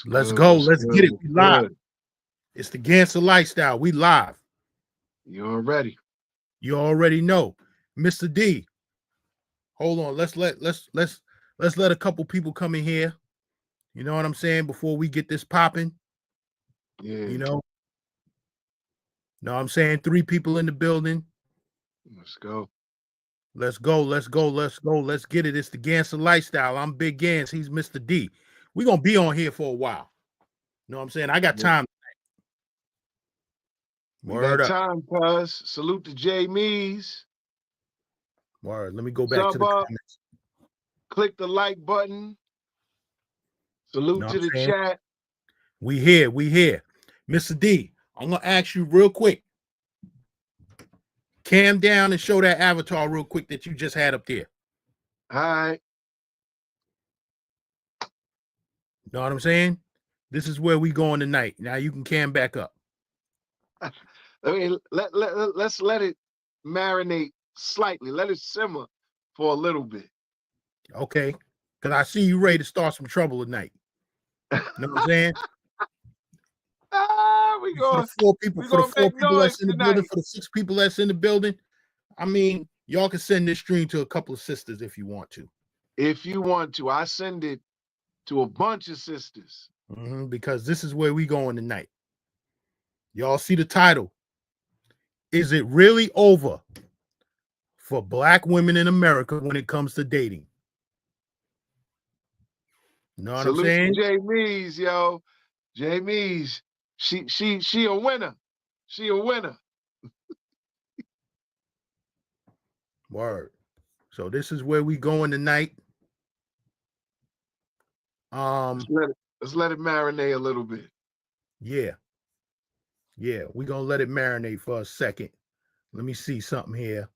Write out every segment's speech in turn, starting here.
Let's go. What's Let's good? get it. What's We live. good? It's the Gangster Lifestyle. We live. You already? You already know. Mr. D. Hold on. Let's let a couple people come in here. You know what I'm saying? Before we get this popping. Yeah. You know what I'm saying? 3 people in the building. Let's go. Let's go. Let's go. Let's go. Let's get it. It's the Gangster Lifestyle. I'm Big Gans. He's Mr. D. We're gonna be on here for a while. You know what I'm saying? I got time. We Word got up. time, cuz. Salute to J Mees. Word. Let me go back to Sub the up. comments. Click the like button. Salute Know to what I'm the saying? chat. We here. Mr. D, I'm gonna ask you real quick. Cam down and show that avatar real quick that you just had up there. All right. Know what I'm saying? This is where we going tonight. Now you can cam back up. I mean, let's let it marinate slightly. Let it simmer for a little bit. Okay. Because I see you ready to start some trouble tonight. You know what I'm saying? We For going the 4 people, we for the gonna 4 make people that's noise in the building, tonight. for the 6 people that's in the building, I mean, y'all can send this stream to a couple of sisters if you want to. If you want to, I send it to a bunch of sisters. Because this is where we going tonight. Y'all see the title. Is it really over for Black women in America when it comes to dating? You know what I'm Salute to saying? J Mees, yo. J Mees, she a winner. She a winner. Word. So this is where we going tonight. Let's let it marinate a little bit. Yeah, we're gonna let it marinate for a second. Let me see something here.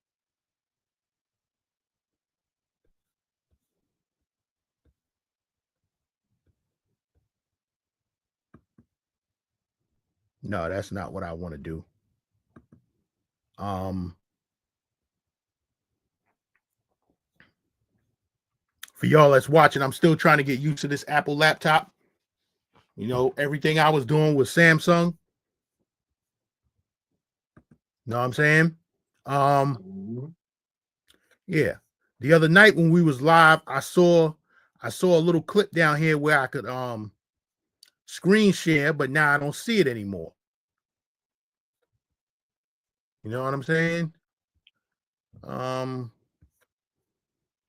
No, that's not what I want to do. For y'all that's watching, I'm still trying to get used to this Apple laptop. You know, everything I was doing was Samsung. Know what I'm saying? Yeah. The other night when we was live, I saw a little clip down here where I could screen share, but now I don't see it anymore. You know what I'm saying?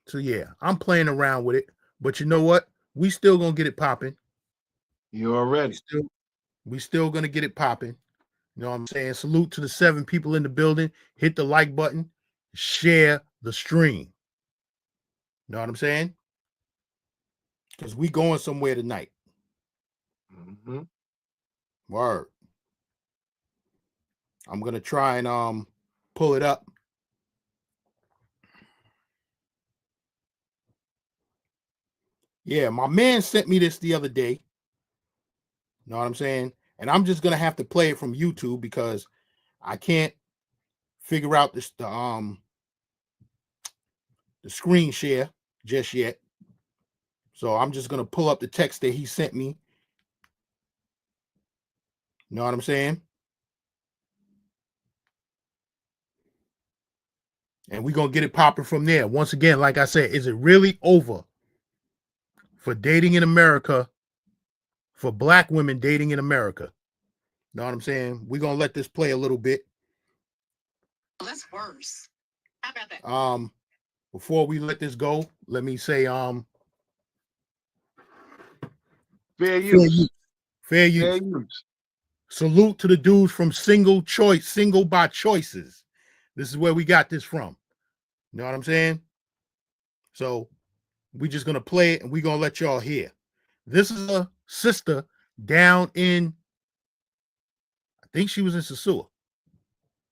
So yeah, I'm playing around with it, but you know what? We still gonna get it popping. You already. We still gonna get it popping. You know what I'm saying? Salute to the 7 people in the building. Hit the like button, share the stream. You know what I'm saying? Because we going somewhere tonight. Word. I'm gonna try and pull it up. Yeah, my man sent me this the other day. You know what I'm saying? And I'm just gonna have to play it from YouTube because I can't figure out the screen share just yet. So I'm just gonna pull up the text that he sent me. You know what I'm saying? And we're gonna get it popping from there. Once again, like I said, is it really over for dating in America, for Black women dating in America? You know what I'm saying? We're gonna let this play a little bit. That's worse. How about that? Before we let this go, let me say fair use. Fair use. Salute to the dudes from Single by Choices. This is where we got this from. You know what I'm saying? So we just gonna play it and we're gonna let y'all hear. This is a sister down in, I think she was in Sosua,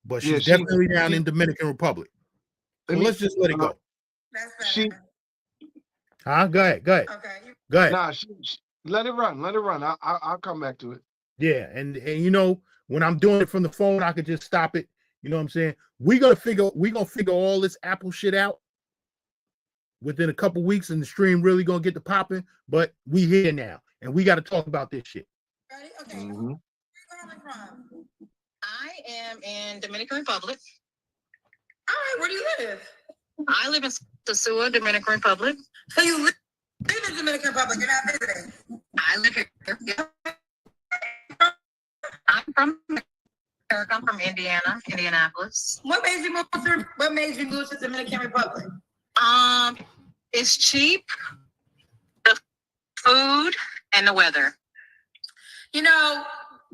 but she's definitely down in Dominican Republic. So let's just let it go. Huh? Go ahead. Okay. Go ahead. Nah, let it run. Let it run. I'll come back to it. Yeah, and you know, when I'm doing it from the phone, I could just stop it. You know what I'm saying? We're gonna figure all this Apple shit out within a couple weeks, and the stream really gonna get to popping. But we here now, and we got to talk about this shit. Ready? Okay. Mhm. Where you coming from? I am in Dominican Republic. All right, where do you live? I live in Sosua, Dominican Republic. So you live in Dominican Republic, you're not visiting? I live here. Yeah. I'm from America. I'm from Indiana, Indianapolis. What made you move to Dominican Republic? It's cheap, the food, and the weather. You know,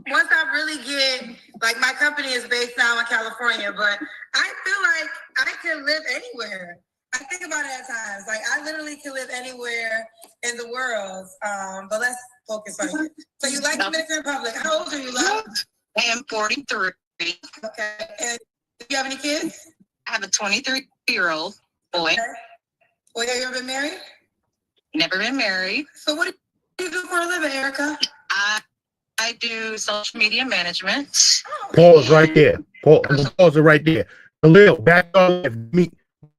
once I really get, like, my company is based now in California, but I feel like I can live anywhere. I think about it at times. Like, I literally can live anywhere in the world. But let's focus on you. So you like Dominican Republic. How old are you, love? I am 43. Okay. And do you have any kids? I have a 23-year-old boy. Okay. Well, have you ever been married? Never been married. So what do you do for a living, Erica? I do social media management. Pause right there. Pause it right there. Khalil, back on me.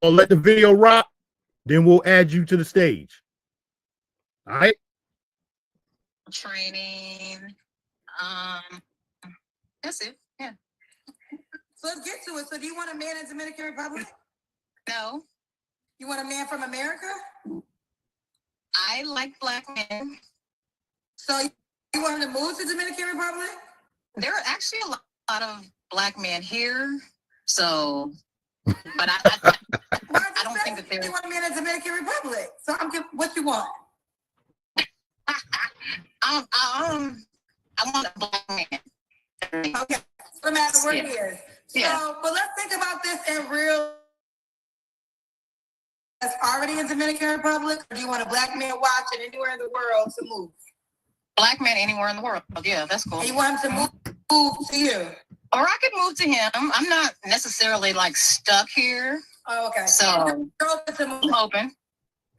I'll let the video rock, then we'll add you to the stage. All right? Training. That's it. Yeah. So let's get to it. So do you want a man in Dominican Republic? No. You want a man from America? I like black men. So you want him to move to Dominican Republic? There are actually a lot of black men here. So, but I don't think that there's. You want a man in Dominican Republic? So what you want? I want a black man. Okay, no matter where he is. Yeah. So, but let's think about this in real. That's already in Dominican Republic, or do you want a black man watching anywhere in the world to move? Black man anywhere in the world. Yeah, that's cool. And you want him to move to you? Or I could move to him. I'm not necessarily like stuck here. Oh, okay. So you're open to move. I'm open.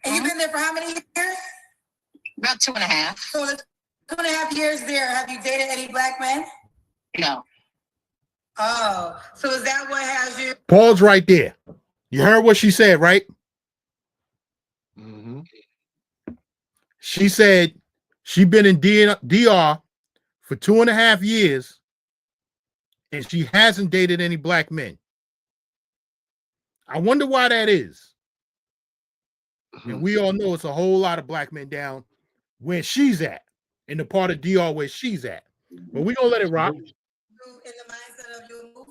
And you've been there for how many years? About 2.5. So the 2.5 years there, have you dated any black men? No. Oh, so is that what has you? Pause right there. You heard what she said, right? Mm-hmm. She said she been in DR for 2.5 years, and she hasn't dated any black men. I wonder why that is. And we all know it's a whole lot of black men down where she's at, in the part of DR where she's at. But we're going to let it rock. In the mindset of you move?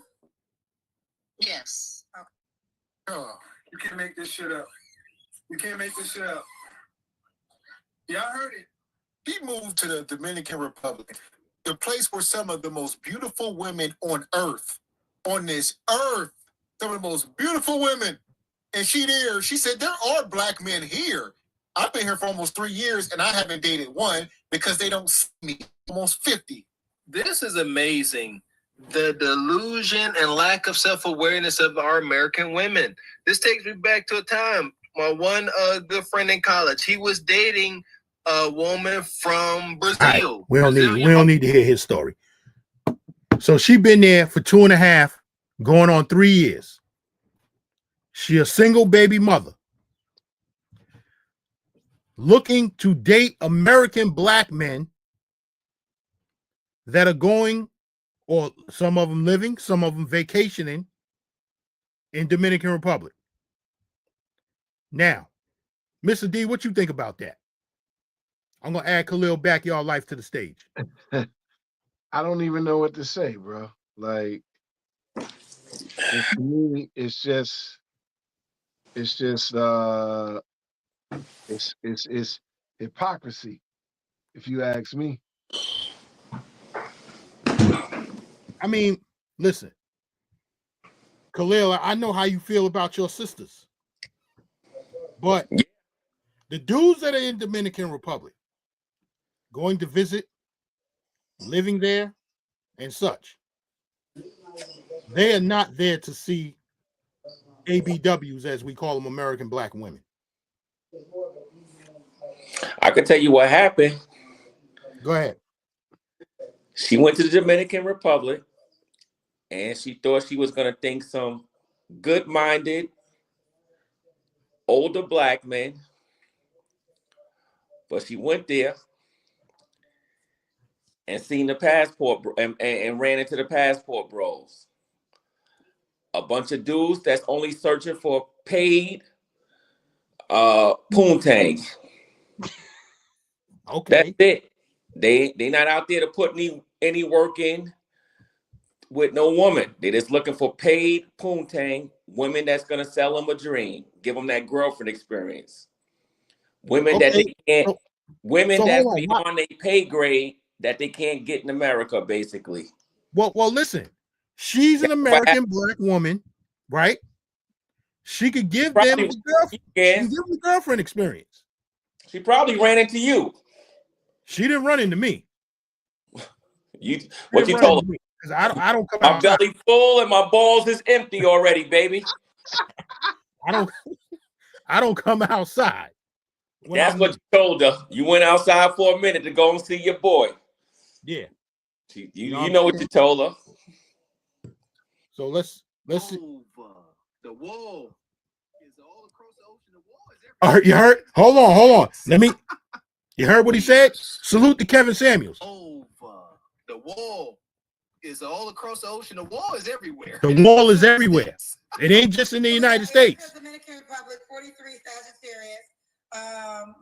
Yes. Okay. Oh, you can't make this shit up. You can't make this shit up. Y'all heard it. He moved to the Dominican Republic, the place where some of the most beautiful women on earth, on this earth, some of the most beautiful women. And she said, there are black men here. I've been here for almost 3 years, and I haven't dated one because they don't see me. Almost 50. This is amazing. The delusion and lack of self-awareness of our American women. This takes me back to a time. My one good friend in college, he was dating a woman from Brazil. Right. We don't need to hear his story. So she been there for 2.5, going on 3 years. She a single baby mother, looking to date American black men that are going, or some of them living, some of them vacationing in Dominican Republic. Now, Mr. D, what you think about that? I'm going to add Khalil Backyard Life to the stage. I don't even know what to say, bro. Like, to me, it's hypocrisy, if you ask me. I mean, listen, Khalil, I know how you feel about your sisters, but the dudes that are in Dominican Republic, going to visit, living there, and such, they are not there to see ABWs, as we call them, American black women. I can tell you what happened. Go ahead. She went to the Dominican Republic, and she thought she was going to think some good-minded, older black men. But she went there, and seen the passport and ran into the passport bros. A bunch of dudes that's only searching for paid poontang. Okay. That's it. They not out there to put any work in with no woman. They just looking for paid poontang, women that's gonna sell them a dream, give them that girlfriend experience. Women that Okay. they can't, So, women so that's hold on. beyond their pay grade that they can't get in America, basically. Well, listen. She's an American black woman, right? She could give them Probably, the girlfriend. She can give them the girlfriend experience. she probably ran into you. She didn't run into me. What you told her? Because I don't come My outside. belly full and my balls is empty already, baby. I don't come outside. That's what you told her. You went outside for a minute to go and see your boy. Yeah. You know what you told her. So let's see. The wall is all across the ocean. The wall is everywhere. All right, you heard? Hold on. You heard what he said? Salute to Kevin Samuels. The wall is all across the ocean. The wall is everywhere. The wall is everywhere. It ain't just in the United States. Dominican Republic, 43 Sagittarius.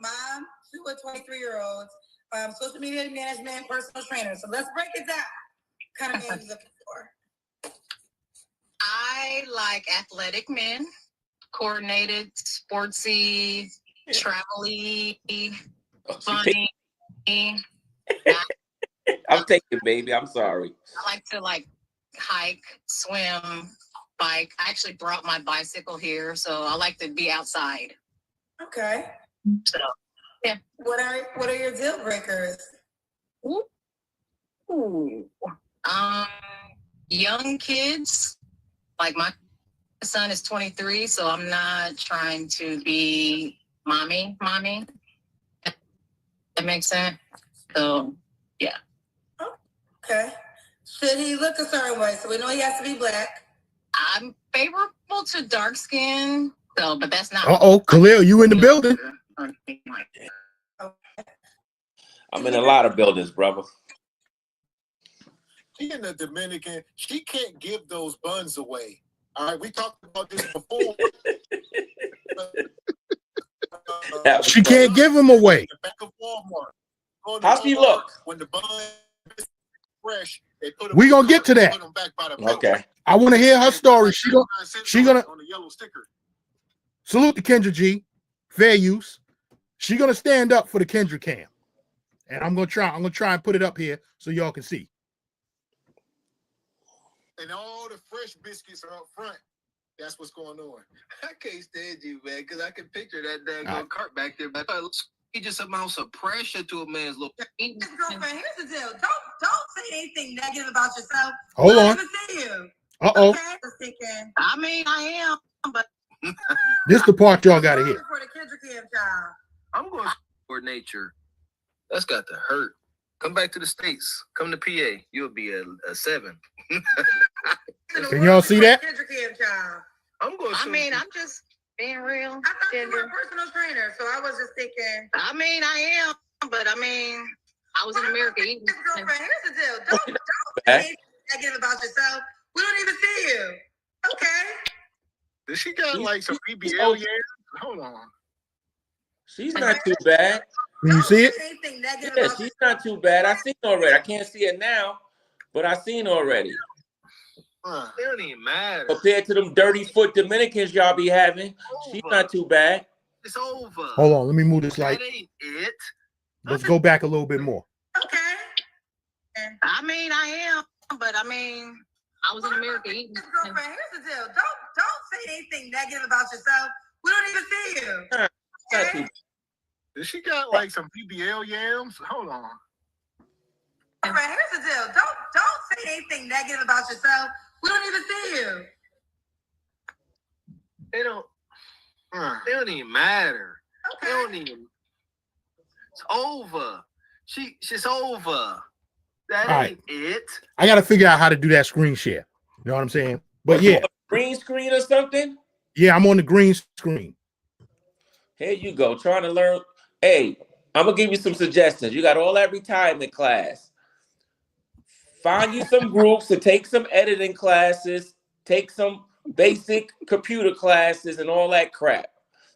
Mom, 2 23-year-olds. Social media management, personal trainer. So let's break it down. What kind of man you looking for? I like athletic men, coordinated, sportsy, travel-y, funny. I'm taking, baby. I'm sorry. I like to hike, swim, bike. I actually brought my bicycle here, so I like to be outside. Okay. So, yeah. What are your deal breakers? Ooh. Young kids. Like my son is 23, so I'm not trying to be mommy. That makes sense. So, yeah. Okay. Should he look a certain way? So we know he has to be black. I'm favorable to dark skin, but that's not. Khalil, you in the building? I'm in a lot of buildings, brother. She in the Dominican, she can't give those buns away. All right, we talked about this before. She can't give them away. The back of Walmart. How she look? When the bun is fresh, they put them. We gonna get to that. Put them back by the Okay. I want to hear her story. She gonna on the yellow sticker. salute to Kendra G. Fair use. She gonna stand up for the Kendra cam, and I'm gonna try and put it up here so y'all can see. And all the fresh biscuits are up front. That's what's going on. I can't stand you, man, because I can picture that dang cart back there. But it just amounts of pressure to a man's look. Girlfriend, here's the deal. Don't say anything negative about yourself. Hold on. See you. Uh-oh. Okay? I mean, I am, but This the part y'all gotta hear. For the Kendra Cam child. I'm going for nature. That's got to hurt. Come back to the States. Come to PA. You'll be a 7. Can y'all see that? Kendra Cam child. I'm going. I'm just being real. I thought you were a personal trainer, so I was just thinking. I am, but I was in America. Girlfriend, here's the deal. Don't say anything negative about yourself. We don't even see you. Okay. Does she got like some BBL yams? Hold on. She's not too bad. Can you see it? Yeah, she's not too bad. I seen already. I can't see it now, but I seen already. It don't even matter. Compared to them dirty foot Dominicans y'all be having, she's not too bad. It's over. Hold on, let me move this light. That ain't it. Let's go back a little bit more. Okay. I am, but I was in America. Girlfriend, here's the deal. Don't say anything negative about yourself. We don't even see you. Okay? Does she got like some BBL yams? Hold on. Girlfriend, here's the deal. Don't say anything negative about yourself. We don't even see you. They don't even matter. Okay. They don't even. It's over. She's over. That All ain't it. I gotta figure out how to do that screen share. You know what I'm saying? But yeah, Green screen or something? yeah, I'm on the green screen. Here you go, trying to learn. Hey, I'm gonna give you some suggestions. You got all that retirement class. Find you some groups to take some editing classes, take some basic computer classes, and all that crap.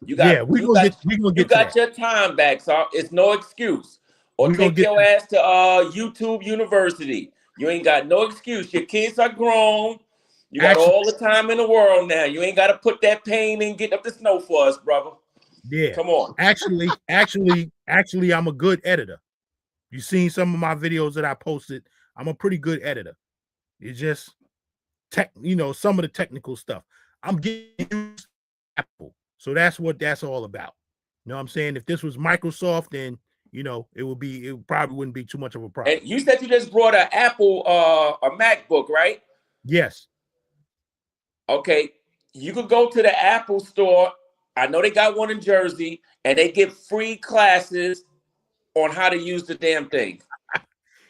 You Yeah, got we you gonna got get we gonna you get to got that. your time back, so it's no excuse. Or We gonna take get your ass to YouTube University. You ain't got no excuse. Your kids are grown. You got actually. all the time in the world now. You ain't got to put that pain in getting up the snow for us, brother. Yeah, Come on. actually, I'm a good editor. You seen some of my videos that I posted. I'm a pretty good editor. It's just some of the technical stuff. I'm getting used to Apple, so that's what that's all about. You know what I'm saying? If this was Microsoft, then it probably wouldn't be too much of a problem. And you said you just brought an Apple, a MacBook, right? Yes. Okay, you could go to the Apple store. I know they got one in Jersey, and they give free classes on how to use the damn thing.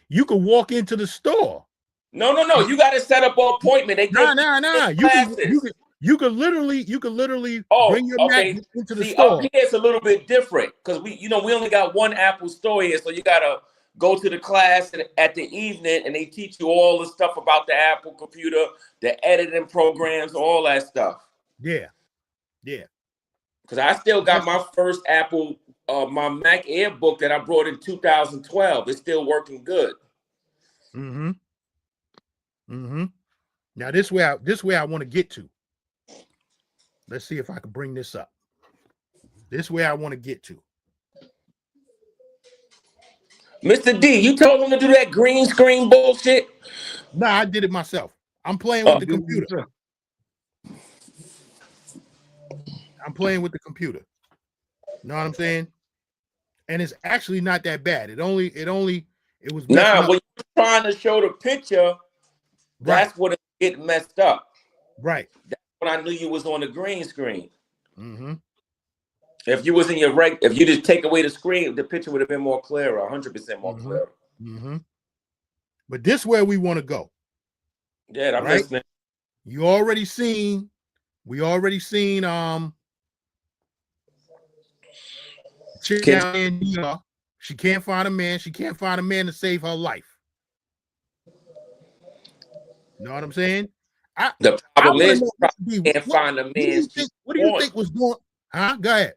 You could walk into the store. No. You got to set up an appointment. They give Nah. You could literally bring your okay. MacBook into the See, up store. here it's a little bit different because we only got one Apple store here, so you gotta go to the class at the evening, and they teach you all the stuff about the Apple computer, the editing programs, all that stuff. Yeah. Because I still got my first Apple, my Mac Air book that I brought in 2012. It's still working good. Mm-hmm. Now this way I want to get to. Let's see if I can bring this up. This way I want to get to. Mr. D, you told him to do that green screen bullshit? Nah, I did it myself. I'm playing with the Did you computer. I'm playing with the computer. You know what I'm saying? And it's actually not that bad. It was messing up. When you're trying to show the picture, that's what it get messed up. Right. That's when I knew you was on the green screen. Mm-hmm. If you was in your if you just take away the screen, the picture would have been more clearer, 100% more clear. Mm-hmm. But this is where we want to go. Yeah, I'm listening. We already seen chick down in New York. She can't find a man. She can't find a man to save her life. You know what I'm saying? The problem is she can't find a man. What do you think was going? Huh? Go ahead.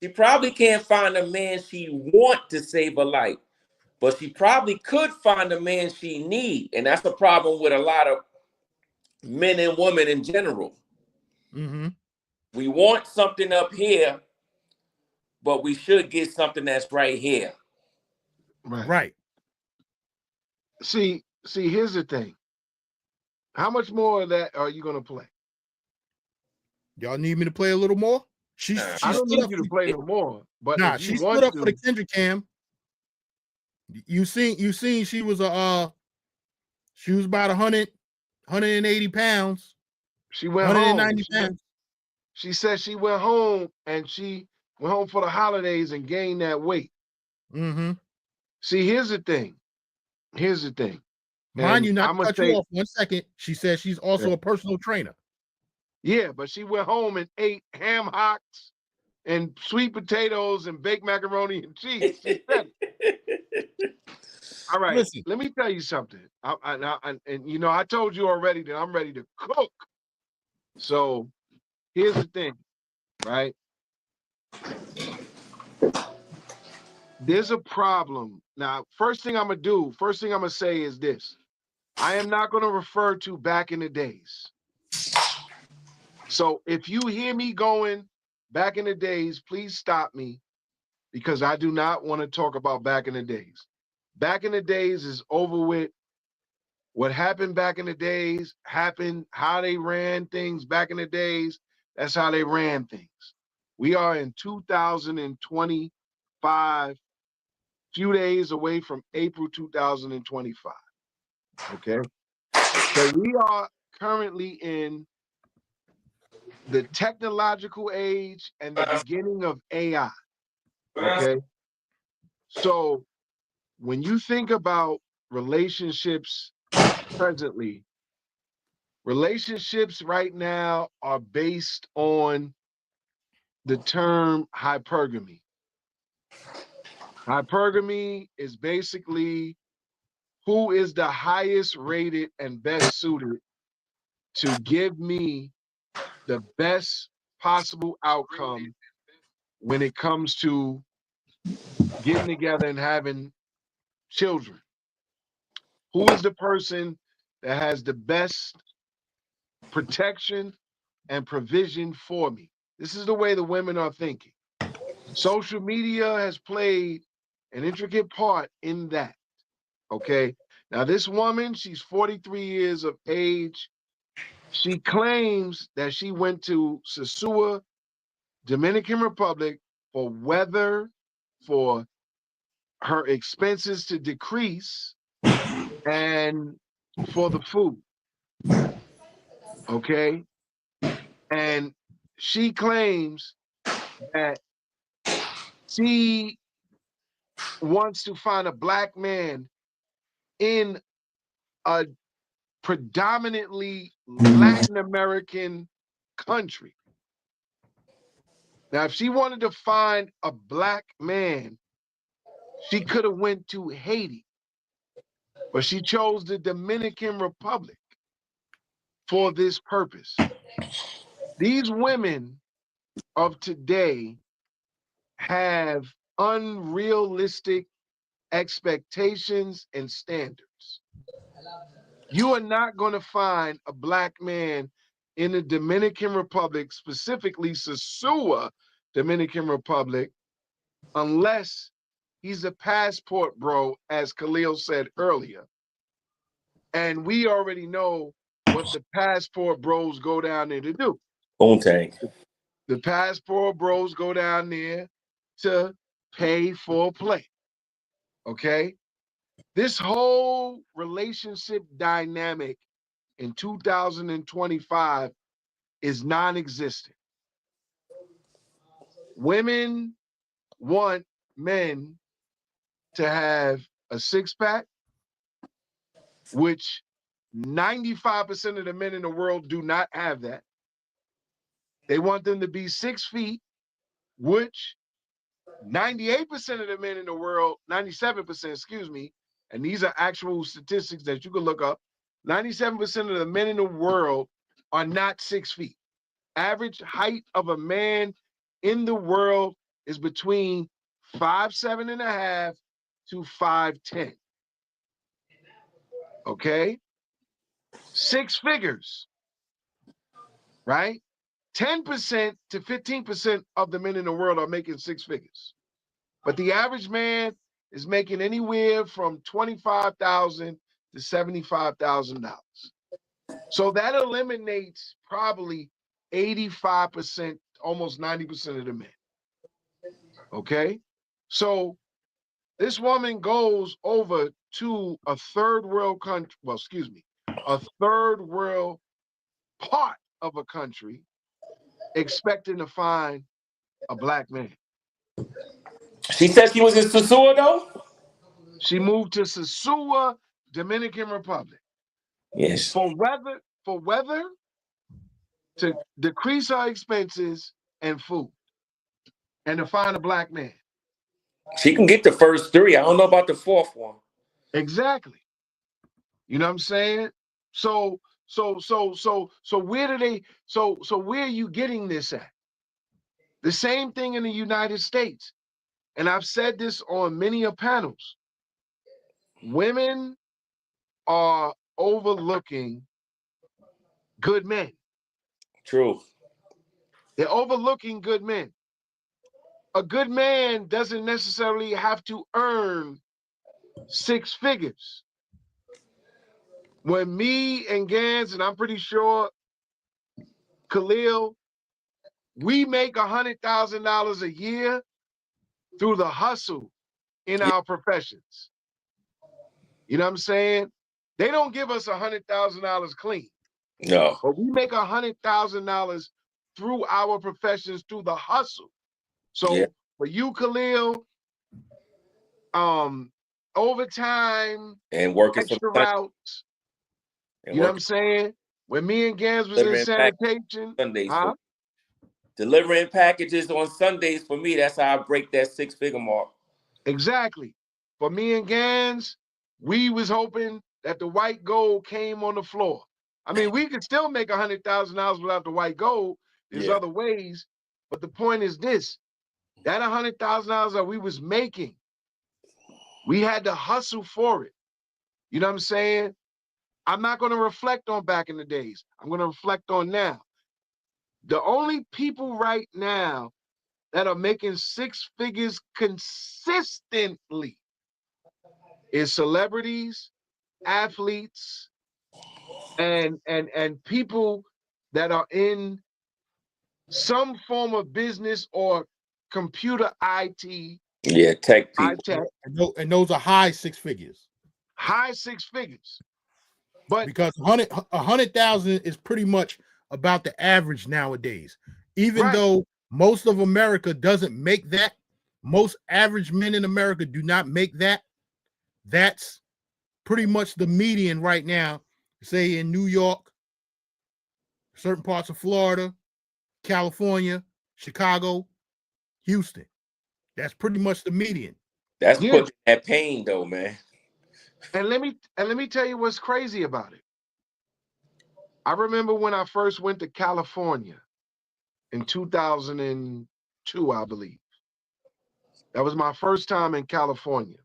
She probably can't find a man she want to save her life, but she probably could find a man she need, and that's the problem with a lot of men and women in general. Mm-hmm. We want something up here, but we should get something that's right here. Right. See, here's the thing. How much more of that are you gonna play? Y'all need me to play a little more? I don't need you to play no more. But if you she want stood up to, for the Kendrick Cam. You seen she was about 180 pounds. She went 190 home. Pounds. She said she went home and she went home for the holidays and gained that weight. Mm-hmm. See, here's the thing. Mind you, not to cut you off 1 second. She says she's also a personal trainer. Yeah, but she went home and ate ham hocks and sweet potatoes and baked macaroni and cheese. She said it. All right, listen. Let me tell you something. I told you already that I'm ready to cook. So here's the thing, right? There's a problem. Now, first thing I'm gonna say is this. I am not gonna refer to back in the days. So if you hear me going back in the days, please stop me because I do not want to talk about back in the days. Back in the days is over with. What happened back in the days happened, how they ran things back in the days, that's how they ran things. We are in 2025, few days away from April 2025, okay? So we are currently in the technological age and the beginning of AI, okay? So when you think about relationships presently, relationships right now are based on the term hypergamy. Hypergamy is basically who is the highest rated and best suited to give me the best possible outcome when it comes to getting together and having children? Who is the person that has the best protection and provision for me? This is the way the women are thinking. Social media has played an intricate part in that. Okay. Now, this woman, she's 43 years of age. She claims that she went to Sosua, Dominican Republic, for weather, for her expenses to decrease, and for the food. Okay. And she claims that she wants to find a black man in a predominantly Latin American country. Now, if she wanted to find a black man, she could have went to Haiti, but she chose the Dominican Republic for this purpose. These women of today have unrealistic expectations and standards. You are not going to find a black man in the Dominican Republic, specifically Sosua, Dominican Republic, unless he's a passport bro, as Khalil said earlier. And we already know what the passport bros go down there to do. Poontang. The passport bros go down there to pay for play. Okay? This whole relationship dynamic in 2025 is non-existent. Women want men to have a six-pack, which 95% of the men in the world do not have that. They want them to be 6 feet, which 98% of the men in the world, 97%, excuse me, and these are actual statistics that you can look up, 97% of the men in the world are not 6 feet. Average height of a man in the world is between 5'7.5" to 5'10". Okay? 6 figures, right? 10% to 15% of the men in the world are making 6 figures. But the average man is making anywhere from $25,000 to $75,000. So that eliminates probably 85%, almost 90% of the men. Okay? So this woman goes over to a third world country, well, excuse me, a third world part of a country, expecting to find a black man. She said she was in Sosua, though? She moved to Sosua, Dominican Republic. Yes. For weather, to decrease our expenses and food, and to find a black man. She can get the first 3. I don't know about the 4th one. Exactly. You know what I'm saying? So where do they, so where are you getting this at? The same thing in the United States. And I've said this on many panels. Women are overlooking good men. True. They're overlooking good men. A good man doesn't necessarily have to earn 6 figures. When me and Gans, and I'm pretty sure Khalil, we make $100,000 a year through the hustle in our professions. You know what I'm saying? They don't give us $100,000 clean. No. But we make $100,000 through our professions, through the hustle. So for you, Khalil, overtime and working extra routes. You know what I'm saying? When me and Gans was in sanitation, Sundays, delivering packages on Sundays for me, that's how I break that 6-figure mark. Exactly. For me and Gans, we was hoping that the white gold came on the floor. I mean, we could still make $100,000 without the white gold. There's other ways, but the point is this: that $100,000 that we was making, we had to hustle for it. You know what I'm saying? I'm not going to reflect on back in the days. I'm going to reflect on now. The only people right now that are making six figures consistently is celebrities, athletes, and people that are in some form of business or computer IT. Yeah, tech people. Tech. And those are high six figures. High six figures. But because 100,000 is pretty much about the average nowadays. Even though most of America doesn't make that, most average men in America do not make that. That's pretty much the median right now. Say in New York, certain parts of Florida, California, Chicago, Houston. That's pretty much the median. That's putting that pain though, man. And let me tell you what's crazy about it. I remember when I first went to California in 2002, I believe. That was my first time in California.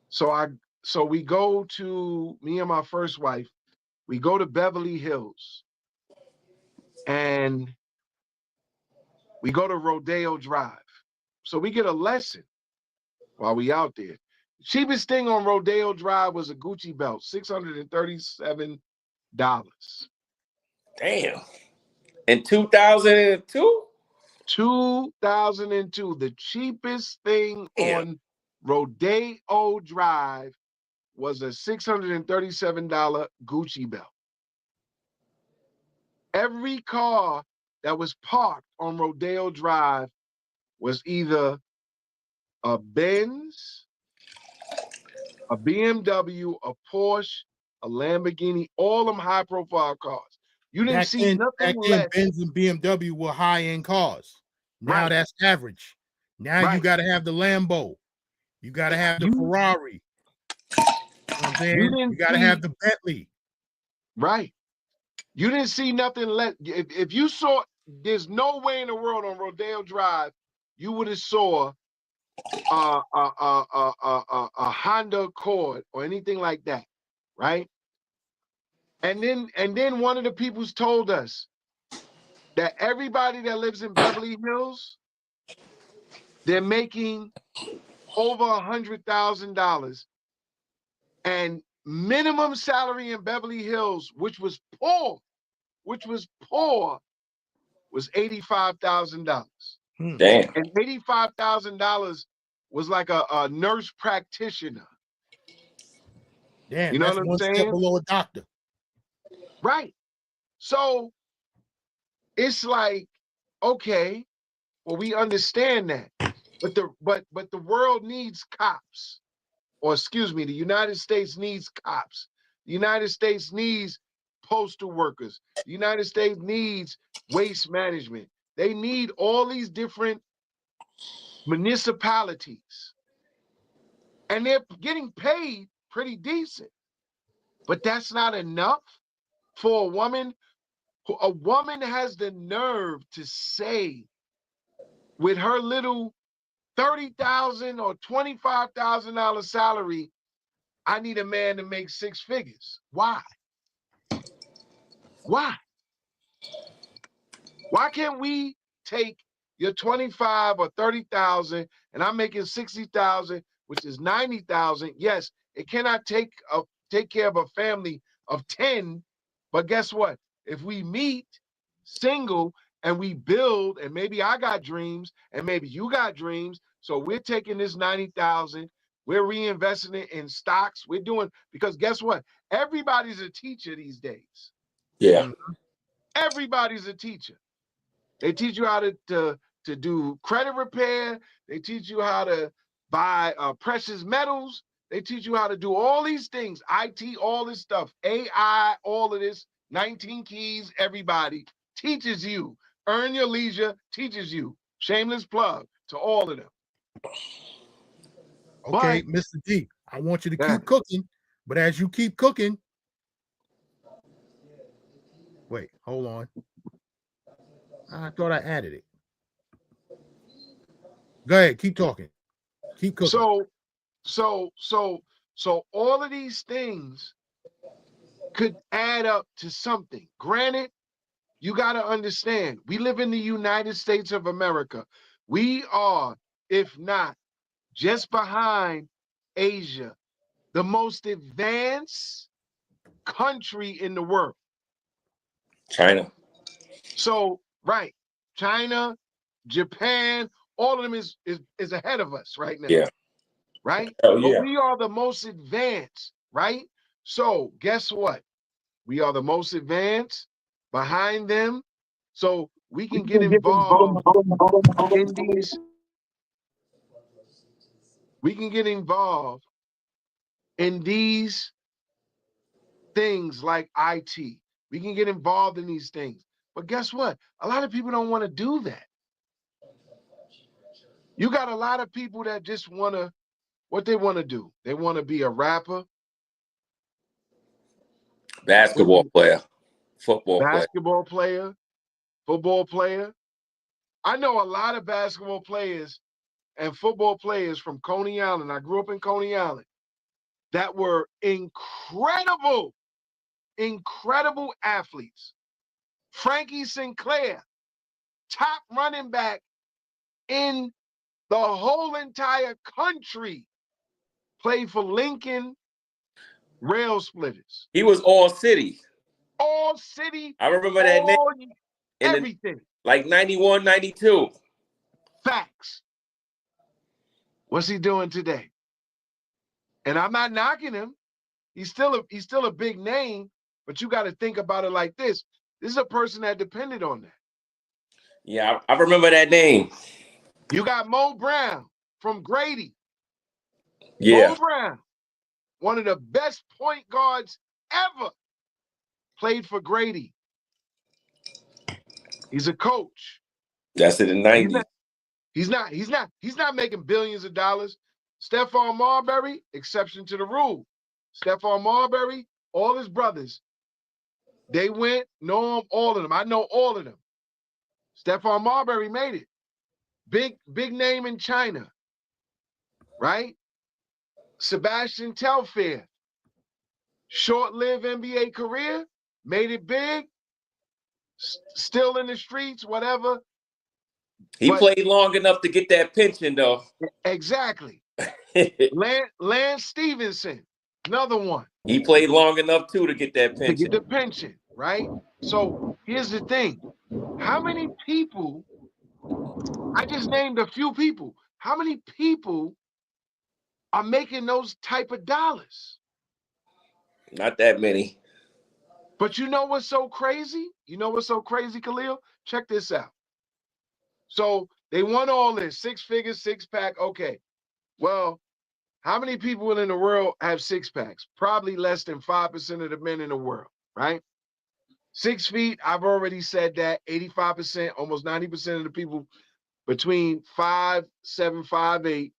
So we go to, me and my first wife, we go to Beverly Hills and we go to Rodeo Drive. So we get a lesson while we out there. The cheapest thing on Rodeo Drive was a Gucci belt, $637. Damn. In 2002? 2002, the cheapest thing on Rodeo Drive was a $637 Gucci belt. Every car that was parked on Rodeo Drive was either a Benz, a BMW, a Porsche, a Lamborghini, all them high-profile cars. You didn't see nothing less. Benz and BMW were high-end cars. Now that's average. Now you got to have the Lambo. You got to have the Ferrari. You know what I'm saying? You got to have the Bentley. Right. You didn't see nothing less. If you saw, there's no way in the world on Rodeo Drive you would have saw a Honda Accord or anything like that, right? And then one of the peoples told us that everybody that lives in Beverly Hills, they're making over $100,000, and minimum salary in Beverly Hills, which was poor, was $85,000. Damn. And $85,000 was like a nurse practitioner. Damn, you know that's what I'm one saying? step below a doctor. Right. So it's like, okay, well, we understand that, but the world needs cops, or excuse me, the United States needs cops. The United States needs postal workers. The United States needs waste management. They need all these different municipalities, and they're getting paid pretty decent, but that's not enough for a woman. A woman has the nerve to say, with her little $30,000 or $25,000 salary, I need a man to make six figures. Why? Why can't we take your 25 or 30,000 and I'm making 60,000, which is 90,000? Yes, it cannot take care of a family of 10, but guess what? If we meet single and we build, and maybe I got dreams and maybe you got dreams, so we're taking this 90,000, we're reinvesting it in stocks. We're doing, because guess what? Everybody's a teacher these days. Yeah. Everybody's a teacher. They teach you how to do credit repair. They teach you how to buy precious metals. They teach you how to do all these things, IT, all this stuff, AI, all of this, 19 keys, everybody teaches you. Earn Your Leisure teaches you. Shameless plug to all of them. Okay, but, Mr. D, I want you to Yeah. keep cooking, but as you keep cooking, wait, hold on. I thought I added it. Go ahead, keep talking. Keep cooking. So all of these things could add up to something. Granted, you got to understand, we live in the United States of America. We are, if not just behind Asia, the most advanced country in the world. China. So, right, China, Japan, all of them is ahead of us right now. Yeah. Right? Oh, yeah. But we are the most advanced, right? So guess what? We are the most advanced behind them. So we can get involved in these, we can get involved in these things like IT. We can get involved in these things. But guess what? A lot of people don't want to do that. You got a lot of people that just want to, what they want to do. They want to be a rapper, Basketball player, football player. basketball player, football player. I know a lot of basketball players and football players from Coney Island. I grew up in Coney Island that were incredible, incredible athletes. Frankie Sinclair, top running back in the whole entire country, played for Lincoln Rail Splitters. He was all city. All city. I remember that name. Everything. Like 91, 92. Facts. What's he doing today? And I'm not knocking him. He's still a big name, but you got to think about it like this. This is a person that depended on that. Yeah, I remember that name. You got Mo Brown from Grady. Yeah. Mo Brown, one of the best point guards ever, played for Grady. He's a coach. That's in the 90s. He's not making billions of dollars. Stephon Marbury, exception to the rule. Stephon Marbury, all his brothers, they went, know him, all of them. I know all of them. Stephon Marbury made it. Big name in China, right? Sebastian Telfair, short-lived NBA career, made it big, still in the streets, whatever. He played long enough to get that pension, though. Exactly. Lance Stevenson, another one. He played long enough, too, to get that pension. To get the pension, right? So here's the thing. How many people, I just named a few people, how many people are making those type of dollars? Not that many. But you know what's so crazy? You know what's so crazy, Khalil? Check this out. So they won all this, 6 figures, 6-pack. Okay. Well, how many people in the world have 6-packs? Probably less than 5% of the men in the world, right? 6 feet, I've already said that. 85%, almost 90% of the people between 5'7", 5'8"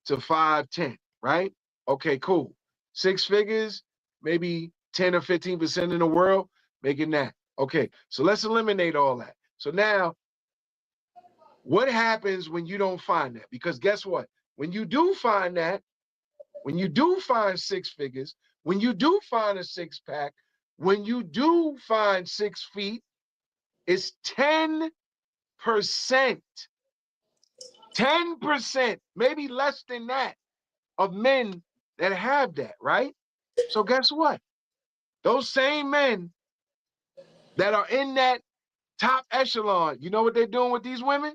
to 5'10", right? Okay, cool. 6 figures, maybe 10 or 15% in the world making that. Okay, so let's eliminate all that. So now, what happens when you don't find that? Because guess what? When you do find that, when you do find 6 figures, when you do find a 6-pack, when you do find 6 feet, it's 10%. 10%, maybe less than that, of men that have that, right? So guess what? Those same men that are in that top echelon, you know what they're doing with these women?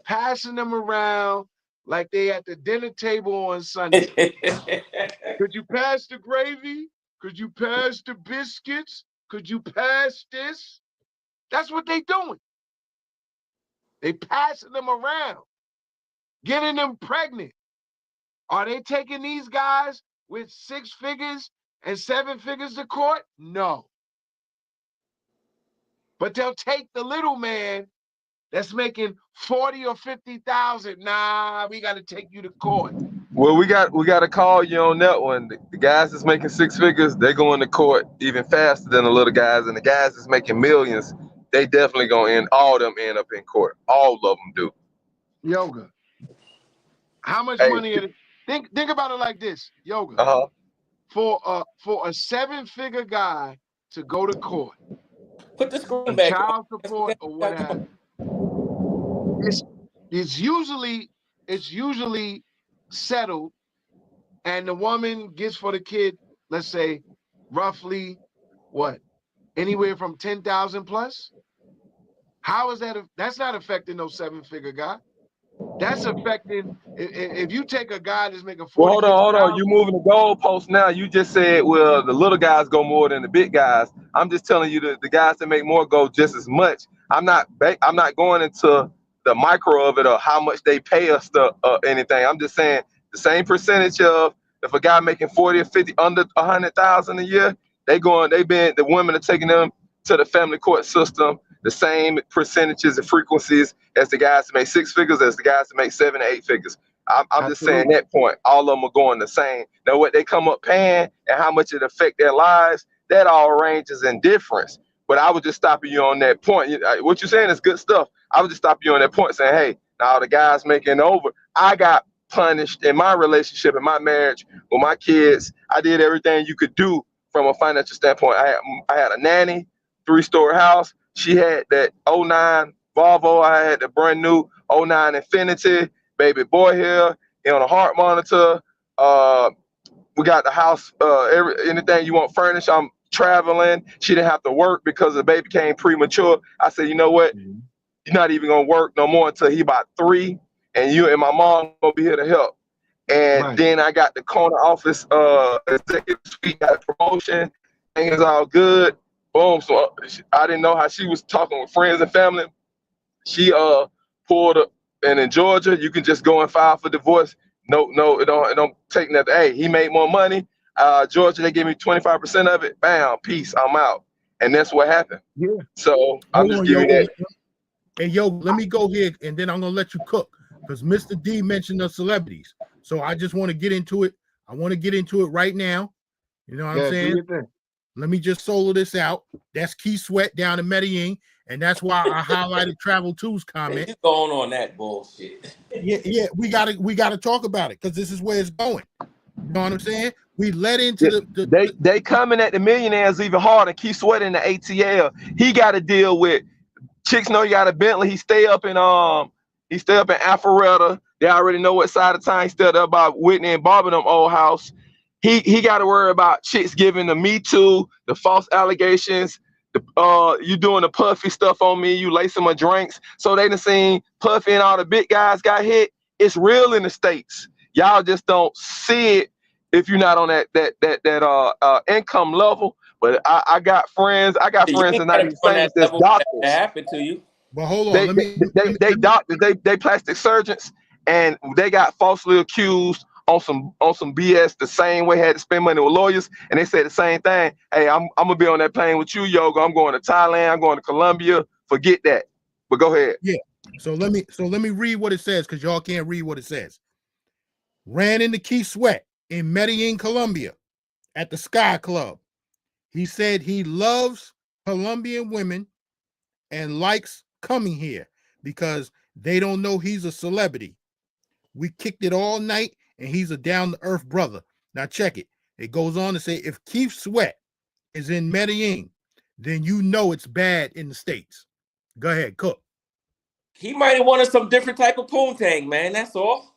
Passing them around like they at the dinner table on Sunday. Could you pass the gravy? Could you pass the biscuits? Could you pass this? That's what they doing. They passing them around, getting them pregnant. Are they taking these guys with 6 figures and 7 figures to court? No. But they'll take the little man that's making 40 or 50,000. Nah, we got to take you to court. Well, we got to call you on that one. The guys that's making six figures, they're going to court even faster than the little guys, and the guys that's making millions, they definitely gonna all of them end up in court. All of them do. Yoga. How much Hey, money? Think about it like this, Yoga. For a 7-figure guy to go to court, put the screen back child on. support or what have you, it's usually settled, and the woman gets for the kid, let's say, roughly what, anywhere from 10,000 plus. How is that? That's not affecting no 7-figure guy. That's affecting if you take a guy that's making 40. Well, hold on. You moving the goalpost now. You just said, well, the little guys go more than the big guys. I'm just telling you the guys that make more go just as much. I'm not going into the micro of it or how much they pay us to anything. I'm just saying the same percentage of if a guy making 40 or 50 under 100,000 a year, the women are taking them to the family court system, the same percentages and frequencies as the guys that make six figures, as the guys that make 7 to 8 figures. I'm just saying that point. All of them are going the same. Now, what they come up paying and how much it affect their lives, that all ranges in difference. But I was just stopping you on that point. What you're saying is good stuff. I was just stopping you on that point, saying, hey, now the guys making over. I got punished in my relationship, in my marriage with my kids. I did everything you could do from a financial standpoint. I had a nanny, 3-story house. She had that 09 Volvo. I had the brand new 09 Infiniti. Baby boy here, on a heart monitor. We got the house, anything you want furnished. I'm traveling. She didn't have to work because the baby came premature. I said, you know what? You're not even gonna work no more until he about 3, and you and my mom gonna be here to help. And then I got the corner office executive suite, got a promotion. Things all good. Boom. So I didn't know how she was talking with friends and family. She pulled up. And in Georgia, you can just go and file for divorce. No, it don't take nothing. Hey, he made more money. Georgia, they give me 25% of it. Bam, peace, I'm out. And that's what happened. Yeah. So I'm just giving that. Hey, yo, let me go here, and then I'm gonna let you cook, because Mr. D mentioned the celebrities. So I just want to get into it. I want to get into it right now. You know what I'm saying? Let me just solo this out. That's Keith Sweat down in Medellin. And that's why I highlighted Travel 2's comment. He's going on that bullshit. Yeah, we gotta talk about it, because this is where it's going. You know what I'm saying? We led into they coming at the millionaires even harder. Keith Sweat in the ATL. He got to deal with chicks. Know he got a Bentley. He stay up in Alpharetta. They already know what side of town he stayed up by Whitney and Barbara, them old house. He got to worry about chicks giving the Me Too, the false allegations. You doing the Puffy stuff on me, you lacing my drinks. So they done seen Puffy and all the big guys got hit. It's real in the States. Y'all just don't see it if you're not on that income level. But I got friends. I got friends that not even famous that's doctors. That happened to you. But hold on, they doctors, they plastic surgeons, and they got falsely accused on some BS the same way, had to spend money with lawyers, and they said the same thing. Hey, I'm gonna be on that plane with you, Yoga. I'm going to Thailand, I'm going to Colombia. Forget that. But go ahead. Yeah. So let me read what it says, because y'all can't read what it says. Ran into Keith Sweat in Medellin, Colombia at the Sky Club. He said he loves Colombian women and likes coming here because they don't know he's a celebrity. We kicked it all night, and he's a down-to-earth brother. Now check it. It goes on to say, if Keith Sweat is in Medellin, then you know it's bad in the States. Go ahead, cook. He might have wanted some different type of poontang, man. That's all.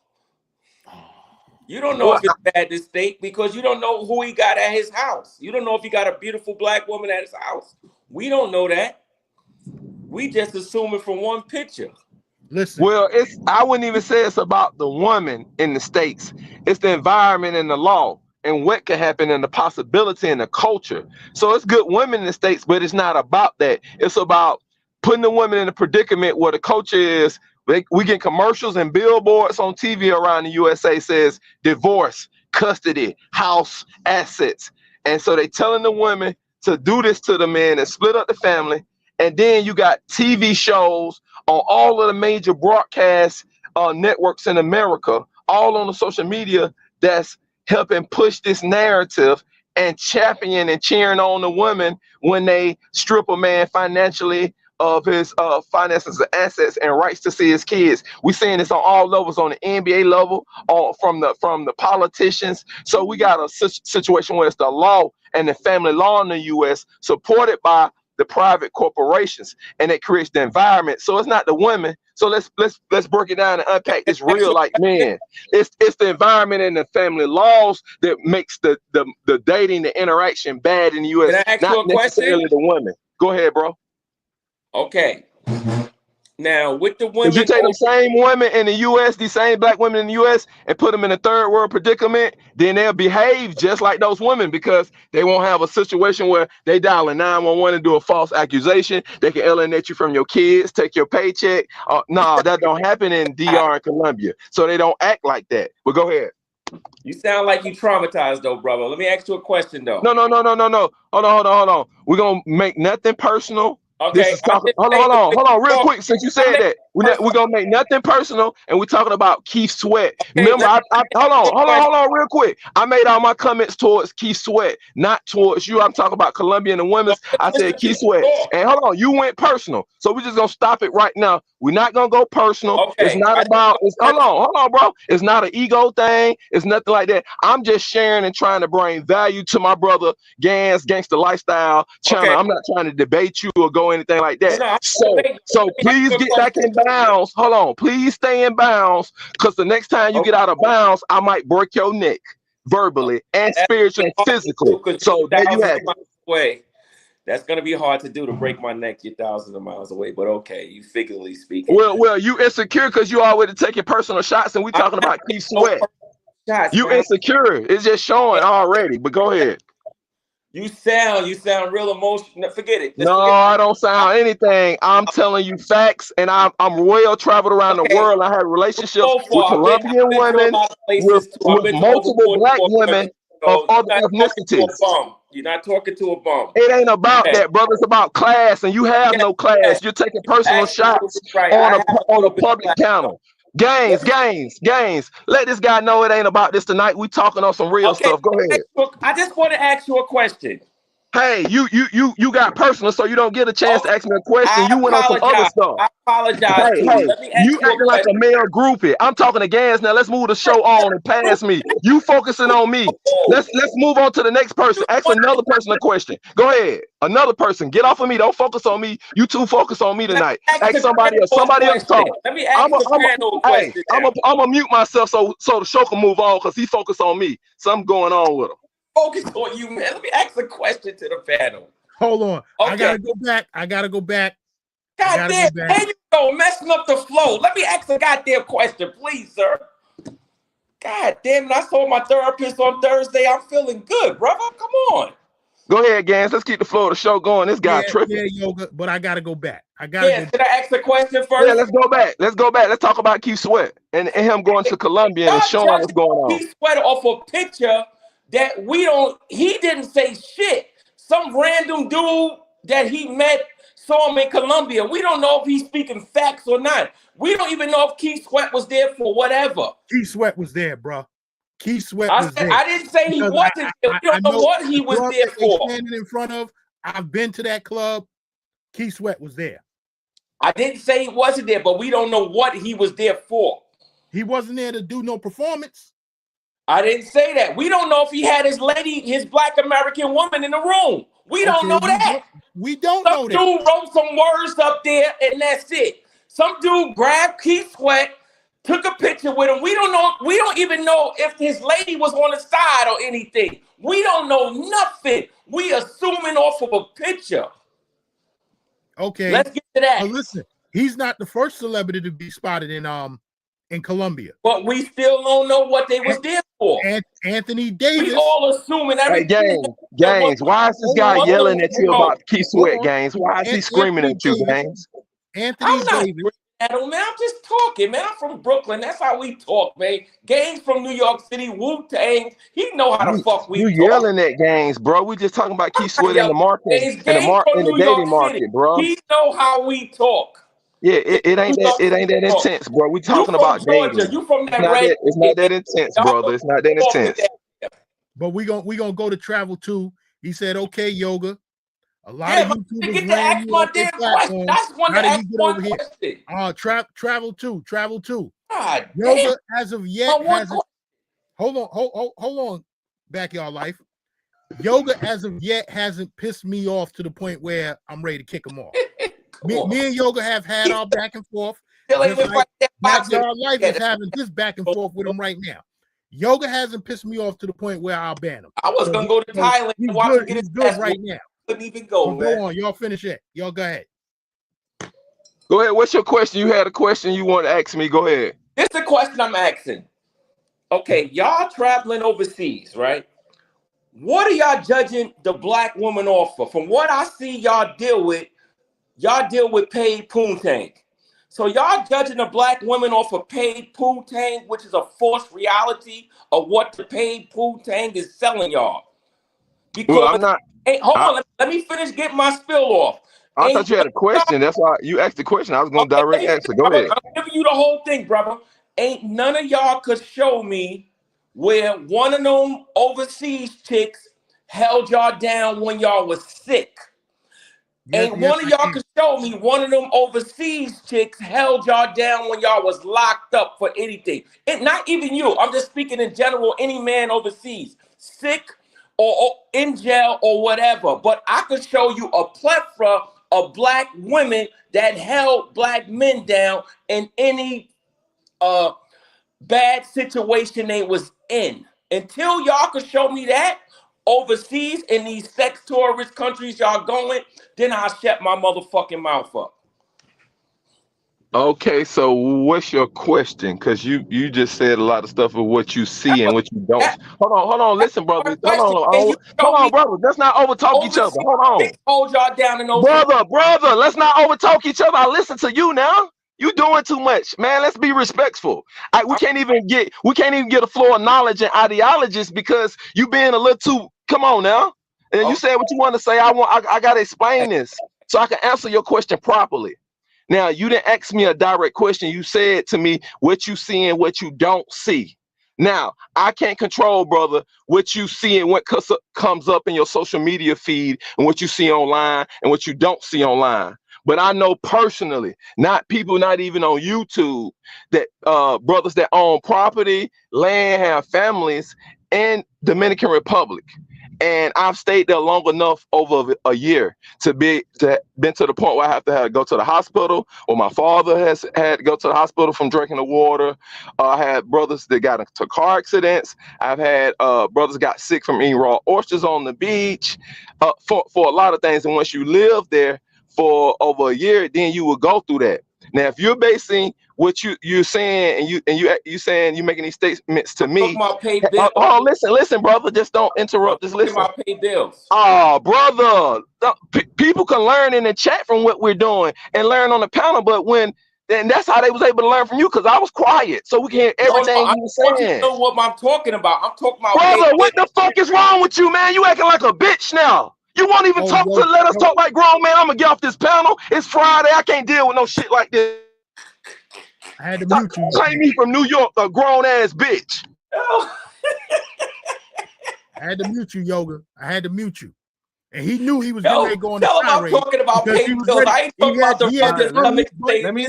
You don't know if it's bad this state because you don't know who he got at his house. You don't know if he got a beautiful black woman at his house. We don't know that. We just assume it from one picture. Listen. Well, I wouldn't even say it's about the woman in the States. It's the environment and the law and what can happen and the possibility and the culture. So it's good women in the States, but it's not about that. It's about putting the women in a predicament where the culture is. We get commercials and billboards on TV around the USA says divorce, custody, house, assets. And so they telling the women to do this to the men and split up the family. And then you got TV shows on all of the major broadcast networks in America all on the social media that's helping push this narrative and championing and cheering on the women when they strip a man financially of his finances and assets and rights to see his kids. We're seeing this on all levels, on the NBA level, or from the politicians. So we got a situation where it's the law and the family law in the U.S. supported by the private corporations, and it creates the environment. So it's not the women. So let's break it down and unpack this real like men. It's the environment and the family laws that makes the dating, the interaction bad in the U.S. Can I ask you Not a question? necessarily the women. Go ahead, bro. Okay. Now, with the women, If you take the same women in the U.S., these same black women in the U.S., and put them in a third world predicament, then they'll behave just like those women because they won't have a situation where they dial a 911 and do a false accusation. They can alienate you from your kids, take your paycheck. No, that don't happen in DR and Colombia. So they don't act like that. But go ahead. You sound like you traumatized though, brother. Let me ask you a question though. No. Hold on. We're going to make nothing personal. Okay. This is talking, hold on, real quick. Since you said that, we're gonna make nothing personal, and we're talking about Keith Sweat. Okay, remember, hold on, real quick. I made all my comments towards Keith Sweat, not towards you. I'm talking about Colombian and women's. I said Keith Sweat, and hold on, you went personal. So we're just gonna stop it right now. We're not gonna go personal. Okay. It's not about. Hold on, bro. It's not an ego thing. It's nothing like that. I'm just sharing and trying to bring value to my brother Gans Gangster Lifestyle channel. Okay. I'm not trying to debate you or go anything like that. No, so please get back in bounds. Hold on, please stay in bounds, because the next time you get out of bounds, I might break your neck verbally and spiritually and physically. So there you have it. That's gonna be hard to do, to break my neck. You're thousands of miles away, but okay, you figuratively speaking. Well, you insecure because you already taking personal shots, and we talking about Keith Sweat. You insecure. It's just showing already. But go ahead. You sound real emotional. Forget it. No, I don't sound anything. I'm telling you facts, and I'm well traveled around the world. I have relationships with Colombian women, with multiple black women of other ethnicities. You're not talking to a bum. It ain't about that, brother. It's about class, and you have no class. You're taking personal shots on a public channel. Gains. Let this guy know it ain't about this tonight. We talking on some real stuff. Go ahead. I just want to ask you a question. Hey, you got personal, so you don't get a chance to ask me a question. You went on some other stuff. I apologize. Hey, you acting like a male groupie. I'm talking to Gans now. Let's move the show on and pass me. You focusing on me. Let's move on to the next person. Ask another person a question. Go ahead. Another person. Get off of me. Don't focus on me. You two focus on me tonight. Ask somebody else. Somebody else talk. Let me ask a question. I'm gonna mute myself so the show can move on, because he focused on me. Something going on with him. Focus on you, man. Let me ask a question to the panel. Hold on. Okay. I gotta go back. God damn, there you go, messing up the flow. Let me ask a goddamn question, please, sir. God damn it, I saw my therapist on Thursday. I'm feeling good, brother. Come on. Go ahead, Gans. Let's keep the flow of the show going. This guy tripping. Yeah, yoga, but I gotta go back. Can I ask a question first? Yeah, let's go back. Let's talk about Keith Sweat and him going to Colombia and showing what's going on. Keith Sweat off a picture that he didn't say shit. Some random dude that he met saw him in Colombia. We don't know if he's speaking facts or not. We don't even know if Keith Sweat was there for whatever. Keith Sweat was there, bro. Keith Sweat was there. I didn't say he wasn't there. We don't know what he was there for. Standing in front of, I've been to that club. Keith Sweat was there. I didn't say he wasn't there, but we don't know what he was there for. He wasn't there to do no performance. I didn't say that. We don't know if he had his Black American woman in the room. We don't know that. We don't know that. Some dude wrote some words up there, and that's it. Some dude grabbed Keith Sweat, took a picture with him. We don't know. We don't even know if his lady was on the side or anything. We don't know nothing. We assuming off of a picture. Okay. Let's get to that. But listen, he's not the first celebrity to be spotted in Colombia. But we still don't know what they was there for. Anthony Davis. We all assuming everything. Hey, Gaines, why is this guy yelling at you about Keith Sweat, Gaines? Why is he screaming at you, Gaines? Anthony Davis. Man, I'm just talking, man. I'm from Brooklyn. That's how we talk, man. Gaines from New York City, Wu-Tang. He know how the fuck we talk. You yelling at Gaines, bro. We just talking about Keith Sweat in the market, in the dating market, bro. He know how we talk. Yeah, it ain't that intense, bro. We talking about Georgia. dating. You from that It's not that intense, brother. It's not that intense. But we gonna go to travel too. He said, okay, yoga. A lot of YouTubers get to ran ask you my off their damn question. platform. I just wanted How to did ask he get one over here? question. Travel too. God Yoga damn. as of yet hasn't. Hold on, backyard life. Yoga as of yet hasn't pissed me off to the point where I'm ready to kick him off. me and Yoga have had our back and forth. Just like backyard life is having this back and forth with him right now. Yoga hasn't pissed me off to the point where I'll ban him. I was gonna go to Thailand and watch him get his ass right now. Couldn't even go, man. Go on, y'all finish it. Y'all go ahead. Go ahead. What's your question? You had a question you want to ask me. Go ahead. This is the question I'm asking. Okay, y'all traveling overseas, right? What are y'all judging the black woman off for? From what I see y'all deal with paid poontang. So y'all judging the black women off of paid poontang, which is a forced reality of what the paid poontang is selling y'all. Because well, I'm not. Hold on, let me finish getting my spill off. I thought you had a question. That's why you asked the question. I was going to direct answer. Go ahead. I'm giving you the whole thing, brother. Ain't none of y'all could show me where one of them overseas chicks held y'all down when y'all was sick. Ain't one of y'all could show me one of them overseas chicks held y'all down when y'all was locked up for anything. Not even you. I'm just speaking in general, any man overseas, sick or in jail or whatever. But I could show you a plethora of black women that held black men down in any bad situation they was in. Until y'all could show me that overseas in these sex tourist countries y'all going, then I'll shut my motherfucking mouth up. Okay, so what's your question? Because you just said a lot of stuff of what you see and what you don't. Hold on. Listen, brother. Hold on, brother. Let's not overtalk each other. Hold on. Hold y'all down in brother. Let's not overtalk each other. I listen to you now. You doing too much, man. Let's be respectful. We can't even get a flow of knowledge and ideologies because you being a little too. Come on now. And you said what you want to say. I gotta explain this so I can answer your question properly. Now, you didn't ask me a direct question. You said to me what you see and what you don't see. Now, I can't control, brother, what you see and what comes up in your social media feed and what you see online and what you don't see online. But I know personally, not even on YouTube, that brothers that own property, land, have families in Dominican Republic. And I've stayed there long enough over a year to been to the point where I have to go to the hospital, or my father has had to go to the hospital from drinking the water. I had brothers that got into car accidents. I've had brothers got sick from eating raw oysters on the beach, for a lot of things. And once you live there for over a year, then you will go through that. Now, if you're basing what you're saying and you saying you making these statements to me, listen, brother, just don't interrupt. Just listen. My pay bills. Oh, brother, people can learn in the chat from what we're doing and learn on the panel, but then that's how they was able to learn from you, because I was quiet, so we can hear everything you were saying. You know what I'm talking about? I'm talking about, brother. What the fuck is wrong with you, man? You acting like a bitch now. You won't even let us talk like grown man. I'm gonna get off this panel. It's Friday. I can't deal with no shit like this. I had to mute you. Claim me from New York, a grown ass bitch. I had to mute you, Yoga. I had to mute you. And he knew he was getting ready to go on the tirade. I'm talking about pay bills. I ain't talking about the Let me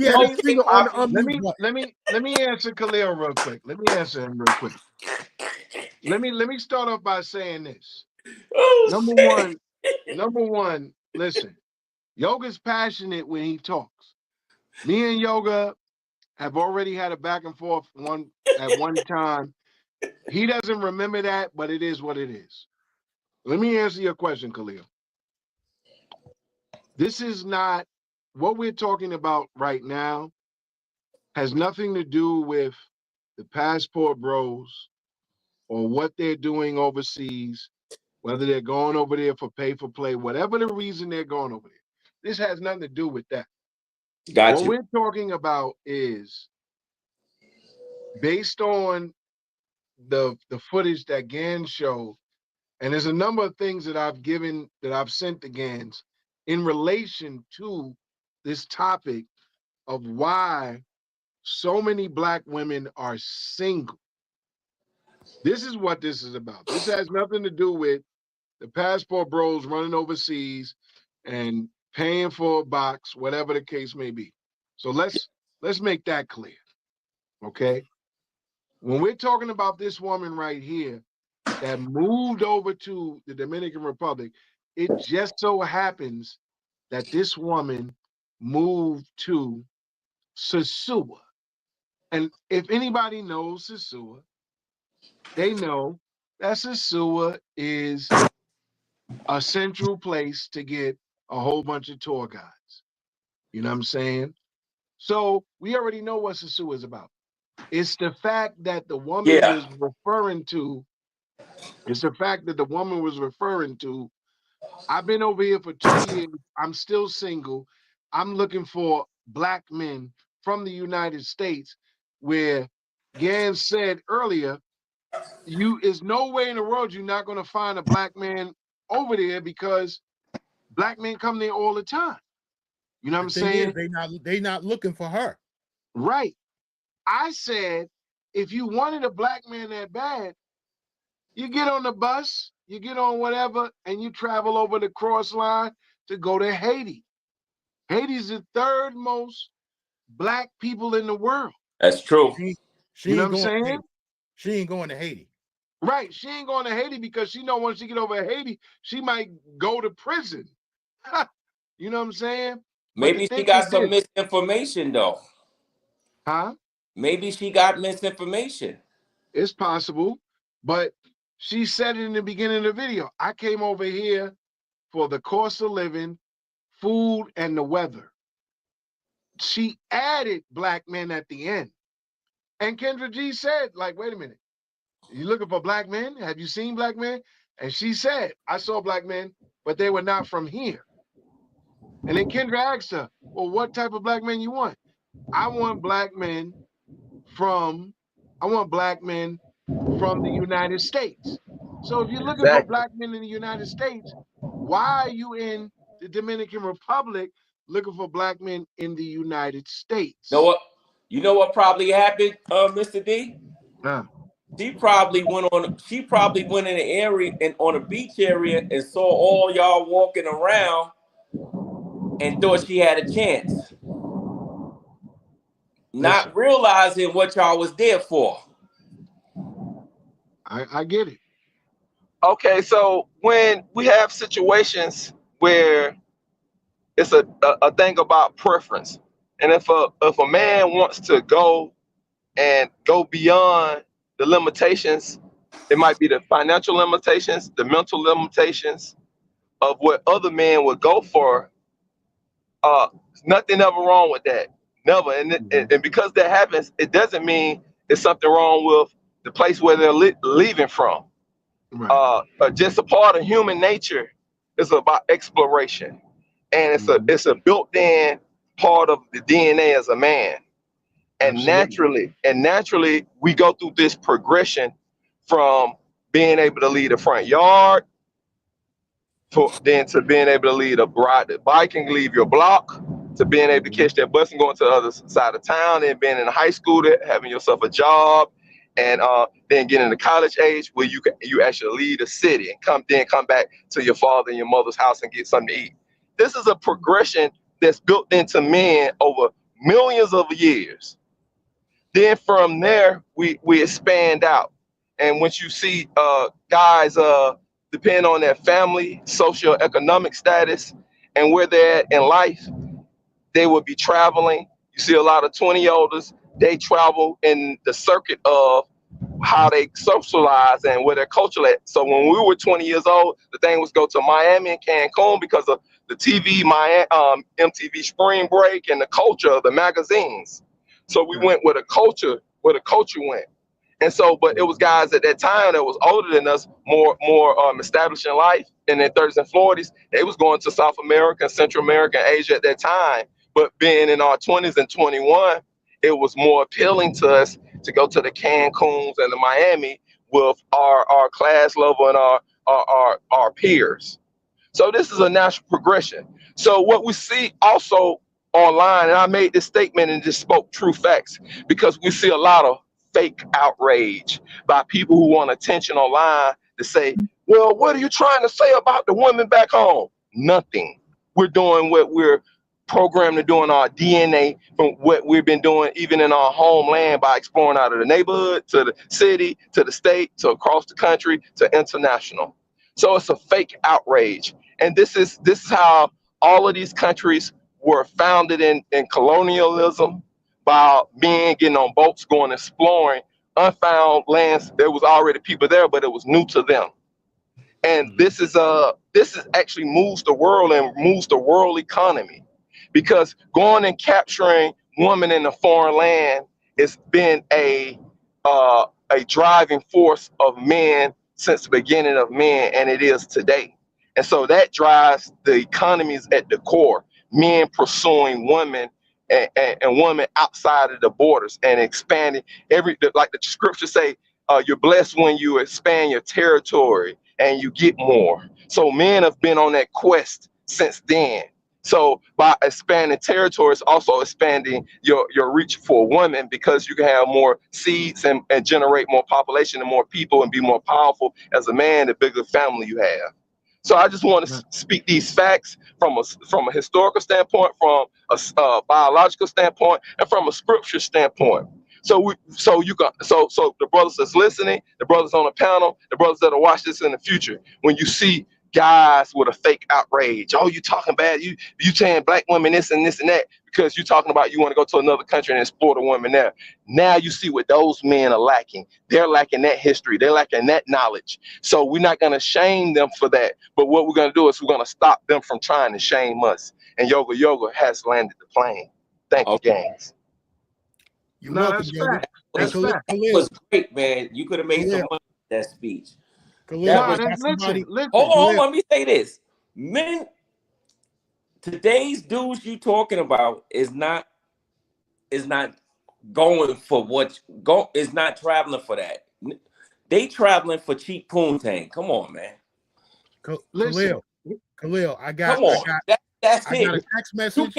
answer Khalil real quick. Let me answer him real quick. Let me start off by saying this. Number one, listen. Yoga's passionate when he talks. Me and Yoga have already had a back and forth at one time. He doesn't remember that, but it is what it is. Let me answer your question, Khalil. This is not what we're talking about right now. Has nothing to do with the passport bros or what they're doing overseas, whether they're going over there for pay for play, whatever the reason they're going over there. This has nothing to do with that. What we're talking about is based on the footage that Gans showed, and there's a number of things that I've sent to Gans in relation to this topic of why so many Black women are single. This is what this is about. This has nothing to do with the passport bros running overseas and paying for a box, whatever the case may be. So let's make that clear. Okay. When we're talking about this woman right here that moved over to the Dominican Republic, it just so happens that this woman moved to Sosua. And if anybody knows Sosua, they know that Sosua is a central place to get a whole bunch of tour guides. You know what I'm saying? So we already know what Sosua is about. It's the fact that the woman Yeah. was referring to. It's the fact that the woman was referring to. I've been over here for 2 years. I'm still single. I'm looking for Black men from the United States, where Gans said earlier, you is no way in the world you're not going to find a Black man over there because Black men come there all the time. You know what I'm saying? They not looking for her. Right. I said, if you wanted a Black man that bad, you get on the bus, you get on whatever, and you travel over the cross line to go to Haiti. Haiti's the third most Black people in the world. That's true. You know what I'm saying? She ain't going to Haiti. Right. She ain't going to Haiti because she know once she get over Haiti, she might go to prison. You know what I'm saying? Maybe she got some misinformation though. Huh? Maybe she got misinformation. It's possible, but she said it in the beginning of the video. I came over here for the cost of living, food, and the weather. She added Black men at the end. And Kendra G said, like, wait a minute. You looking for Black men? Have you seen Black men? And she said, I saw Black men, but they were not from here. And then Kendra asked her, well, what type of Black men you want? I want Black men from the United States. So if you're looking for Black men in the United States, why are you in the Dominican Republic looking for Black men in the United States? You know what probably happened, Mr. D? She probably went in an area and on a beach area and saw all y'all walking around and thought she had a chance. Not realizing what y'all was there for. I get it. Okay, so when we have situations where it's a thing about preference, and if a man wants to go beyond the limitations, it might be the financial limitations, the mental limitations of what other men would go for. Nothing ever wrong with that, never. And because that happens, it doesn't mean it's something wrong with the place where they're leaving from. Right. Just a part of human nature is about exploration, and it's a built-in part of the DNA as a man. And naturally, we go through this progression from being able to lead a front yard, to being able to ride the bike and leave your block, to being able to catch that bus and going to the other side of town, and being in high school, having yourself a job, and then getting to college age where you actually leave the city and come back to your father and your mother's house and get something to eat. This is a progression that's built into men over millions of years. Then from there, we expand out. And once you see guys depend on their family, socioeconomic status, and where they're at in life, they will be traveling. You see a lot of 20-year-olds, they travel in the circuit of how they socialize and where their culture at. So when we were 20 years old, the thing was go to Miami and Cancun because of the TV, MTV Spring Break, and the culture of the magazines. So we went where the culture went. And so, but it was guys at that time that was older than us, more established in life in their 30s and 40s. They was going to South America, Central America, and Asia at that time. But being in our 20s and 21, it was more appealing to us to go to the Cancuns and the Miami with our class level and our peers. So this is a natural progression. So what we see also online, and I made this statement and just spoke true facts, because we see a lot of fake outrage by people who want attention online to say, well, what are you trying to say about the women back home? Nothing. We're doing what we're programmed to do in our DNA, from what we've been doing even in our homeland, by exploring out of the neighborhood to the city to the state to across the country to international. So it's a fake outrage. And this is how all of these countries were founded in colonialism, by men getting on boats, going exploring unfound lands. There was already people there, but it was new to them. And this is actually moves the world and moves the world economy, because going and capturing women in a foreign land has been a driving force of men since the beginning of men, and it is today. And so that drives the economies at the core. Men pursuing women and women outside of the borders and expanding like the scriptures say, you're blessed when you expand your territory and you get more. So men have been on that quest since then. So by expanding territories, also expanding your reach for women, because you can have more seeds and generate more population and more people and be more powerful as a man, the bigger family you have. So I just want to speak these facts from a historical standpoint, from a biological standpoint, and from a scripture standpoint. So the brothers that's listening, the brothers on the panel, the brothers that'll watch this in the future, when you see guys with a fake outrage, oh, you talking bad, you saying black women this and this and that, because you're talking about you want to go to another country and explore the women there. Now you see what those men are lacking. They're lacking that history. They're lacking that knowledge. So we're not going to shame them for that. But what we're going to do is we're going to stop them from trying to shame us. And Yoga has landed the plane. Thank you, gangs. You're welcome, Yoga. It was great, man. You could have made some money with that speech. Listen. Hold on, let me say this. Men, today's dudes you talking about is not going for is not traveling for that. They traveling for cheap poontang. Come on, man. Khalil, I got that's I it. got a text message.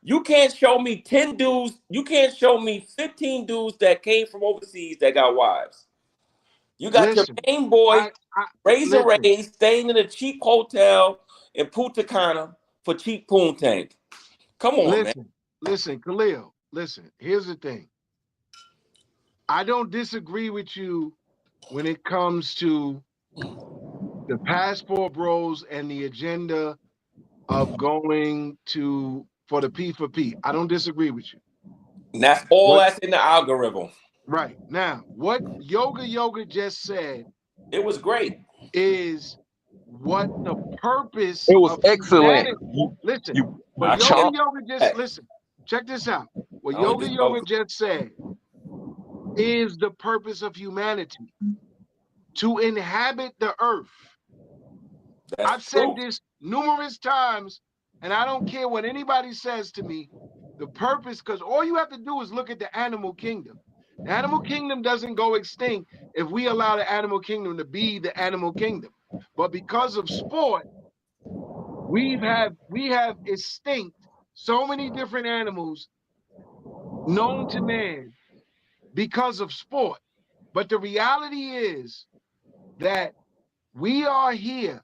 You can't show me 10 dudes. You can't show me 15 dudes that came from overseas that got wives. You got your main boy, Razor Ray, staying in a cheap hotel in Punta Cana for cheap poontang. Come on, man. Listen, Khalil. Listen. Here's the thing. I don't disagree with you when it comes to the passport bros and the agenda of going for the P for P. I don't disagree with you. And that's all that's in the algorithm. Right. Now, what Yoga just said, it was great, is what the purpose it was excellent. Listen, listen, check this out. What Yoga just said is the purpose of humanity, to inhabit the earth. I've said this numerous times, and I don't care what anybody says to me. The purpose, because all you have to do is look at the animal kingdom. The animal kingdom doesn't go extinct if we allow the animal kingdom to be the animal kingdom. But because of sport, we have extinct so many different animals known to man because of sport. But the reality is that we are here.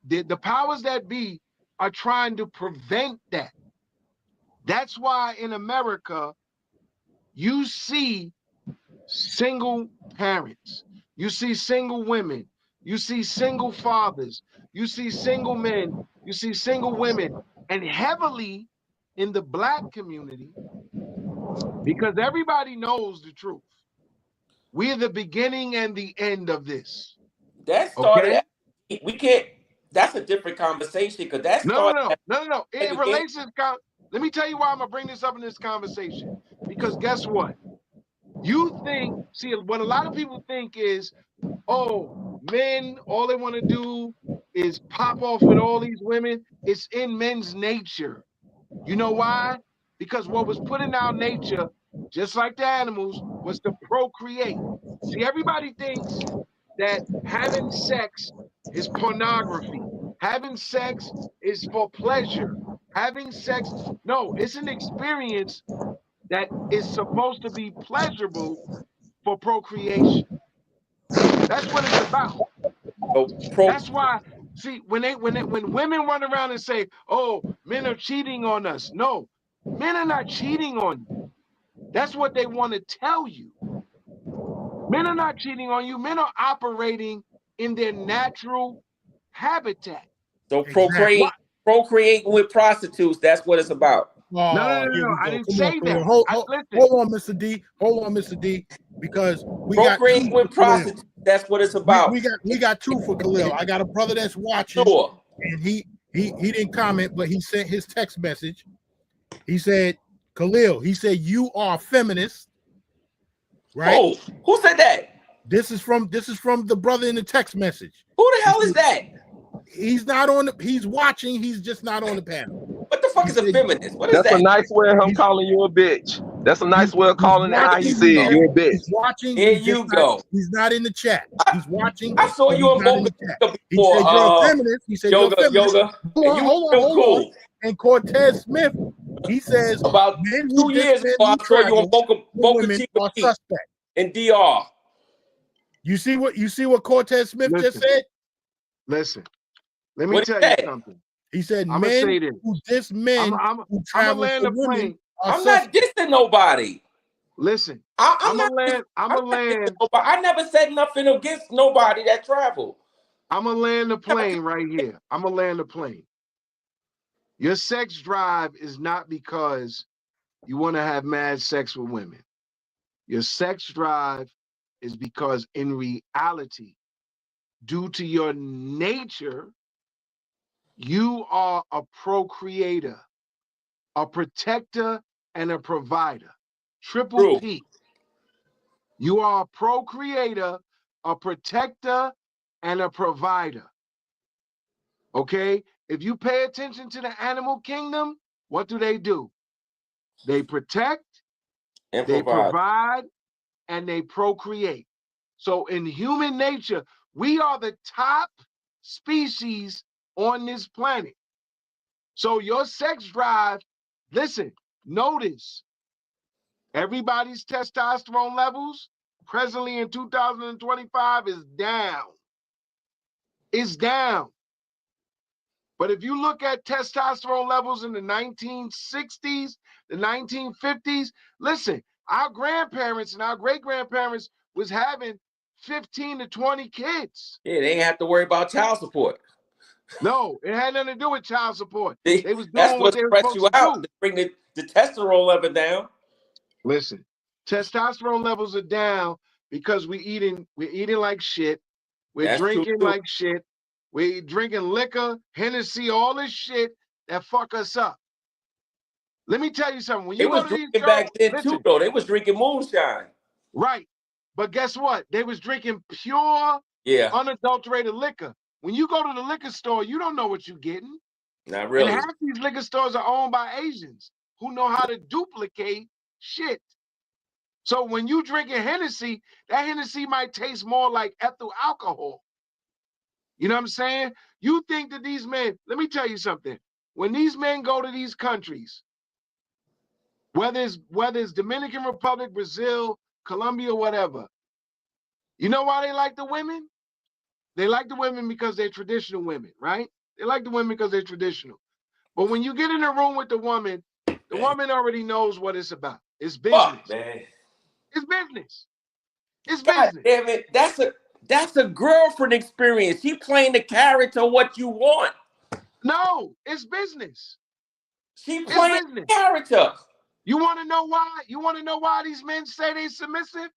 The powers that be are trying to prevent that. That's why in America, you see single parents, you see single women, you see single fathers, you see single men, you see single women, and heavily in the Black community, because everybody knows the truth. We're the beginning and the end of this. That started. Okay? We can't. That's a different conversation, because that's no. In relation, let me tell you why I'm gonna bring this up in this conversation. Because guess what? You think, see, what a lot of people think is, oh, men, all they want to do is pop off with all these women. It's in men's nature. You know why? Because what was put in our nature, just like the animals, was to procreate. See, everybody thinks that having sex is pornography. Having sex is for pleasure. Having sex, no, it's an experience that is supposed to be pleasurable for procreation. That's what it's about. That's why, see, when women run around and say, "Oh, men are cheating on us," no, men are not cheating on you. That's what they want to tell you. Men are not cheating on you. Men are operating in their natural habitat. So Exactly. procreating with prostitutes, that's what it's about. Oh, No. here we I go. didn't Come say on, that. Hold Listen. on, Mr. D. Hold on, Mr. D. Because we Procreating got with prostitutes, that's what it's about. we got two for Khalil. I got a brother that's watching, Sure. and he didn't comment, but he sent his text message. He said, Khalil, he said, you are a feminist, right? Oh, who said that? This is from the brother in the text message. Who the hell is that? He's not on he's watching, he's just not on the panel. What the fuck is a feminist? What is That's that? a nice way of him calling you a bitch. That's a nice way of calling it how he said you're a bitch. He's watching. Here you go. He's not in the chat. He's watching. I saw you on Boca before. He said you're a feminist. He said yoga, you're a feminist. yoga. Hold on. And Cortez Smith, he says about men 2 years ago, I saw you on Boca Chica suspect in DR. You see what Cortez Smith just said? Listen, let me tell you something. He said I'm men gonna say this. who diss men who travel land for the women plane. I'm not dissing nobody. Listen, I'm a land. I never said nothing against nobody that travel. I'm gonna land the plane right here. I'm gonna land the plane. Your sex drive is not because you want to have mad sex with women. Your sex drive is because in reality, due to your nature, you are a procreator, a protector, and a provider. Triple P. You are a procreator, a protector, and a provider. Okay? If you pay attention to the animal kingdom, what do? They protect, and they provide, and they procreate. So in human nature, we are the top species on this planet. So your sex drive, listen, notice everybody's testosterone levels presently in 2025 is down. It's down. But if you look at testosterone levels in the 1960s, the 1950s, listen, our grandparents and our great-grandparents was having 15 to 20 kids. Yeah, they ain't have to worry about child support. No, it had nothing to do with child support. They was doing that's what they were supposed to do. To bring the testosterone level down. Listen, testosterone levels are down because we're eating like shit. We're drinking like shit. We're drinking liquor, Hennessy, all this shit that fuck us up. Let me tell you something. When you go to these girls, back then too, though. They was drinking moonshine. Right. But guess what? They was drinking pure, unadulterated liquor. When you go to the liquor store, you don't know what you're getting. Not really. And half these liquor stores are owned by Asians who know how to duplicate shit. So when you drinking Hennessy, that Hennessy might taste more like ethyl alcohol. You know what I'm saying? You think that these men, let me tell you something. When these men go to these countries, whether it's Dominican Republic, Brazil, Colombia, whatever, you know why they like the women? They like the women because they're traditional women, right? They like the women because they're traditional. But when you get in a room with the woman already knows what it's about. It's business. Fuck, man. It's business. It's God business. damn it. That's a girlfriend experience. She playing the character of what you want. No, it's business. She playing the character. You want to know why? You want to know why these men say they submissive?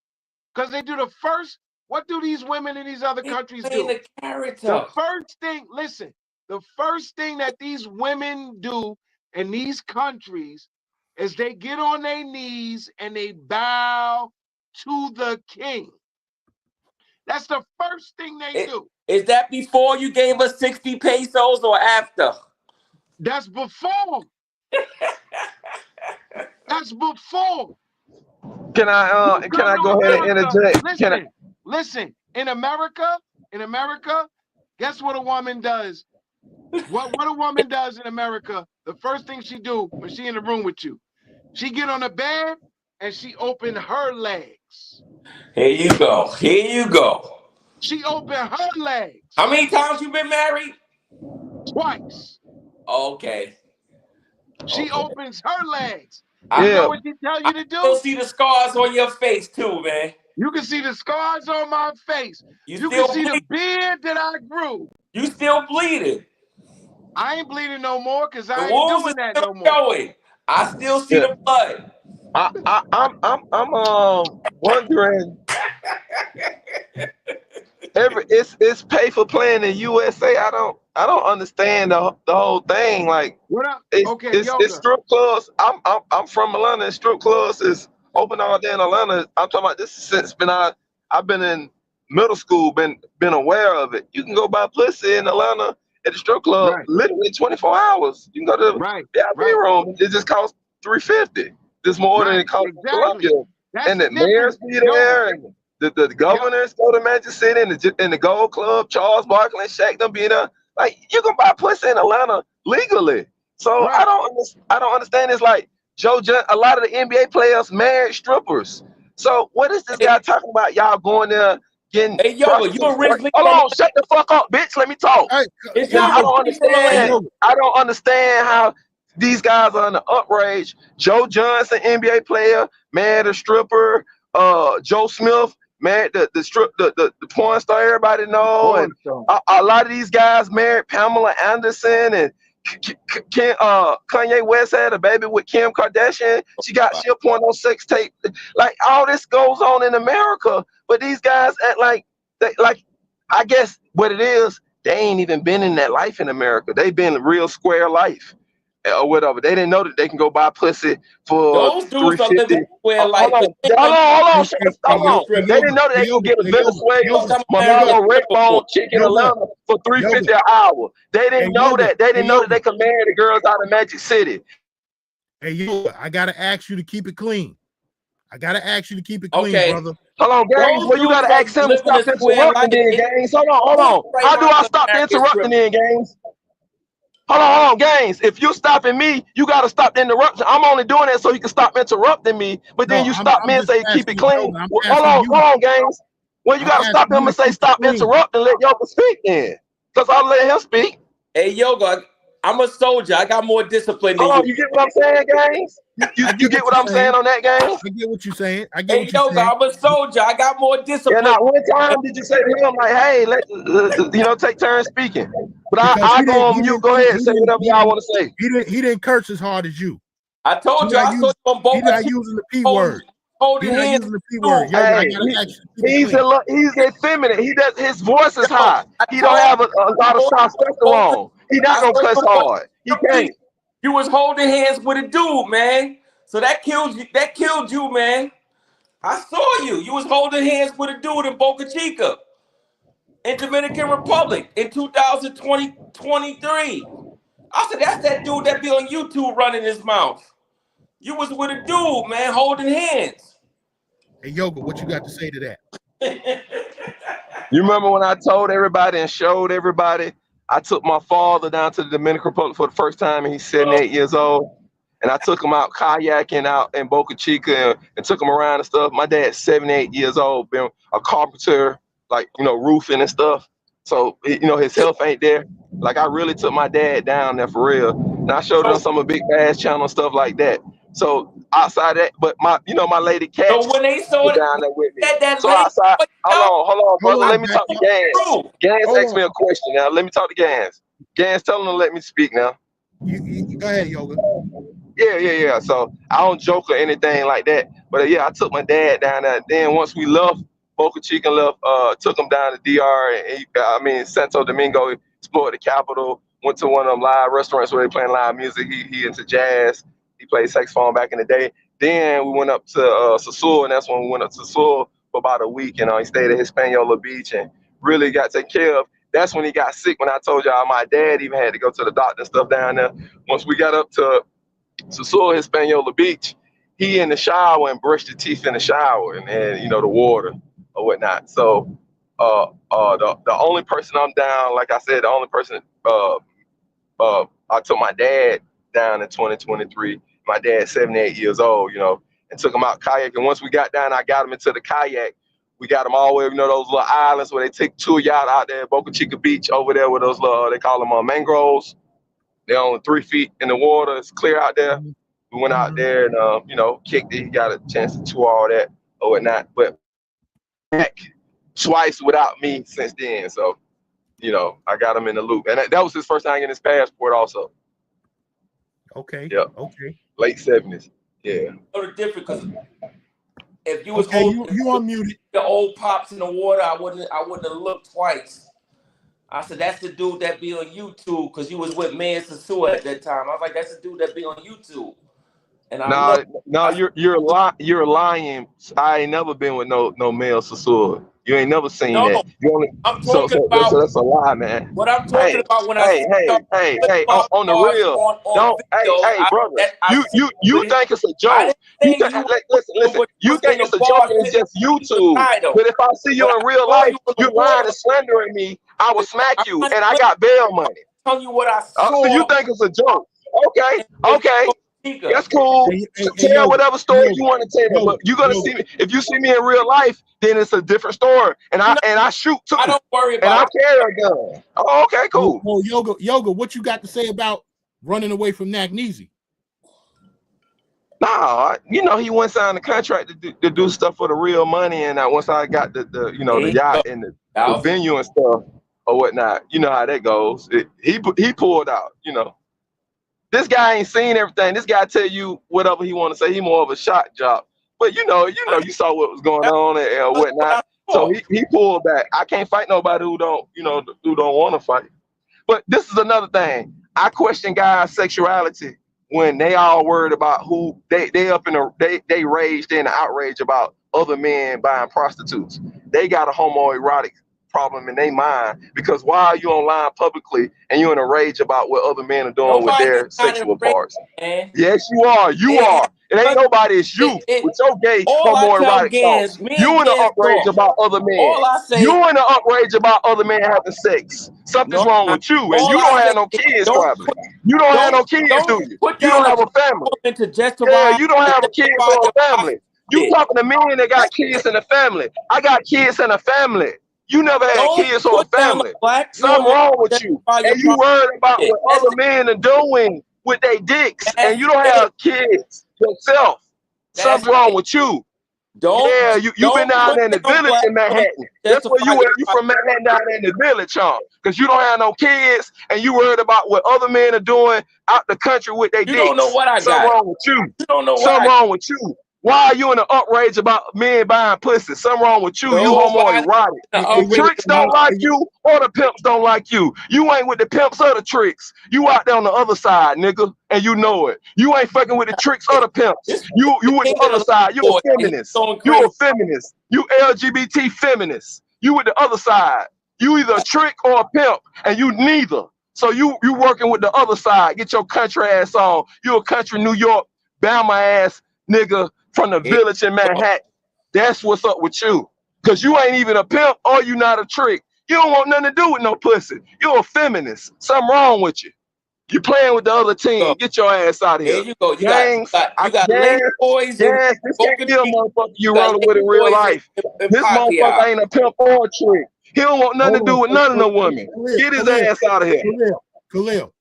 Because they do the first. What do these women in these other countries do? The character. The first thing, listen, the first thing that these women do in these countries is they get on their knees and they bow to the king. That's the first thing they do. Is that before you gave us 60 pesos or after? That's before. That's before. Can I go ahead and interject? Listen. In America, guess what a woman does What a woman does in America, the first thing she do when she in the room with you, she get on the bed and she open her legs. Here you go. Here you go. She open her legs. How many times you been married? Twice. Okay. She opens her legs. Yeah. You know what she tell you to do? You'll see the scars on your face too, man. You can see the scars on my face. You still can see bleed? the beard that I grew. You still bleeding. I ain't bleeding no more because I The ain't wounds doing are that still no more. showing. I still see the blood. I'm wondering. It's pay for playing in USA. I don't understand the whole thing. Like, What up? it's strip clubs. I'm from Atlanta. And strip clubs is open all day in Atlanta. I'm talking about this since I've been in middle school, been aware of it. You can go buy pussy in Atlanta at the strip club literally 24 hours. You can go to the VIP room. It just costs $350. It's more than it costs in Colombia. And the mayors be there, and the governors go to Magic City, and the Gold Club, Charles Barkley and Shaq them be there. Like, you can buy pussy in Atlanta legally. So I don't understand. It's like a lot of the NBA players married strippers. So what is this guy talking about? Y'all going there getting? Hey, Yoga, you originally hold on, shut the fuck up, bitch. Let me talk. Hey, I don't understand. I don't understand how these guys are in the outrage. Joe Johnson, NBA player, married a stripper. Joe Smith married the porn star everybody know, and a lot of these guys married Pamela Anderson, and Kanye West had a baby with Kim Kardashian. She a porno sex tape. Like, all this goes on in America, but these guys act like I guess what it is, they ain't even been in that life in America. They've been real square life or whatever. They didn't know that they can go buy pussy for those dudes are living square life. Hold on. They didn't know that they can get a Venezuela Milano red bone chick in Atlanta for $350 an hour. They didn't know that. They didn't know that they could marry the girls out of Magic City. Hey, Yoga, I gotta ask you to keep it clean. Brother. Hold on, Gaines. Well, you gotta ask him to stop interrupting then, Gaines. Hold on. How do I stop interrupting then, Gaines? Hold on, Gaines. If you're stopping me, you gotta stop the interruption. I'm only doing that so you can stop interrupting me. But then you stop me and say keep it clean. Hold on, Gaines. Well, you gotta stop him and say stop interrupting. Let Yoga speak then, because I'll let him speak. Hey, Yoga, I'm a soldier. I got more discipline than you. You get what I'm saying, Gaines? You get what I'm saying on that, Gaines? I get what you're saying. Hey, Yoga, I'm a soldier. I got more discipline. Yeah, not one time did you say to him like, "Hey, let take turns speaking." But I go on mute. Go ahead, say whatever y'all want to say. He didn't curse as hard as you. I told you. I saw you on both. He's not using the P word. Holding hands. Hey, he's effeminate. His voice is high. He don't have a lot of testosterone. He not gonna cuss hard. He can't. You was holding hands with a dude, man. So that killed you. That killed you, man. I saw you. You was holding hands with a dude in Boca Chica, in Dominican Republic, in 2023. I said, that's that dude that be on YouTube running his mouth. You was with a dude, man, holding hands. Hey, Yoga, what you got to say to that? You remember when I told everybody and showed everybody, I took my father down to the Dominican Republic for the first time, and he's 78 years old. And I took him out kayaking out in Boca Chica and took him around and stuff. My dad's 78 years old, been a carpenter, like, roofing and stuff. So, his health ain't there. Like, I really took my dad down there for real. And I showed him some of Big Bass Channel stuff like that. So outside that, but my lady Cat when they saw it down there with me. That so outside, hold on, brother. Let me talk to Gans. Gans asked me a question now. Let me talk to Gans. Gans, tell him to let me speak now. You go ahead, Yoga. Yeah. So I don't joke or anything like that. But I took my dad down there. Then once we left Boca Chica, took him down to DR and Santo Domingo, explored the capital, went to one of them live restaurants where they playing live music. He into jazz. He played saxophone back in the day. Then we went up to Sasur, and that's when we went up to Sasur for about a week. He stayed at Hispaniola Beach and really got taken care of. That's when he got sick. When I told y'all, my dad even had to go to the doctor and stuff down there. Once we got up to Sasur, Hispaniola Beach, he in the shower and brushed his teeth in the shower and the water or whatnot. So the only person I'm down, like I said, the only person I took my dad down in 2023. My dad's 78 years old, you know, and took him out kayaking. Once we got down, I got him into the kayak. We got them all the way, you know, those little islands where they take 2 yacht out there, Boca Chica Beach over there with those little, they call them mangroves. They're only 3 feet in the water. It's clear out there. We went out there and, you know, kicked it. He got a chance to tour all that or whatnot. But back twice without me since then. So, you know, I got him in the loop. And that was his first time getting his passport also. Okay. Yeah. Okay. Late 70s. Yeah. So different because if you was okay, holding you unmuted the old pops in the water, I wouldn't have looked twice. I said that's the dude that be on YouTube because you was with Man Sasua at that time. I was like, that's the dude that be on YouTube. And I you're lying. I ain't never been with no male Sasua. You ain't never seen that. You only, I'm talking about. So that's a lie, man. What I'm talking about when hey, on the real, don't, brother. You think it's a joke? Listen. You think it's a joke and it's just YouTube. But if I see you in real life, you lying and slandering me, I will smack you, and I got bail money. Tell you what I saw. So you think it's a joke? Okay. That's cool. Tell whatever story you want to tell. But you're gonna see me. If you see me in real life, then it's a different story. And I shoot too. I don't worry about. And I carry a gun. Oh, okay, cool. Oh, Yoga, what you got to say about running away from Nagneezy? Nah, you know, he went signed the contract to do stuff for the real money, and once I got the yacht and the venue and stuff or whatnot, you know how that goes. He pulled out, you know. This guy ain't seen everything. This guy tell you whatever he want to say. He more of a shot job. But you saw what was going on and whatnot. So he pulled back. I can't fight nobody who don't want to fight. But this is another thing. I question guys' sexuality when they all worried about who they up in they raged in outrage about other men buying prostitutes. They got a homoerotic problem in their mind because why are you online publicly and you're in a rage about what other men are doing with their sexual parts? Yes, you are. You are. It ain't nobody. It's you with your gay homoerotic thoughts. You in an outrage about other men. You in an outrage about other men having sex. Something's wrong with you, and you don't have no kids. Probably you don't have no kids, do you? You don't have a family. Yeah, you don't have a kid or a family. You talking to men that got kids in a family. I got kids in a family. You never had kids or a family. Something wrong with you. And you worried about what other men are doing with their dicks. And you don't have kids yourself. Something wrong with you. You've been down there in the village in Manhattan. That's where you were. You from Manhattan down there in the village, huh? Because you don't have no kids and you worried about what other men are doing out the country with their dicks. You don't know what I got. Something wrong with you. You don't know what Something wrong with you. Why are you in an outrage about men buying pussy? Something wrong with you. You homoerotic. The tricks don't like you or the pimps don't like you. You ain't with the pimps or the tricks. You out there on the other side, nigga, and you know it. You ain't fucking with the tricks or the pimps. You with the other side. You a feminist. You a feminist. You LGBT feminist. You with the other side. You either a trick or a pimp, and you neither. So you working with the other side. Get your country ass on. You a country New York, Bama ass nigga from the village in Manhattan. That's what's up with you. Because you ain't even a pimp or you not a trick. You don't want nothing to do with no pussy. You're a feminist. Something wrong with you. You playing with the other team. Get your ass out of here. There you go. You gangs, got lady boys. Yes, this can't be a motherfucker you rolling with in real life. This motherfucker ain't a pimp or a trick. He don't want nothing to do with none of the women. Get his ass out of here. Khalil,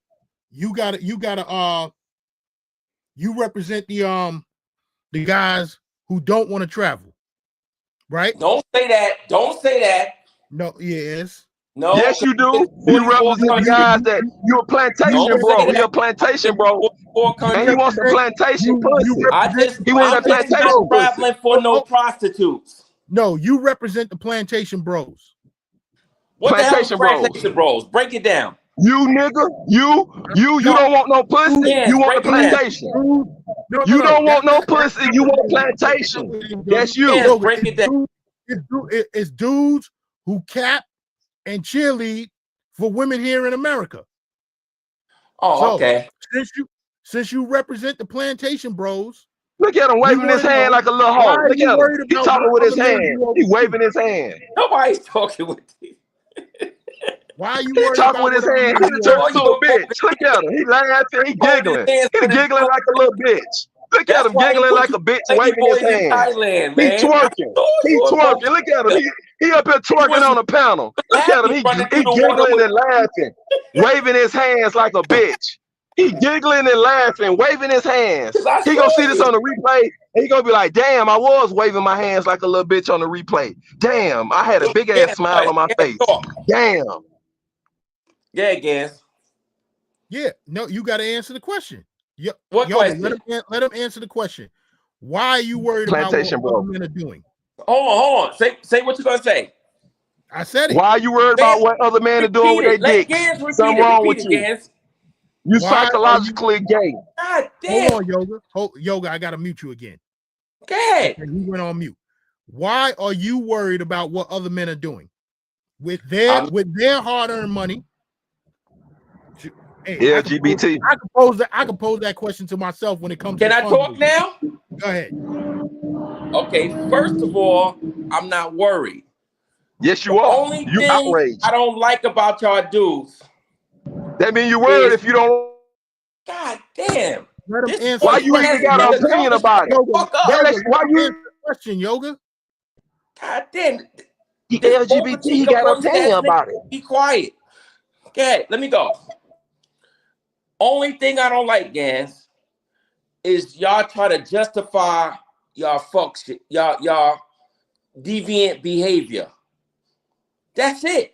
you represent the guys who don't want to travel, right? Don't say that. Don't say that. No, yes. No. Yes, you do. You represent the guys that you're a plantation bro. You're a plantation bro. And he wants the plantation pussy. He wants the plantation traveling for no prostitutes. No, you represent the plantation bros. What the hell is plantation bros? Break it down. You nigga, you don't want no pussy. Yes, you want the plantation. You don't want no pussy. You want plantation. That's you. Yes, break it down. It's dudes who cap and cheerlead for women here in America. Oh, okay. Since you represent the plantation bros, look at him waving his hand like a little hoe. Look at him. He's talking with his hand. He's waving his hand. Nobody's talking with you. Why are you worried Talking about with his what hand. other He men done are turned doing? to a bitch. Look at him. He laughing. He giggling. He giggling like a little bitch. Look at him giggling like a bitch, waving his hands. Thailand, He man. twerking. He twerking. Look at him. He up here twerking on a panel. Look at him. He giggling and laughing, waving his hands like a bitch. He giggling and laughing, waving his hands. He gonna see this on the replay, and he gonna be like, "Damn, I was waving my hands like a little bitch on the replay. Damn, I had a big ass smile on my face. Damn." Yeah, Gans. Yeah, no, you got to answer the question. What question? Let him answer the question. Why are you worried Plantation, about what bro. other men are doing? Hold on. Say what you gonna say. I said it. Why are you worried about what other men are doing with their dicks? Something wrong with you. Gans. You psychologically gay. God damn. Hold on, Yoga. Yoga, I gotta mute you again. Go ahead. Okay, he went on mute. Why are you worried about what other men are doing with their hard-earned money? Hey, LGBT. I can pose that question to myself when it comes to Can I talk now? Go ahead. Okay, first of all, I'm not worried. Yes, you are. Only You thing outraged. I don't like about y'all dudes. That mean you worried if you don't. God damn. Let him answer. Why you even got an opinion about it? Why you question, Yoga? God damn. He LGBT, he got an opinion about it. Be quiet. Okay, let me go. Only thing I don't like, Gans, is y'all try to justify y'all fuck shit, y'all deviant behavior. That's it.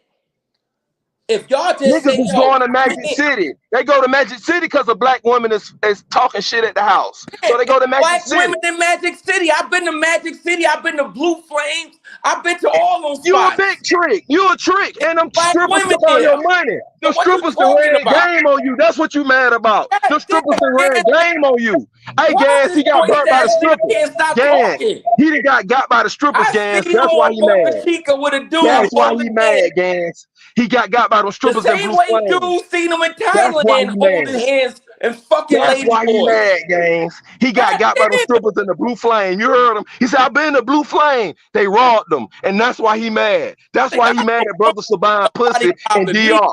If y'all just niggas say, is going to Magic City. They go to Magic City because a black woman is talking shit at the house. So they go to Magic City. Black women in Magic City. I've been to Magic City. I've been to Blue Flames. I've been to all those spots. You a big trick. You a trick. And them Black strippers women took all there. your money. The What you strippers that talking ran about? game on you. That's what you mad about. The strippers that ran game on you. Hey, Why Gas, he got burnt by the strippers. Can't stop Gas, talking. he done got by the strippers, Gas. I see That's why he mad. Chica with a dude. That's why he mad, Gas. He got by them strippers the in same Blue way Flames. dudes seen him in That's why Thailand he holding mad. hands and fucking That's lady why he boys. mad, Games. He got by the strippers in the Blue Flame. You heard him. He said, I've been in the Blue Flame. They robbed him. And that's why he mad. That's why he mad at Brother Saban Pussy and DR.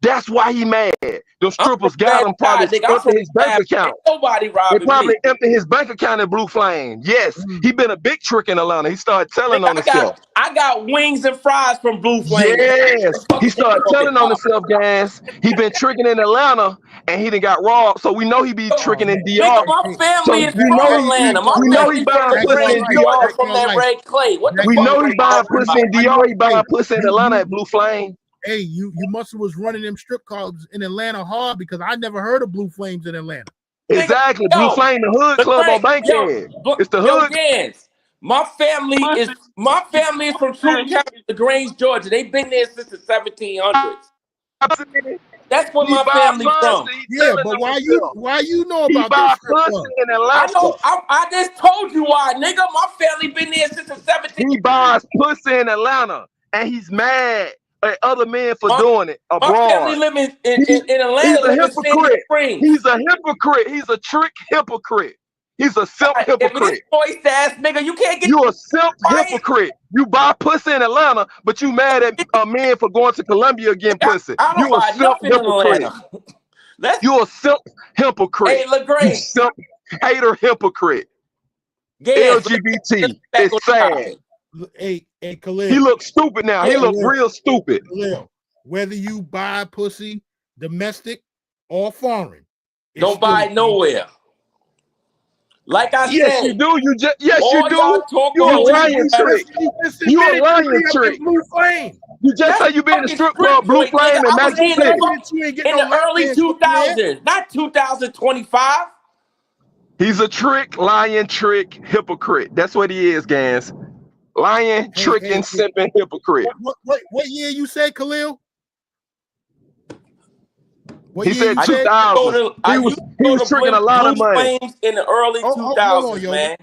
That's why he mad. The strippers got him, probably empty his bank account. Nobody robbing They probably me. empty his bank account in Blue Flame. Yes, he been a big trick in Atlanta. He started telling on himself. I got wings and fries from Blue Flame. Yes, he started telling on himself, guys. He been tricking in Atlanta, and he done got robbed. So we know he be tricking in DR. Nigga, my family is from Atlanta. We know he buying pussy in DR from that red clay. What the we fuck know he buying pussy in DR. He buying pussy in Atlanta at Blue Flame. Hey, you must have was running them strip clubs in Atlanta hard, because I never heard of Blue Flames in Atlanta. Exactly, Blue Flame, the hood club on Bankhead. It's the hood. Gans, my family is from Troup County, LaGrange, Georgia. They've been there since the 1700s. That's where my family's from. Yeah, but why you know about this strip club? In Atlanta. I just told you why, nigga. My family been there since the 1700s. He buys pussy in Atlanta, and he's mad at other men for doing it abroad. My family living in Atlanta. He's a hypocrite. He's a hypocrite. He's a trick hypocrite. He's a simp hypocrite. Voice ass nigga, you can't get. You a simp hypocrite. You buy pussy in Atlanta, but you mad at men for going to Colombia getting pussy. You a simp hypocrite. You a simp hypocrite. Hey, LaGrange. You simp hater hypocrite. Yeah, LGBT. It's sad. Hey, Khalil. He looks stupid now. He look real stupid. Khalil, whether you buy pussy domestic or foreign, don't buy it nowhere. Like I yes, said, you do. You just you do. You a lying trick. You a lying trick. You just say you been in a strip club, Blue Flame, and Magic City. In the early 2000s, not 2025. He's a trick, lying, trick, hypocrite. That's what he is, Gans. Lying, tricking, simping, hypocrite. What year you said, Khalil? He said 2000. He was tricking a lot of money. In the early 2000s, man.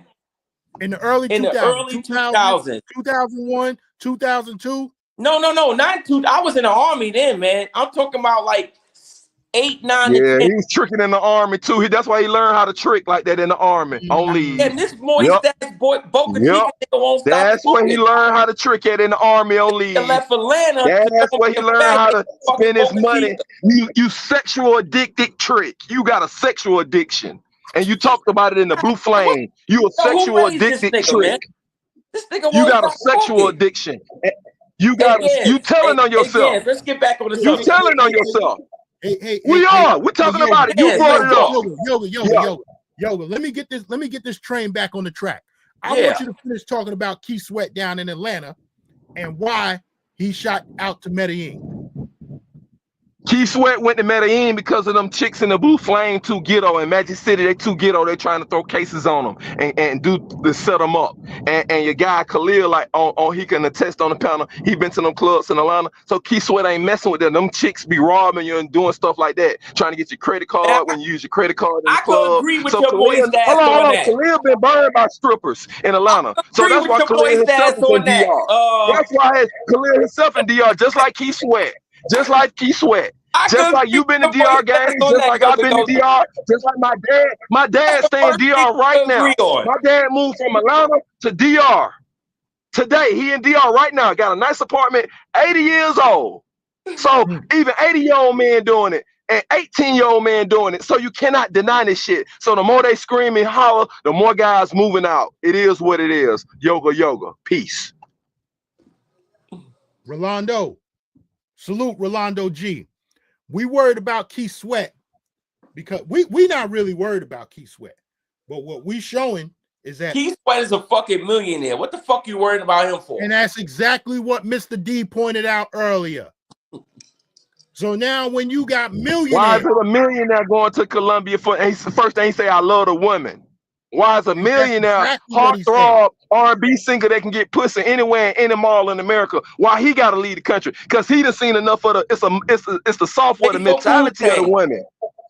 In the early 2000s. 2001, 2002. No, not two. I was in the army then, man. I'm talking about like 8, 9, Yeah, and 10. he's tricking in the army too. That's why he learned how to trick like that in the army on leave. And this moist ass boy, Boca Chica nigga won't stop. That's where he learned how to trick it in the army on leave. He left Atlanta. That's where he learned how to spend his money. You sexual addicted trick. You got a sexual addiction. And you talked about it in the Blue Flame. You a sexual addicted trick. This nigga you got a sexual addiction. You got you telling on yourself. Let's get back on the subject. You telling on yourself. We're talking about it. You brought it up. Yoga. Let me get this train back on the track. I want you to finish talking about Keith Sweat down in Atlanta and why he shot out to Medellin. Keith Sweat went to Medellin because of them chicks in the Blue Flame too ghetto. In Magic City, they too ghetto. They trying to throw cases on them and do to set them up. And your guy Khalil, like on he can attest on the panel. He been to them clubs in Atlanta. So Keith Sweat ain't messing with them. Them chicks be robbing you and doing stuff like that, trying to get your credit card when you use your credit card in the club. I agree with so your boy's ass hold on. that. Khalil been burned by strippers in Atlanta. So that's why Khalil himself is in DR. That's why Khalil himself in DR, just like Keith Sweat. Just like Keith Sweat. Just like you've been to DR gang, just like I've been to DR, just like my dad stay in DR right now. My dad moved from Atlanta to DR. Today, he in DR right now, got a nice apartment, 80 years old. So even 80-year-old men doing it and 18-year-old men doing it. So you cannot deny this shit. So the more they scream and holler, the more guys moving out. It is what it is. Yoga. Peace. Rolando. Salute Rolando G. We worried about Keith Sweat because we not really worried about Keith Sweat. But what we showing is that Keith Sweat is a fucking millionaire. What the fuck you worried about him for? And that's exactly what Mr. D pointed out earlier. So now when you got millionaires. Why is it a millionaire going to Colombia for first thing he say, I love the women? Why is a millionaire heartthrob R&B singer that can get pussy anywhere in any mall in America? Why he gotta leave the country? Because he done seen enough of it's the software, the mentality of the women.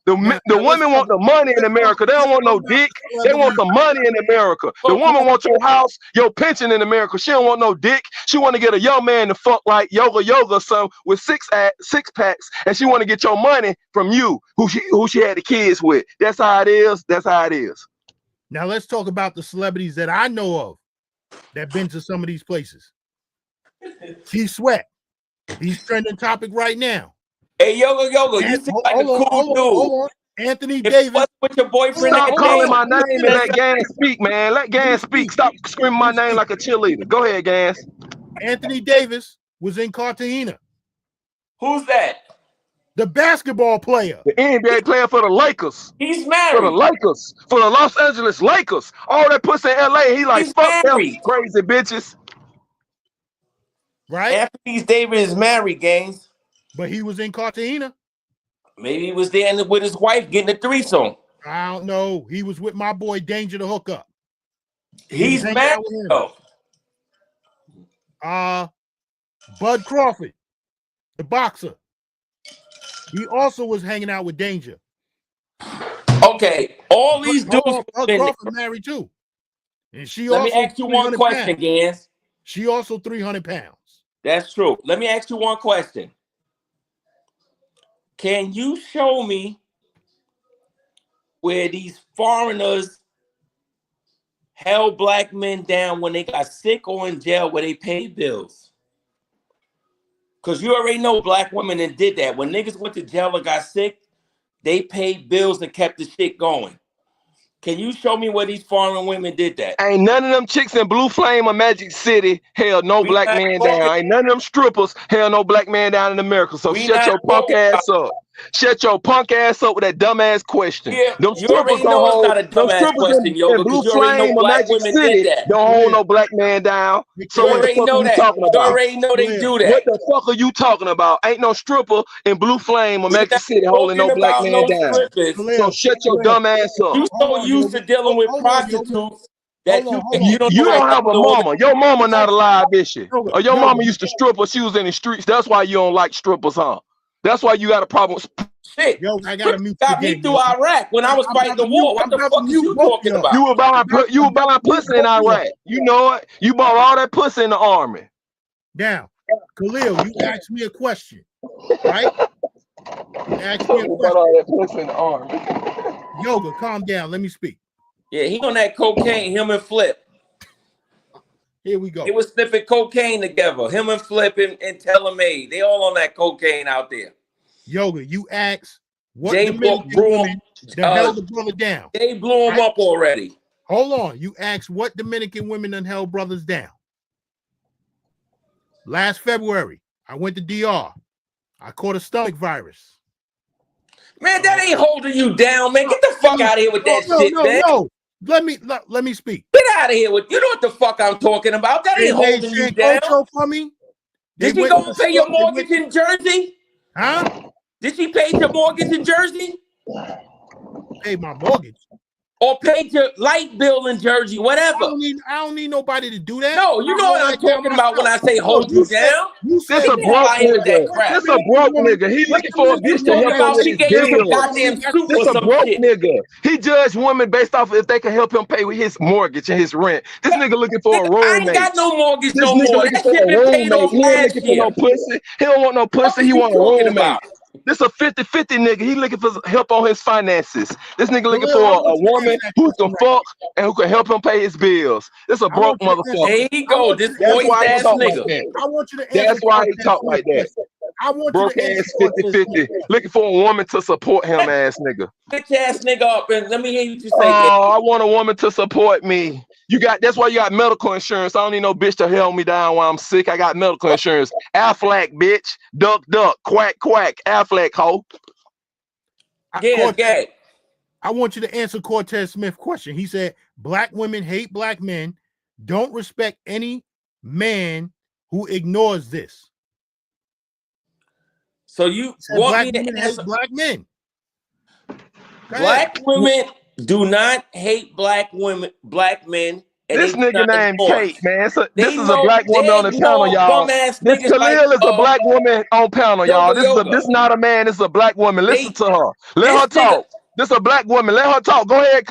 The women want the money in America. They don't want no dick. They want the money in America. The woman wants your house, your pension in America. She don't want no dick. She want to get a young man to fuck like Yoga son with six packs, and she want to get your money from you, who she had the kids with. That's how it is. That's how it is. Now let's talk about the celebrities that I know of that been to some of these places. Keith Sweat, he's trending topic right now. Hey, Yoga, you seem like a cool dude. Hold on. Anthony Davis. With your boyfriend. Stop calling my name and let Gans speak, man. Let Gans speak. Stop screaming my name like a cheerleader. Go ahead, Gans. Anthony Davis was in Cartagena. Who's that? The basketball player. The NBA player for the Lakers. He's married. For the Lakers. For the Los Angeles Lakers. All that pussy in LA. He like, fuck them crazy bitches. Right? Anthony Davis is married, Gaines. But he was in Cartagena. Maybe he was there with his wife getting a threesome. I don't know. He was with my boy Danger to hook up. He's married though. Bud Crawford, the boxer. He also was hanging out with Danger. Okay, all these dudes. Bud Crawford married too. And she Let also me ask you one question, Gans. She also 300 pounds. That's true. Let me ask you one question. Can you show me where these foreigners held black men down when they got sick or in jail where they paid bills? Because you already know black women that did that. When niggas went to jail or got sick, they paid bills and kept the shit going. Can you show me where these foreign women did that? Ain't none of them chicks in Blue Flame or Magic City held no black man down. Ain't none of them strippers held no black man down in America. So shut your punk ass up. Shut your punk ass up with that dumbass question. Yeah, them you already know it's not a dumbass question, yo, in Blue because you already Flame know or black Magic women City did that. don't hold no black man down. So You what the already fuck know are you that. talking You about? already know they do that. What the fuck are you talking about? Ain't no stripper in Blue Flame or Magic City holding no black man down. So shut your dumb ass up. You so used to dealing with prostitutes that you don't have a mama. Your mama not alive, is she? Or your mama used to strip or she was in the streets. That's why you don't like strippers, huh? That's why you got a problem with shit. Yo, I gotta mute got me through Iraq when I was fighting the war. What the fuck are you talking about? You were buying pussy in Iraq. You know it. You bought all that pussy in the army. Now, Khalil, you asked me a question, right? Ask me a question. Yoga, calm down. Let me speak. Yeah, he on that cocaine, him and Flip. Here we go. They was sniffing cocaine together. Him and Flip and Telemade. They all on that cocaine out there. Yoga, you asked what Jay Dominican women that held the brother down. They blew him up already. Hold on. You asked what Dominican women done held brothers down. Last February, I went to DR. I caught a stomach virus. Man, that ain't holding you down, man. Get the fuck out of here with that shit, man. No. Let me speak. Get out of here with you know what the fuck I'm talking about. That ain't holding you down. For me. Did she go and pay your mortgage in Jersey? Huh? Did she pay your mortgage in Jersey? Pay my mortgage. Or paid your light bill in Jersey, whatever. I don't need nobody to do that. No, you know what I'm talking about when I say hold you down. This a broke nigga. This a broke nigga. He looking for a bitch to help him with his bills. This a broke nigga. He judged women based off if they can help him pay with his mortgage and his rent. This nigga looking for a roommate. I ain't got no mortgage This no nigga more. looking That for shit a been paid off roommate. He ain't last looking for year. no pussy. He don't want no pussy. He want a roommate. About? This a 50-50 nigga. He looking for help on his finances. This nigga looking for a woman who can fuck and who can help him pay his bills. This a broke motherfucker. There you go. This That's moist why he ass talk nigga. like that. I want you to answer. That's why he talk like that. I want broke you to ass 50-50. Looking for a woman to support him, ass nigga. Bitch ass nigga up and let me hear you say. Oh, I want a woman to support me. That's why you got medical insurance. I don't need no bitch to help me down while I'm sick. I got medical insurance. Aflac, bitch. Duck, duck. Quack, quack. Aflac, hoe. I want you to answer Cortez Smith's question. He said, black women hate black men, don't respect any man who ignores this. So you want me to answer black men? Black women do not hate black men. This nigga named Kate, man. This is a black woman on the panel, y'all. This Khalil is a black woman on panel, y'all. This is not a man. This is a black woman. Listen to her. Let her talk. This is a black woman. Let her talk. Go ahead,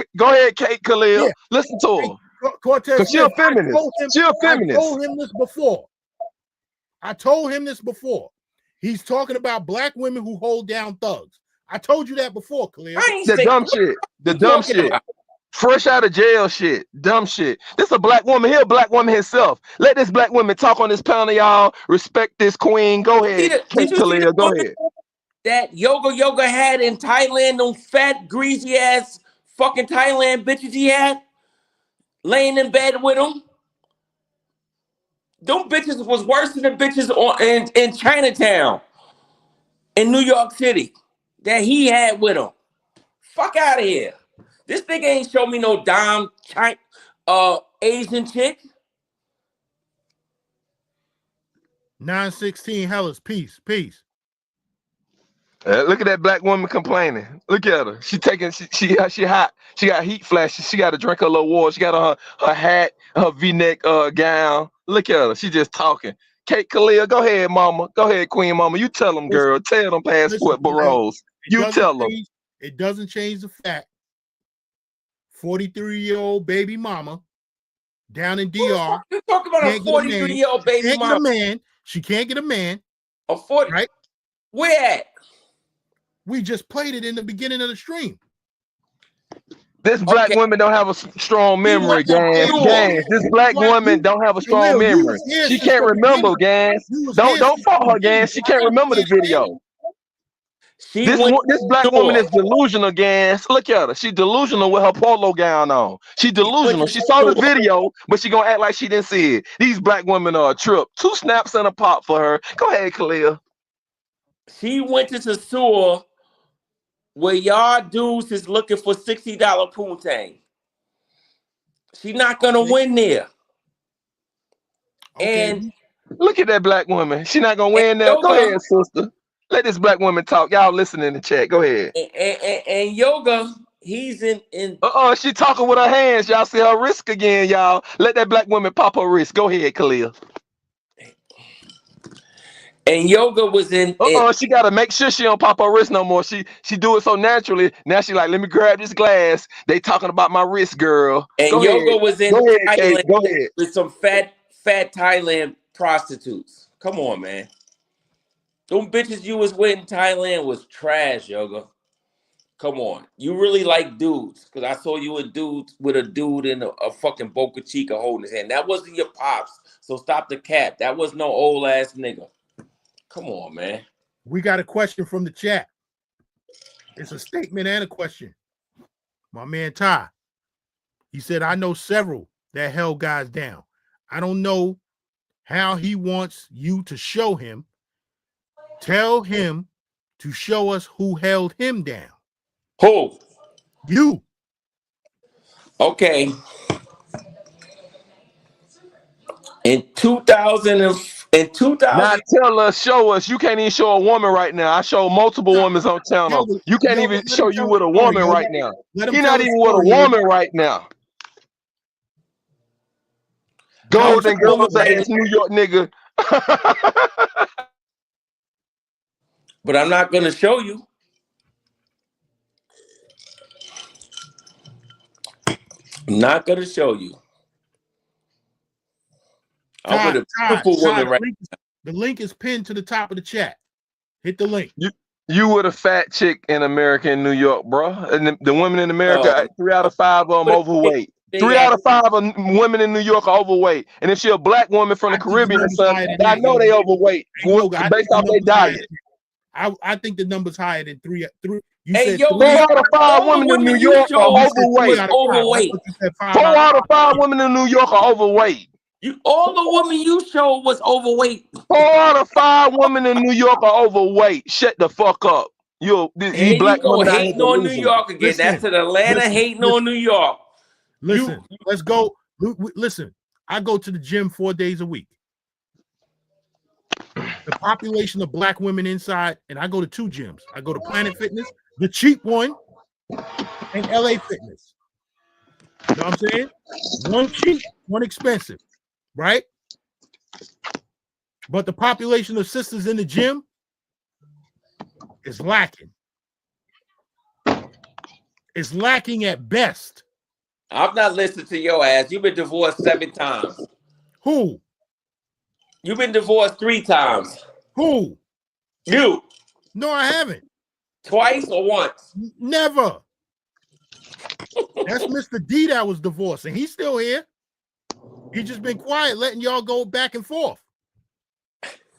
Kate Khalil. Yeah. Listen to her. Cortez, she a feminist. She a feminist. I told him this before. He's talking about black women who hold down thugs. I told you that before, Khalil. The dumb shit. The dumb shit. Fresh out of jail shit. Dumb shit. This is a black woman. He a black woman himself. Let this black woman talk on this panel, y'all. Respect this queen. Go ahead. Kate Khalil, go ahead. That yoga had in Thailand, those fat, greasy ass fucking Thailand bitches he had laying in bed with him. Them bitches was worse than the bitches in Chinatown in New York City that he had with him. Fuck out of here. This nigga ain't show me no dime Asian chick. 916 Hellas, peace. Look at that black woman complaining. Look at her. She hot. She got heat flashes. She got to drink her little water. She got on her hat, her V-neck gown. Look at her. She just talking. Kate Khalil, go ahead, mama. Go ahead, queen mama. You tell them, girl. Tell them passport bureaus. You tell them. It doesn't change the fact. 43-year-old baby mama down in DR. You talk about a 43-year-old baby mama. She can't get a man. A 40. Right? Where at? We just played it in the beginning of the stream. This black woman don't have a strong memory, Gans. This black woman don't have a strong memory. She can't remember, Gans. Don't fault her, Gans. She can't remember the video. This black woman is delusional, Gans. Look at her. She's delusional with her polo gown on. She's delusional. She saw the video, but she gonna act like she didn't see it. These black women are a trip. 2 snaps and a pop for her. Go ahead, Khalil. She went to the sewer where y'all dudes is looking for $60 poontang. She's not gonna win there. And look at that black woman. She's not gonna win there. Go ahead, sister. Let this black woman talk. Y'all listen in the chat. Go ahead. And yoga, he's in. She talking with her hands. Y'all see her wrist again, y'all. Let that black woman pop her wrist. Go ahead, Khalil. And yoga was in. She gotta make sure she don't pop her wrist no more. She do it so naturally. Now she like, let me grab this glass. They talking about my wrist, girl. And go yoga ahead. was in go Thailand ahead, go ahead. with some fat Thailand prostitutes. Come on, man. Them bitches you was with in Thailand was trash, yoga. Come on. You really like dudes. Because I saw you with a dude in a fucking Boca Chica holding his hand. That wasn't your pops. So stop the cap. That was no old ass nigga. Come on, man. We got a question from the chat. It's a statement and a question. My man Ty. He said, I know several that held guys down. I don't know how he wants you to show him. Tell him to show us who held him down. Who? You. Okay. In 2000, Not tell us, show us. You can't even show a woman right now. I show multiple women on channel. You can't even show you with a woman right now. He's not even with a woman right now. Golden Girls ass New York nigga. But I'm not going to show you. I'm not going to show you. I'm with a beautiful woman right now. The link is pinned to the top of the chat. Hit the link. You with a fat chick in America and New York, bro. And the women in America, 3 out of 5 of them overweight. 3 out of 5 of women in New York are overweight. And if she a black woman from the Caribbean or something, I know they overweight based off their diet. I think the number's higher than 3. You hey, said yo, 4 out of 5 women in New York are overweight. 4 out of 5 women in New York are overweight. All the women you showed was overweight. 4 out of 5 women in New York are overweight. Shut the fuck up. You black women hating on New York again. That's in Atlanta hating on New York. Listen, let's go. Listen, I go to the gym 4 days a week. The population of black women inside, and I go to 2 gyms. I go to Planet Fitness, the cheap one, and LA Fitness. You know what I'm saying? One cheap, one expensive, right? But the population of sisters in the gym is lacking. It's lacking at best. I'm not listening to your ass. You've been divorced 7 times. Who? You've been divorced 3 times. Who? You. No, I haven't. Twice or once? Never. That's Mr. D that was divorced, and he's still here. He just been quiet, letting y'all go back and forth.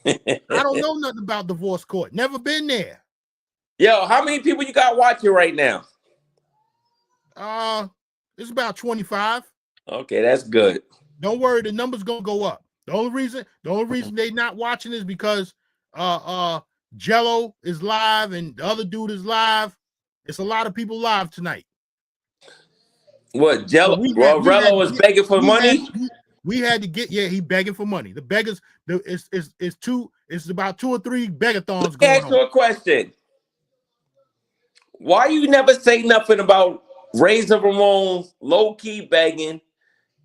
I don't know nothing about divorce court. Never been there. Yo, how many people you got watching right now? It's about 25. Okay, that's good. Don't worry, the number's gonna go up. The only reason they not watching is because Jello is live and the other dude is live. It's a lot of people live tonight. What, Jello? Rello was begging for money? We had to get, he begging for money. The beggars, it's about 2 or 3 begathons going on. Ask you a question. Why you never say nothing about Razor Ramon's low-key begging,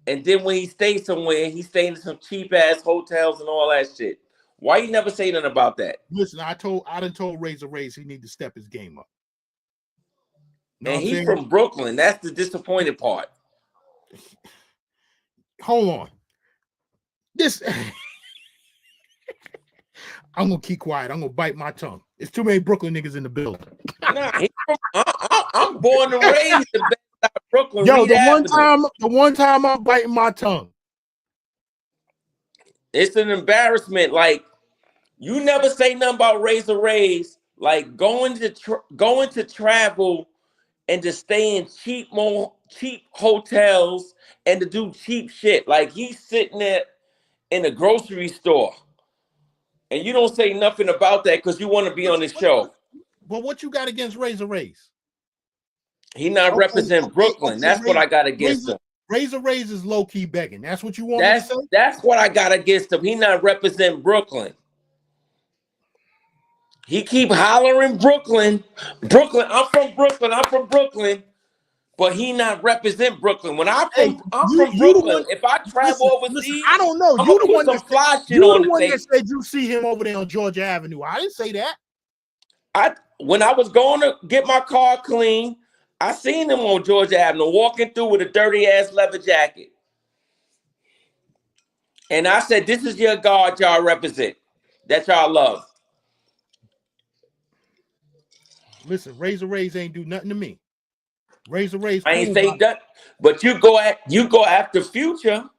and then when he stays somewhere, he's staying in some cheap-ass hotels and all that shit? Why you never say nothing about that? Listen, I done told Razor he need to step his game up. And he's from Brooklyn. That's the disappointing part. Hold on. I'm gonna keep quiet. I'm gonna bite my tongue. There's too many Brooklyn niggas in the building. Nah, I'm born and raised in Brooklyn. Yo, the one time I'm biting my tongue. It's an embarrassment. Like, you never say nothing about Razor Rays, like going to travel and to stay in cheap hotels and to do cheap shit. Like, he's sitting there in a grocery store, and you don't say nothing about that because you want to be on the show. But what you got against Razor Rays? He not represent Brooklyn. That's what I got against him. Razor Rays is low-key begging. That's what you want me to say? That's what I got against him. He not represent Brooklyn. He keep hollering Brooklyn. I'm from Brooklyn. But he not represent Brooklyn. When I'm from Brooklyn, if I travel overseas, I don't know. You the one that said you see him over there on Georgia Avenue. I didn't say that. When I was going to get my car clean, I seen him on Georgia Avenue walking through with a dirty ass leather jacket. And I said, this is your God y'all represent, that y'all love. Listen, Razor Rays ain't do nothing to me. Razor Rays. I ain't say that, but you go after Future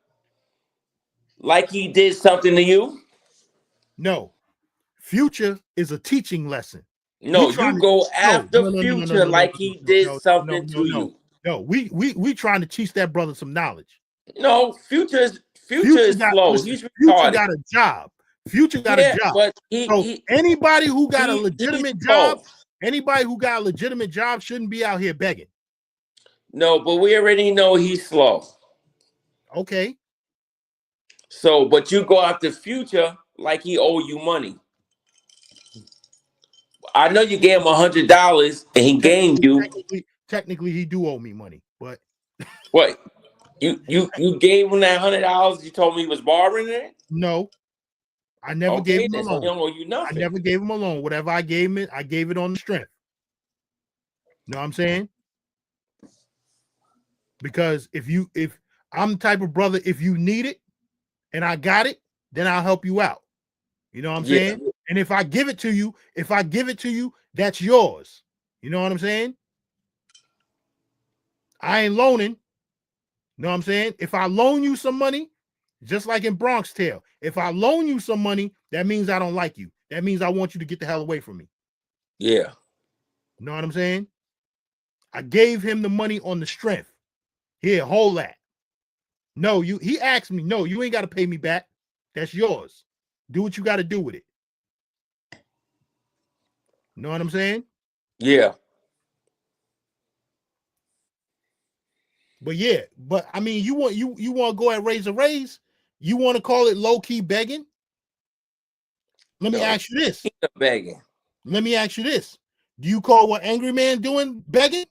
like he did something to you. No, Future is a teaching lesson. No, you go after Future like he did something to you. No, we trying to teach that brother some knowledge. No, Future is slow. Listen, He's retarded. Future got a job. Future got a job. But anybody who got a legitimate job, shouldn't be out here begging. No, but we already know he's slow. Okay. So, but you go after Future like he owe you money. I know you gave him $100 and he gained you. Technically, he do owe me money, but what? You gave him that $100? You told me he was borrowing it? No, I never gave him a loan. So he don't owe you nothing. I never gave him a loan. Whatever I gave him, I gave it on the strength. You know what I'm saying? Because if I'm the type of brother, if you need it and I got it, then I'll help you out. You know what I'm saying? And if I give it to you, that's yours. You know what I'm saying? I ain't loaning. You know what I'm saying? If I loan you some money, just like in Bronx Tale, if I loan you some money, that means I don't like you. That means I want you to get the hell away from me. Yeah. You know what I'm saying? I gave him the money on the strength. Here, hold that. No, he asked me, no, you ain't got to pay me back. That's yours. Do what you got to do with it. You know what I'm saying? Yeah. But I mean, you want to go at Razor Rays? You want to call it low key begging? Let me ask you this. Begging. Let me ask you this. Do you call what Angry Man doing begging?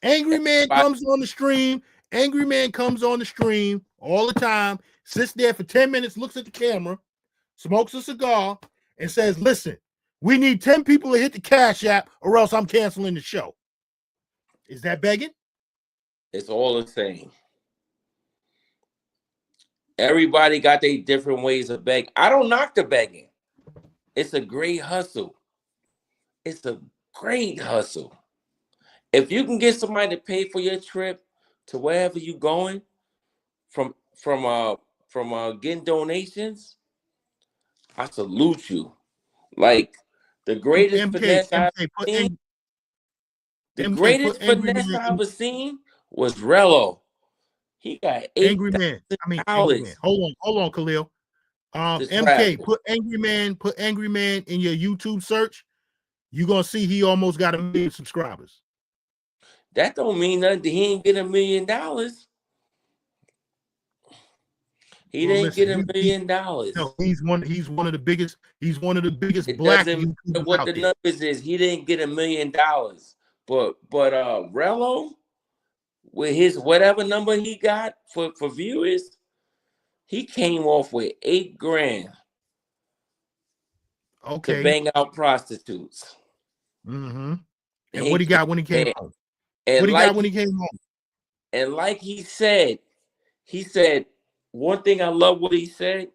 Angry Man comes on the stream. Angry Man comes on the stream all the time, sits there for 10 minutes, looks at the camera, smokes a cigar, and says, listen, we need 10 people to hit the Cash App or else I'm canceling the show. Is that begging? It's all the same. Everybody got their different ways of begging. I don't knock the begging. It's a great hustle. It's a great hustle. If you can get somebody to pay for your trip to wherever you're going from getting donations, I salute you. Like the greatest finesse I've seen. The greatest finesse I ever seen was Rello. He got Angry Man. Angry Man. Hold on, Khalil. MK, put Angry Man in your YouTube search. You're gonna see he almost got 1 million subscribers. That don't mean nothing. He ain't get $1 million. He didn't get $1 million. No, he's one of the biggest. He's one of the biggest it black doesn't matter what the numbers is. He didn't get $1 million. But Rello, with his whatever number he got for viewers, he came off with $8 grand. Okay. To bang out prostitutes. Mm-hmm. And what he got when he came home? And And like he said, one thing I love what he said.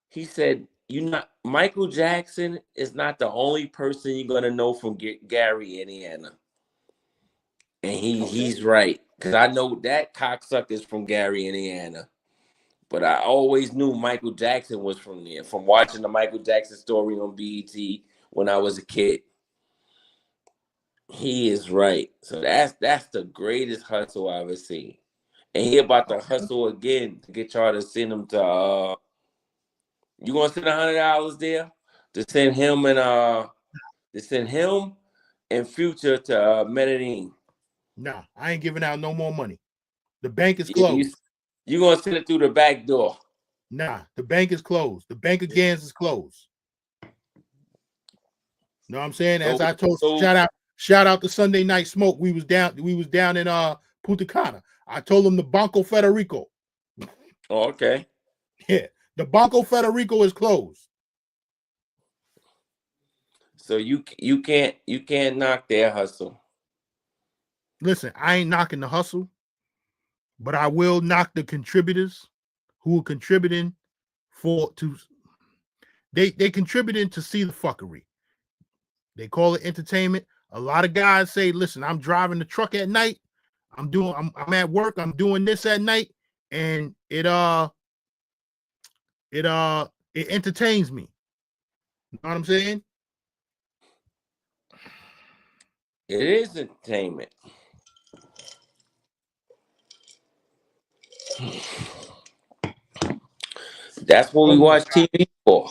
He said, Michael Jackson is not the only person you're gonna know from Gary, Indiana. And he's right. Because I know that cocksucker is from Gary, Indiana. But I always knew Michael Jackson was from there, from watching the Michael Jackson story on BET when I was a kid. He is right. So that's the greatest hustle I've ever seen. And he about to hustle again to get y'all to send him to you gonna send $100 there to send him and Future to Medellin. Nah, I ain't giving out no more money. The bank is closed. You gonna send it through the back door? Nah, the bank is closed. The Bank of Gans is closed. Know what I'm saying? As I told, shout out to Sunday Night Smoke. We was down in Punta Cana. I told him the Banco Federico. Oh, okay. Yeah, the Banco Federico is closed. So you can't knock their hustle. Listen, I ain't knocking the hustle, but I will knock the contributors who are contributing they contributing to see the fuckery. They call it entertainment. A lot of guys say, listen, I'm driving the truck at night. I'm at work. I'm doing this at night. And it entertains me. You know what I'm saying? It is entertainment. That's what we watch TV for.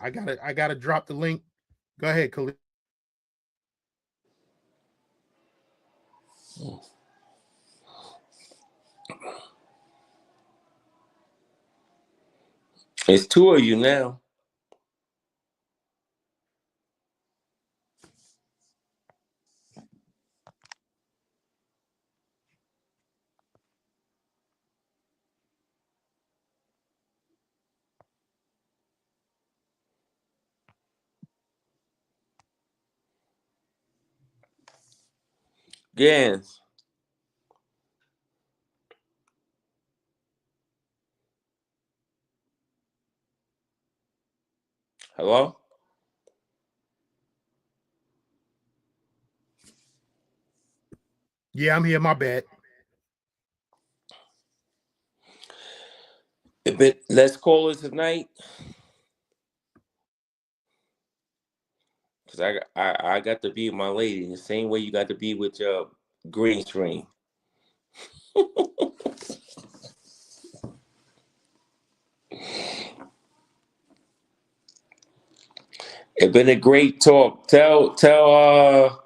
I gotta drop the link. Go ahead, Khalid. It's two of you now. Gans. Hello? Yeah, I'm here. My bad. Let's call it tonight. Because I got to be with my lady the same way you got to be with your green screen. It's been a great talk. Tell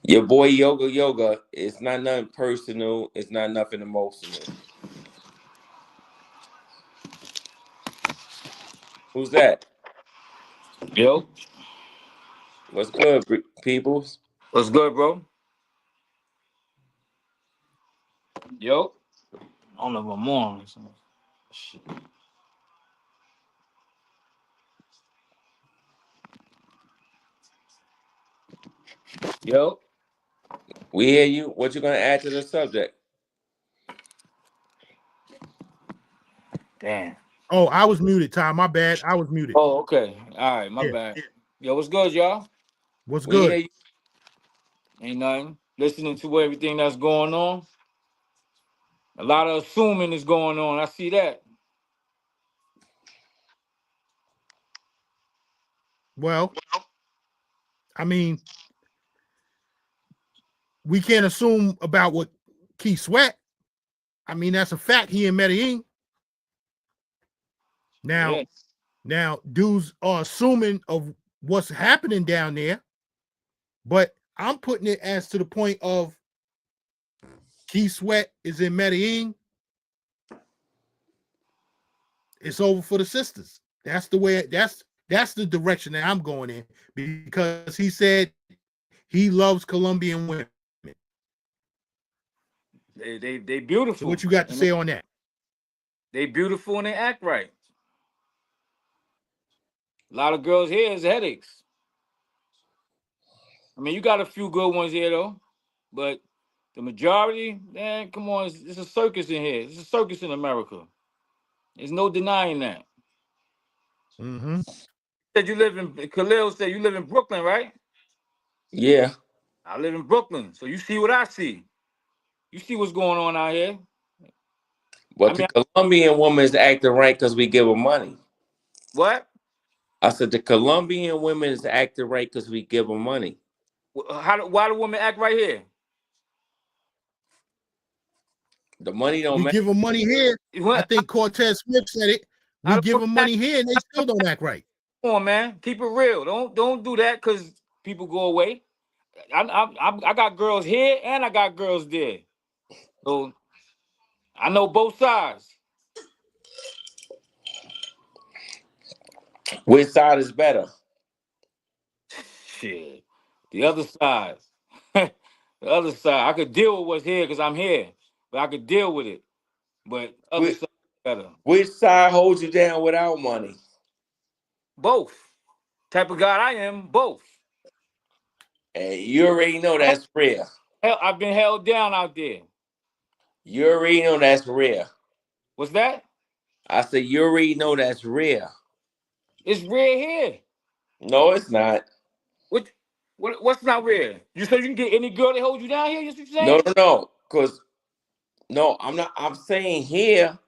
your boy Yoga, it's not nothing personal. It's not nothing emotional. Who's that? Yo. What's good, peoples? What's good, bro? Yo. I don't know if I'm on. Shit. Yo. We hear you. What you gonna add to the subject? Damn. Oh, I was muted, Ty. My bad. I was muted. Oh, okay. All right, my bad. Yo, what's good, y'all? What's We good? hear you. Ain't nothing. Listening to everything that's going on. A lot of assuming is going on. I see that. Well, I mean, we can't assume about what Keith Sweat. I mean, that's a fact. He in Medellin. Now, dudes are assuming of what's happening down there, but I'm putting it as to the point of Keith Sweat is in Medellin. It's over for the sisters. That's the way. That's the direction that I'm going in, because he said he loves Colombian women. They beautiful. So what you got to say on that? They beautiful and they act right. A lot of girls here is headaches. I mean, you got a few good ones here though, but the majority, man, come on, it's a circus in here. It's a circus in America. There's no denying that. Mm-hmm. Said you live in Khalil said you live in Brooklyn, right? Yeah. I live in Brooklyn, so you see what I see. You see what's going on out here. But the Colombian woman is acting right because we give her money. What? I said the Colombian women is acting right because we give them money. Why do women act right here? The money don't We matter. give them money here. I think Cortez Smith said it. We give them money here and they still don't act right. Come on, man. Keep it real. Don't do that because people go away. I got girls here and I got girls there. So I know both sides. Which side is better? Shit. The other side. The other side. I could deal with what's here because I'm here. But I could deal with it. But other side is better. Which side holds you down without money? Both. Type of guy I am, both. And you already know that's rare. Hell, I've been held down out there. You already know that's rare. What's that? I said you already know that's rare. It's rare here. No, it's not. What's not rare? You said you can get any girl that holds you down here? That's what you're No, saying? no. Because no, I'm not. I'm saying here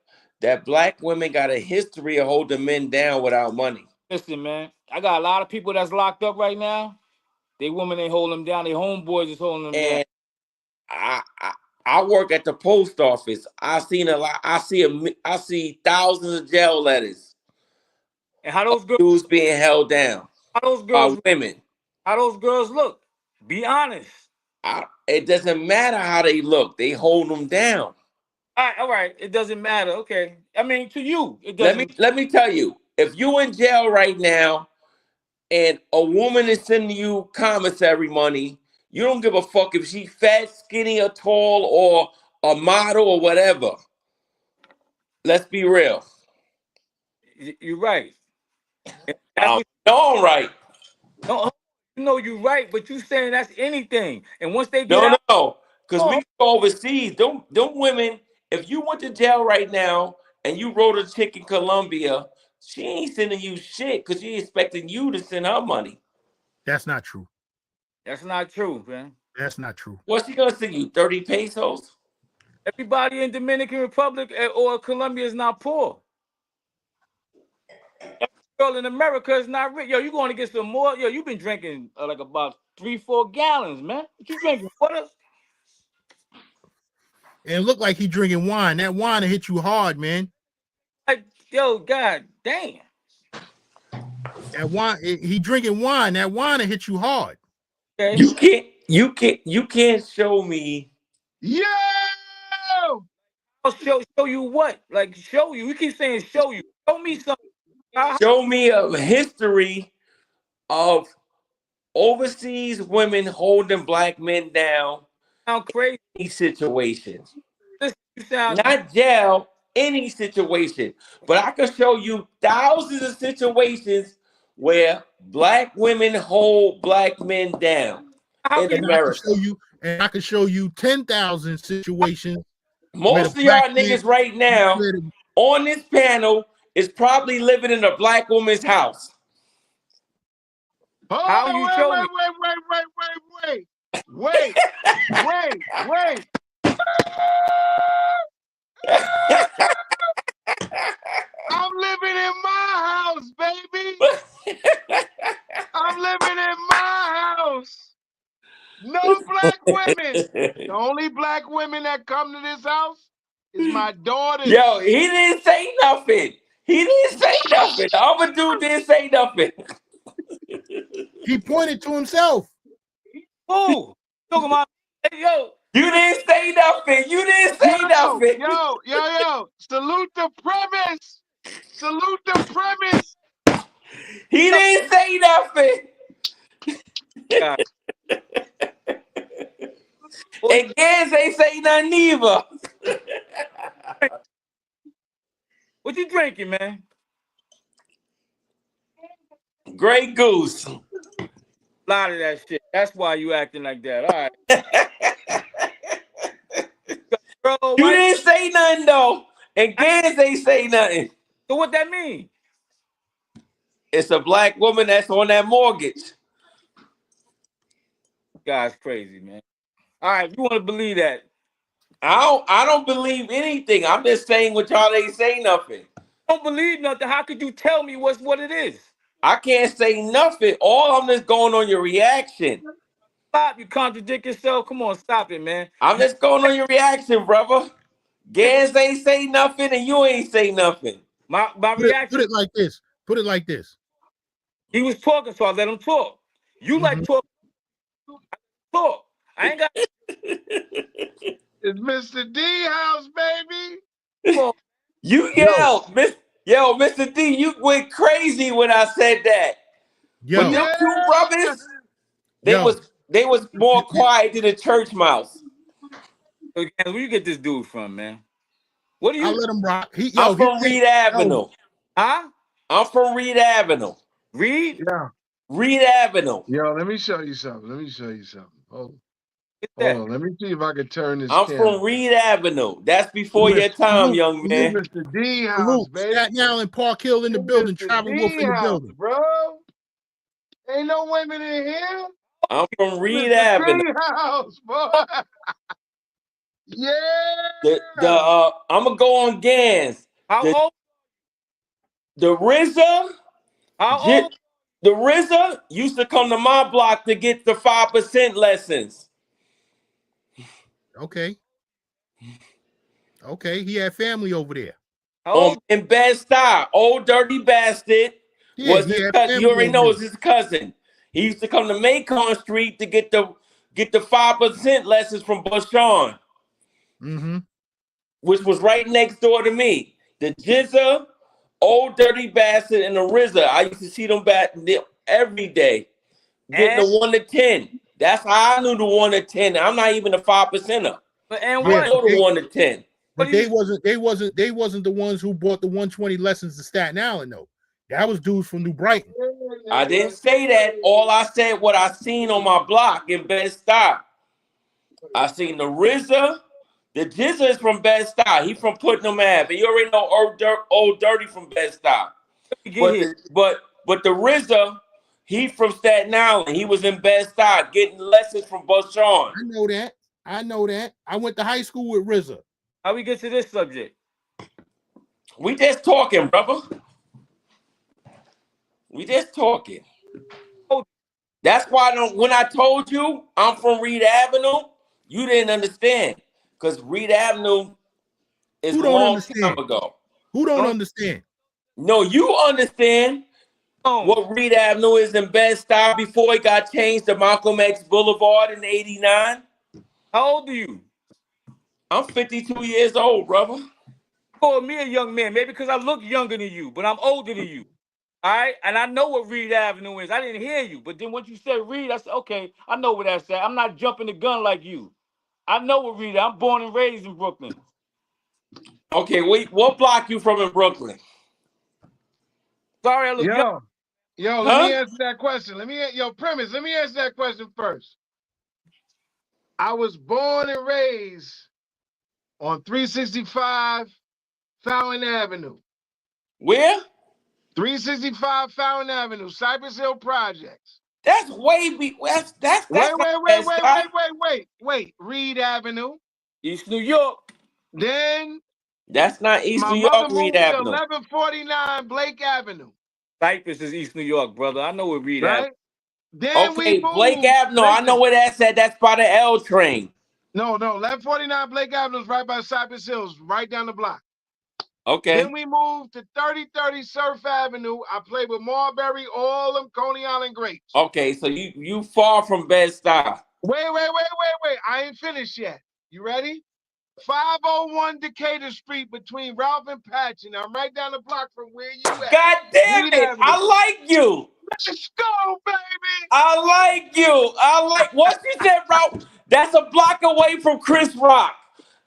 that black women got a history of holding men down without money. Listen, man, I got a lot of people that's locked up right now. They women ain't holding them down. They homeboys is holding them down. And I work at the post office. I seen a lot. I see thousands of jail letters. And how those girls Dudes being held down by women. How those girls look? Be honest. It doesn't matter how they look. They hold them down. All right. It doesn't matter. Okay. I mean, to you, it doesn't. Let me tell you. If you in jail right now, and a woman is sending you commissary money, you don't give a fuck if she's fat, skinny, or tall, or a model, or whatever. Let's be real. You're right. I'm right. No, you know you're right, but you saying that's anything. And once they get out, no, because we go overseas. Don't women. If you went to jail right now and you wrote a chick in Colombia, she ain't sending you shit because she expecting you to send her money. That's not true. That's not true, man. That's not true. What's she gonna send you? 30 pesos? Everybody in Dominican Republic or Colombia is not poor. Every girl in America is not rich. Yo, you going to get some more? Yo, you've been drinking like about 3-4 gallons, man. What you drinking? Water? And it looked like he drinking wine. That wine will hit you hard, man. Like, yo, god damn. That wine, he drinking wine. That wine will hit you hard. Okay. You can't show me. Yo! I'll show you what? Like show you. We keep saying show you. Show me something. Show me a history of overseas women holding black men down. Sound crazy. Any situations. Sound not jail, any situation. But I can show you thousands of situations where black women hold black men down in America. I can show you 10,000 situations. Most of y'all niggas right now on this panel is probably living in a black woman's house. Oh, how you show me? Wait. I'm living in my house, baby. I'm living in my house. No black women. The only black women that come to this house is my daughters. Yo, he didn't say nothing. The other dude didn't say nothing. He pointed to himself. Oh, talking about, hey, yo. You didn't say nothing. Nothing. Yo. Salute the premise. He didn't say nothing. And Gans ain't say nothing either. What you drinking, man? Grey Goose. A lot of that shit. That's why you acting like that. All right. You didn't say nothing though. And Gans ain't say nothing. So what that mean? It's a black woman that's on that mortgage. Guy's crazy, man. All right, you want to believe that? I don't believe anything. I'm just saying what y'all ain't say nothing. Don't believe nothing. How could you tell me what it is? I can't say nothing. All I'm just going on your reaction. Stop, you contradict yourself. Come on, stop it, man. I'm just going on your reaction, brother. Gans ain't say nothing and you ain't say nothing. My reaction. Put it like this. He was talking, so I let him talk. You like talk. I ain't got. It's Mr. D house, baby. Come on. You yelled, Mr. D, you went crazy when I said that. When them two brothers, they was more quiet than a church mouse. Where you get this dude from, man? What do you? I let him rock. I'm from Reed Avenue. Huh? I'm from Reed Avenue. Reed? Yeah. Reed Avenue. Yo, let me show you something. Oh. Hold on, let me see if I can turn this I'm camera. from Reed Avenue. That's before your time, young man. Mr. D house, Salute. baby. Staten Island, Park Hill in the building, Mr. Travel D Wolf in the house, building. bro. Ain't no women in here. I'm from Reed Mr. Avenue. D house, boy. Yeah. I'm gonna go on Gans. How old? The RZA, How old? the RZA used to come to my block to get the 5% lessons. Okay. Okay. He had family over there. In Bed-Stuy, old dirty bastard Yeah, was he his had cousin. You family already over know there. it's his cousin. He used to come to Macon Street to get the 5% lessons from Bashan, which was right next door to me. The Jizza, old dirty bastard, and the RZA. I used to see them back every day, getting the 1 to 10. That's how I knew the 1 to 10. I'm not even a 5%er. And I what? know the 1 to 10. But they wasn't the ones who bought the 120 lessons to Staten Island, though. That was dudes from New Brighton. I didn't say that. All I said what I seen on my block in Bed-Stuy. I seen the RZA. The Jizza is from Bed-Stuy. He from Putnam Ave. You already know old dirty from Bed-Stuy. But the RZA, he from Staten Island. He was in Bed-Stuy getting lessons from Bashan. I know that. I went to high school with RZA. How we get to this subject? We just talking, brother. We just talking. That's why when I told you I'm from Reed Avenue, you didn't understand. Because Reed Avenue is a long time ago. Who don't understand? No, you understand what Reed Avenue is in Bed-Stuy before it got changed to Malcolm X Boulevard in '89. How old are you? I'm 52 years old, brother. Call me a young man, maybe because I look younger than you, but I'm older than you. All right, and I know what Reed Avenue is. I didn't hear you, but then once you said Reed, I said, okay, I know what that's at. I'm not jumping the gun like you. I know what Reed. I'm born and raised in Brooklyn. Okay, wait, what block you from in Brooklyn? Sorry, I look young. Yo, let me answer that question. Premise, let me answer that question first. I was born and raised on 365 Fountain Avenue. Where? 365 Fountain Avenue, Cypress Hill Projects. That's way that's Wait. Reed Avenue. East New York. Then that's not East my New mother York, Reed moved to Avenue. 1149 Blake Avenue. Cypress is East New York, brother. I know what Reed Right? Avenue. Then Okay, we moved. Blake Avenue. I know where that's at. That's by the L train. No, 1149 Blake Avenue is right by Cypress Hills, right down the block. Okay. Then we moved to 3030 Surf Avenue. I played with Marbury, all them Coney Island greats. Okay, so you far from Bed-Stuy. Wait. I ain't finished yet. You ready? 501 Decatur Street between Ralph and Patchen. I'm right down the block from where you at. God damn it! I like you. Let's go, baby. I like you. What you said, bro. That's a block away from Chris Rock.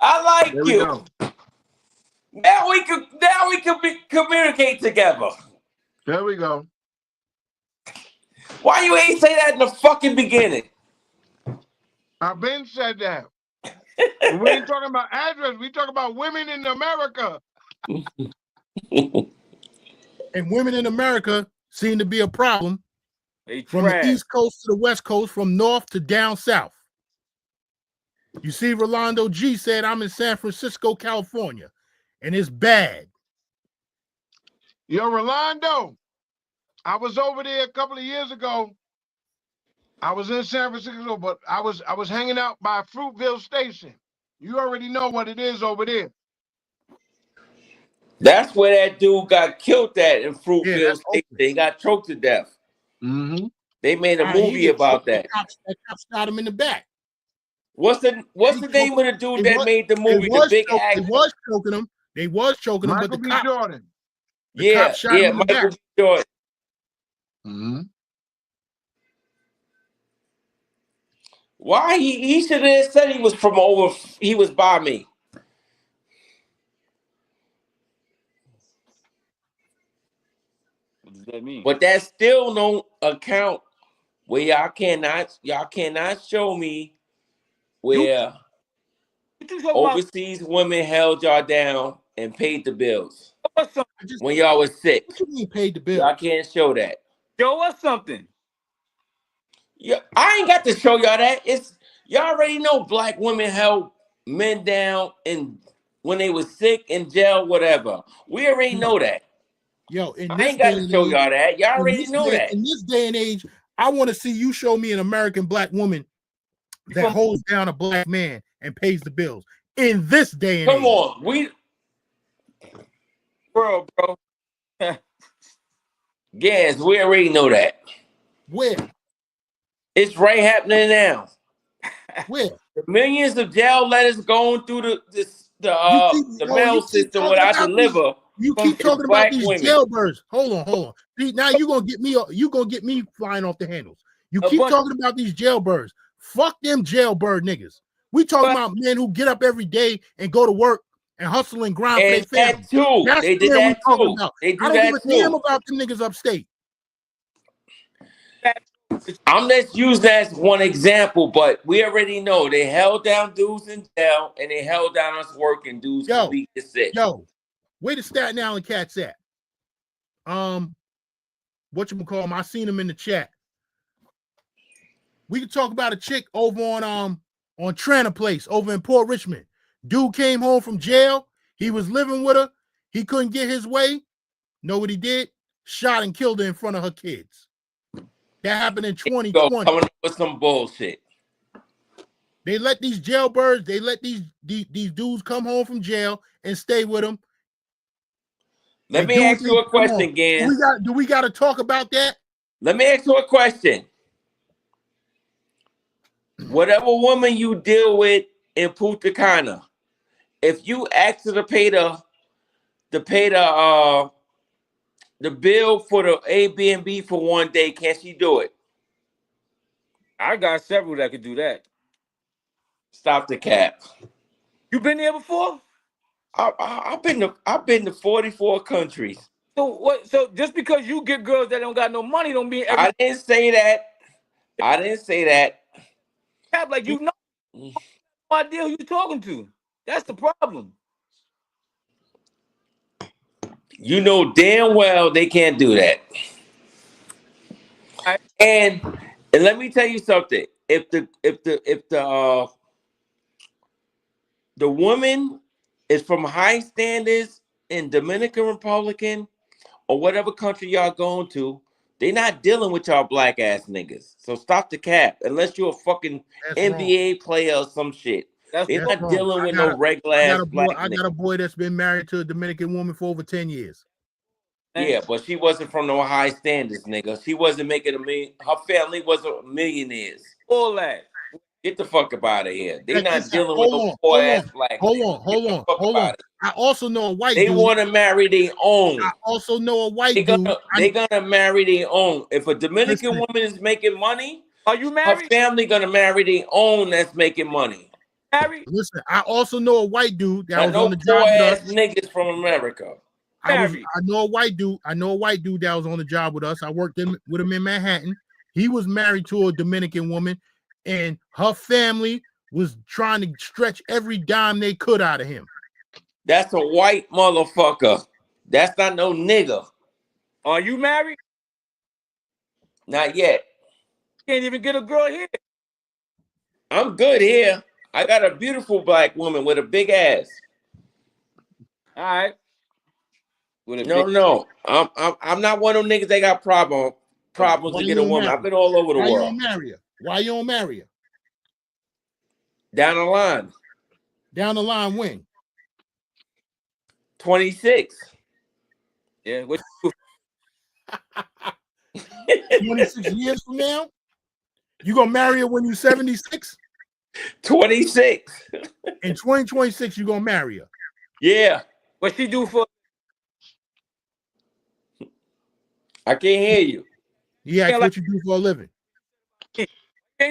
I like There you. we go. Now we can communicate together. There we go. Why you ain't say that in the fucking beginning? I've been said that. We ain't talking about address. We talking about women in America. And women in America seem to be a problem from trash. the East Coast to the West Coast, from north to down south. You see, Rolando G said, I'm in San Francisco, California, and it's bad. Yo, Rolando, I was over there a couple of years ago. I was in San Francisco, but I was hanging out by Fruitville Station. You already know what it is over there. That's where that dude got killed at in Fruitville Station. He got choked to death. Mm-hmm. They made a movie about that. The cops shot him in the back. What's the name of the dude that made the movie? The big actor. They was choking him, Michael but the B. cops, Jordan. the cops shot him in the Michael back. B. Jordan. Mm-hmm. Why he should have said he was from over? He was by me. What does that mean? But that still no account where y'all cannot show me where What you talking about? overseas women held y'all down and paid the bills when y'all was sick. What you mean paid the bill? Y'all can't show that. Show us something. Yeah, I ain't got to show y'all that. It's y'all already know black women held men down and when they was sick in jail, whatever. We already know that. Yo, in I this ain't got day to and show age, y'all that. Y'all in already this know day- that. In this day and age, I want to see you show me an American black woman that holds down a black man and pays the bills. In this day and Come age. on, Bro. Yes, we already know that. Where? It's right happening now. Where? The millions of jail letters going through the mail system talking without about deliver You from keep talking about black these women. jailbirds. Hold on. See, now you gonna get me flying off the handles. You keep talking about these jailbirds. Fuck them jailbird niggas. We talking about men who get up every day and go to work and hustle and grind for their family. That too. That's They the did men we that talking too. about. They do I don't give that a damn too. about them niggas upstate. I'm just using that as one example, but we already know they held down dudes in jail and they held down us working dudes who we get sick. Yo, where the Staten Island cats at? Whatchamacallit, I seen them in the chat. We can talk about a chick over on Tranter Place over in Port Richmond. Dude came home from jail. He was living with her. He couldn't get his way. Know what he did? Shot and killed her in front of her kids. That happened in 2020. Coming up with some bullshit. They let these jailbirds, they let these dudes come home from jail and stay with them. Let me ask you a question, Gans. Do we got to talk about that? Let me ask you a question. Whatever woman you deal with in Punta Cana, if you ask her to pay the bill for the Airbnb for one day, can she do it? I got several that could do that. Stop the cap. You been there before? I've been to 44 countries. So what? So just because you get girls that don't got no money, don't mean I didn't say that. I didn't say that. Like you know, no idea who you talking to. That's the problem. You know damn well they can't do that. And let me tell you something. If the woman is from high standards in Dominican Republic or whatever country y'all going to, they not dealing with y'all black ass niggas. So stop the cap. Unless you're a fucking NBA player or some shit. They're not dealing with no regular ass black niggas. I got a boy that's been married to a Dominican woman for over 10 years. Yeah, but she wasn't from no high standards, nigga. She wasn't making a million. Her family wasn't millionaires. All that. Get the fuck up out of here. They not dealing with no poor ass black niggas. Hold on. I also know a white dude. They dude. want to marry their own. I also know a white dude. They're gonna marry their own. If a Dominican woman is making money, are you married? Her family gonna marry their own that's making money. Married? Listen, I also know a white dude that was on the poor job with ass us. niggas from America. I know a white dude that was on the job with us. I worked with him in Manhattan. He was married to a Dominican woman, and her family was trying to stretch every dime they could out of him. That's a white motherfucker. That's not no nigga. Are you married? Not yet. Can't even get a girl here. I'm good here. I got a beautiful black woman with a big ass. All right. No. I'm not one of them niggas that got problems to get a woman. I've been all over the world. Why you don't marry her? Why you don't marry her? Down the line. Down the line when? 26. Yeah. 26 years from now? You gonna marry her when you're 76? 26. In 2026, you gonna marry her. Yeah. What she do for? I can't hear you. Yeah, what you do for a living? Ain't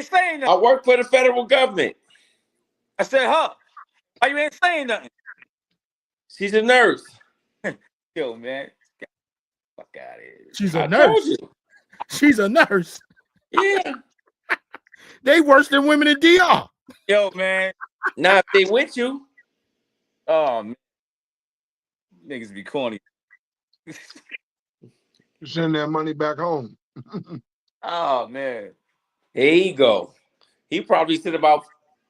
saying nothing. I work for the federal government. I said, huh? Why you ain't saying nothing? She's a nurse. Yo, man. Fuck out of here. She's a nurse. She's a nurse. Yeah. They worse than women in DR. Yo, man. Now if they with you, Oh, man. Niggas be corny. Send that money back home. Oh, man. here you go. He probably sent about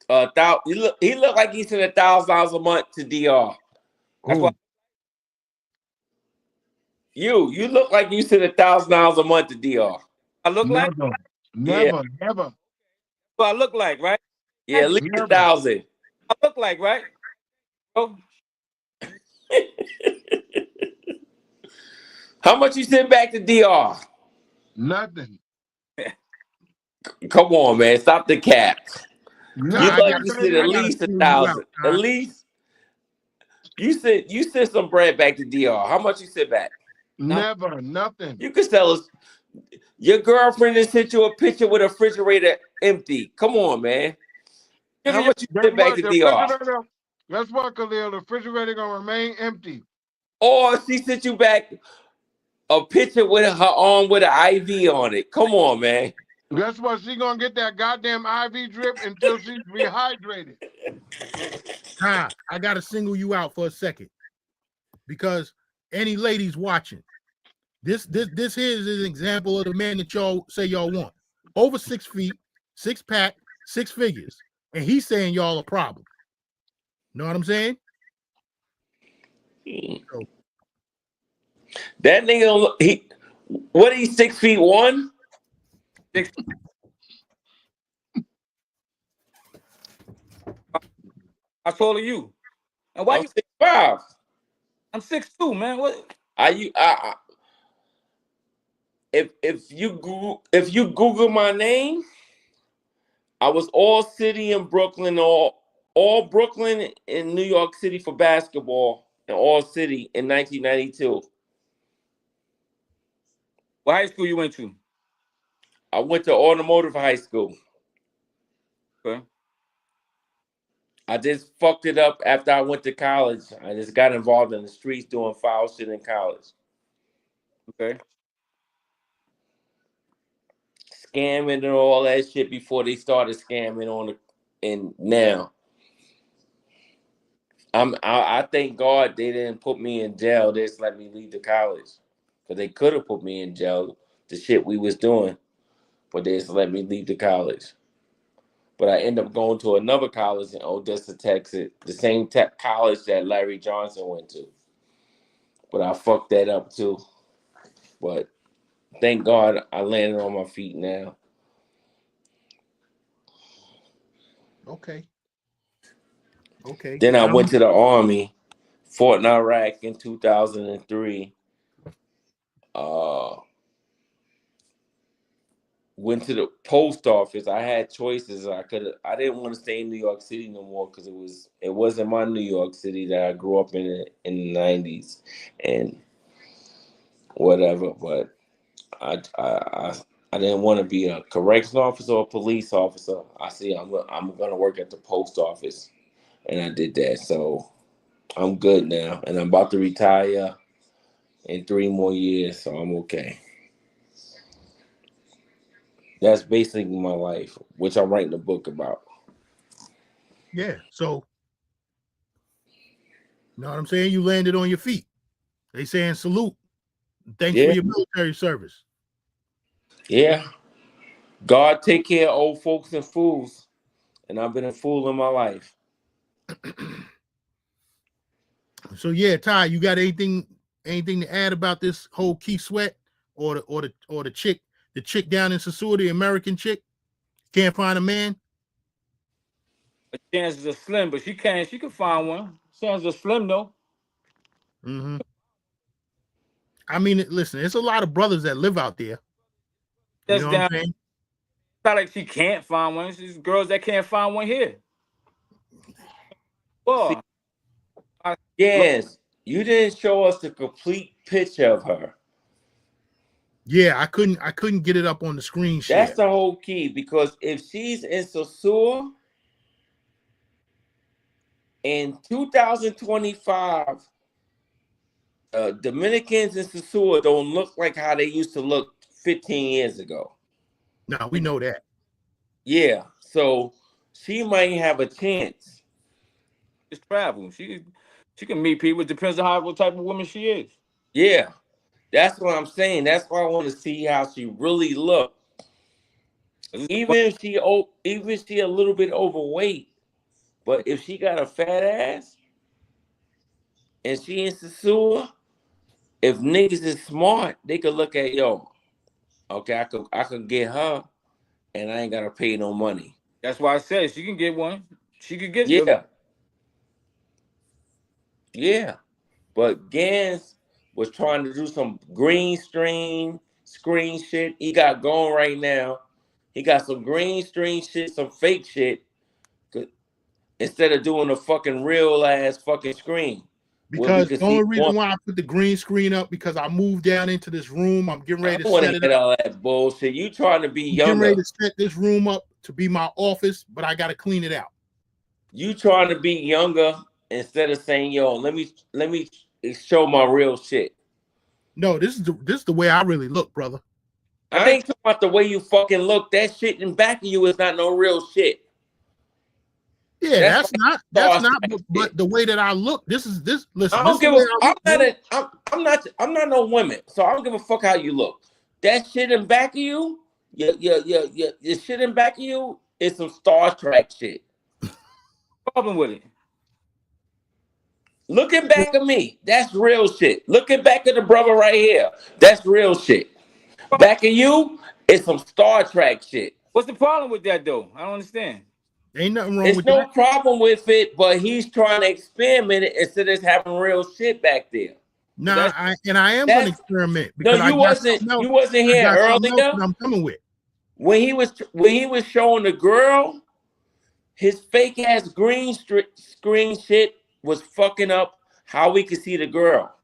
he look like he sent $1,000 a month to DR. That's why. You look like you sent $1,000 a month to DR. I look like. Never. What I look like, right? Yeah, at least 1,000. I look like, right? Oh. How much you sent back to DR? Nothing. Come on, man. Stop the cap. No, You like you sent at least 1,000. At least you sent some bread back to DR. How much you sent back? Never, nothing. You could tell us. Your girlfriend just sent you a picture with a refrigerator empty. Come on, man. How much you sent back to DR? Guess what, Khalil? The refrigerator gonna remain empty. Or she sent you back a picture with her arm with an IV on it. Come on, man. Guess what? She gonna get that goddamn IV drip until she's rehydrated. I gotta single you out for a second, because any ladies watching, this here is an example of the man that y'all say y'all want. Over 6 feet, 6-pack, 6 figures, and he's saying y'all a problem. Know what I'm saying? That nigga, what he's 6'1"? 6. How tall are you? And why I'm you 6'5". I'm 6'2", man. What? If you Google my name, I was all city in Brooklyn, all Brooklyn in New York City for basketball, and all city in 1992. What high school you went to? I went to automotive high school. Okay. I just fucked it up after I went to college. I just got involved in the streets doing foul shit in college. Okay. Scamming and all that shit before they started scamming and now. I thank God they didn't put me in jail. They just let me leave the college. Because they could have put me in jail, the shit we was doing. But they just let me leave the college. But I ended up going to another college in Odessa, Texas, the same college that Larry Johnson went to. But I fucked that up too. But thank God I landed on my feet now. Okay. Then I went to the Army, fought in Iraq in 2003. Went to the post office. I had choices. I didn't want to stay in New York City no more because it wasn't my New York City that I grew up in the 90s and whatever. But I didn't want to be a correctional officer or a police officer. I see I'm gonna work at the post office, and I did that. So I'm good now, and I'm about to retire in 3 more years, so I'm okay. That's basically my life, which I'm writing a book about. Yeah, so you know what I'm saying? You landed on your feet. They saying salute. Thanks for your military service. Yeah. God take care of old folks and fools. And I've been a fool in my life. So yeah, Ty, you got anything to add about this whole Keith Sweat or the chick down in Sasua, the American chick? Can't find a man? The chances are slim, but she can find one. Chances are slim though. Mm-hmm. I mean, listen, there's a lot of brothers that live out there. You know what I'm saying? It's not like she can't find one. It's just girls that can't find one here. Well, yes, you didn't show us the complete picture of her. Yeah, I couldn't get it up on the screen share. That's the whole key, because if she's in Sasua in 2025, Dominicans in Sasua don't look like how they used to look 15 years ago. No, we know that. Yeah, so she might have a chance. It's travel. She can meet people. It depends on what type of woman she is. Yeah, that's what I'm saying. That's why I want to see how she really look. Even if she a little bit overweight, but if she got a fat ass and she in Sasua, if niggas is smart, they could look at okay, I could get her, and I ain't gotta pay no money. That's why I said she can get one. She could get yeah. But Gans was trying to do some green screen shit. He got going right now. He got some green screen shit, some fake shit, instead of doing a fucking real ass fucking screen. Because the only reason why I put the green screen up, because I moved down into this room. I'm getting ready to set it up. All that bullshit. You trying to be younger. Getting ready to set this room up to be my office, but I got to clean it out. You trying to be younger instead of saying, let me show my real shit. No, this is the way I really look, brother. I ain't talking about the way you fucking look. That shit in back of you is not no real shit. Yeah, that's not. But the way that I look, listen. I don't give I'm not no woman, so I don't give a fuck how you look. That shit in back of you, your shit in back of you is some Star Trek shit. Problem with it. Looking back at me, that's real shit. Looking back at the brother right here, that's real shit. Back of you, it's some Star Trek shit. What's the problem with that though? I don't understand. Ain't nothing wrong with that. There's no problem with it, but he's trying to experiment it instead of having real shit back there. Nah, I am going to experiment. No, you wasn't here earlier. I'm coming with. When he was showing the girl, his fake ass green screen shit was fucking up how we could see the girl.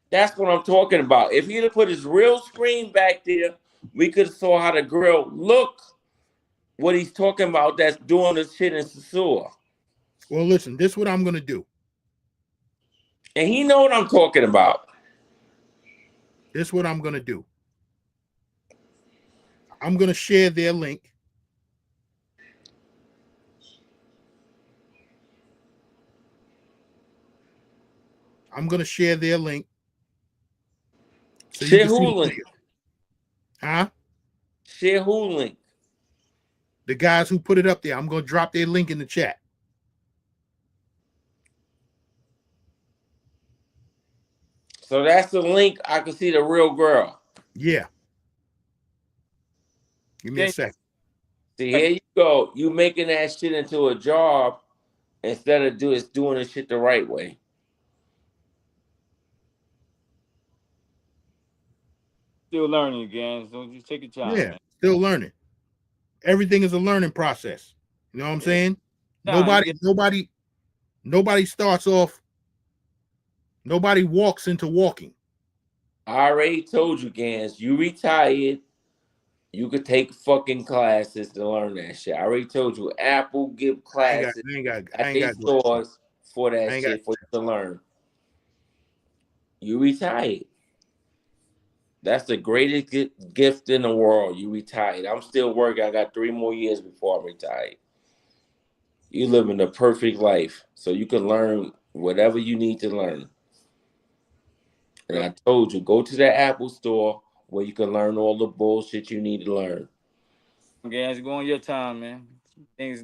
That's what I'm talking about. If he'd have put his real screen back there, we could have saw how the girl looked. What he's talking about, that's doing the shit in Sasua. Well, listen, this is what I'm going to do. And he know what I'm talking about. This is what I'm going to do. I'm going to share their link. I'm going to share their link. So share who link? Huh? Share who link? The guys who put it up there. I'm going to drop their link in the chat. So that's the link. I can see the real girl. Yeah. Give me a second. See, here you go. You making that shit into a job instead of doing the shit the right way. Still learning again. So just take your time. Yeah, man. Still learning. Everything is a learning process. You know what I'm saying? Nobody starts off. Nobody walks into walking. I already told you, Gans, you retired. You could take fucking classes to learn that shit. I already told you, Apple give classes at their stores for that shit for you to learn. You retired. That's the greatest gift in the world. You retired. I'm still working. I got 3 more years before I'm retired. You living the perfect life, so you can learn whatever you need to learn. And I told you, go to the Apple store where you can learn all the bullshit you need to learn. Gans, go on your time, man. Things.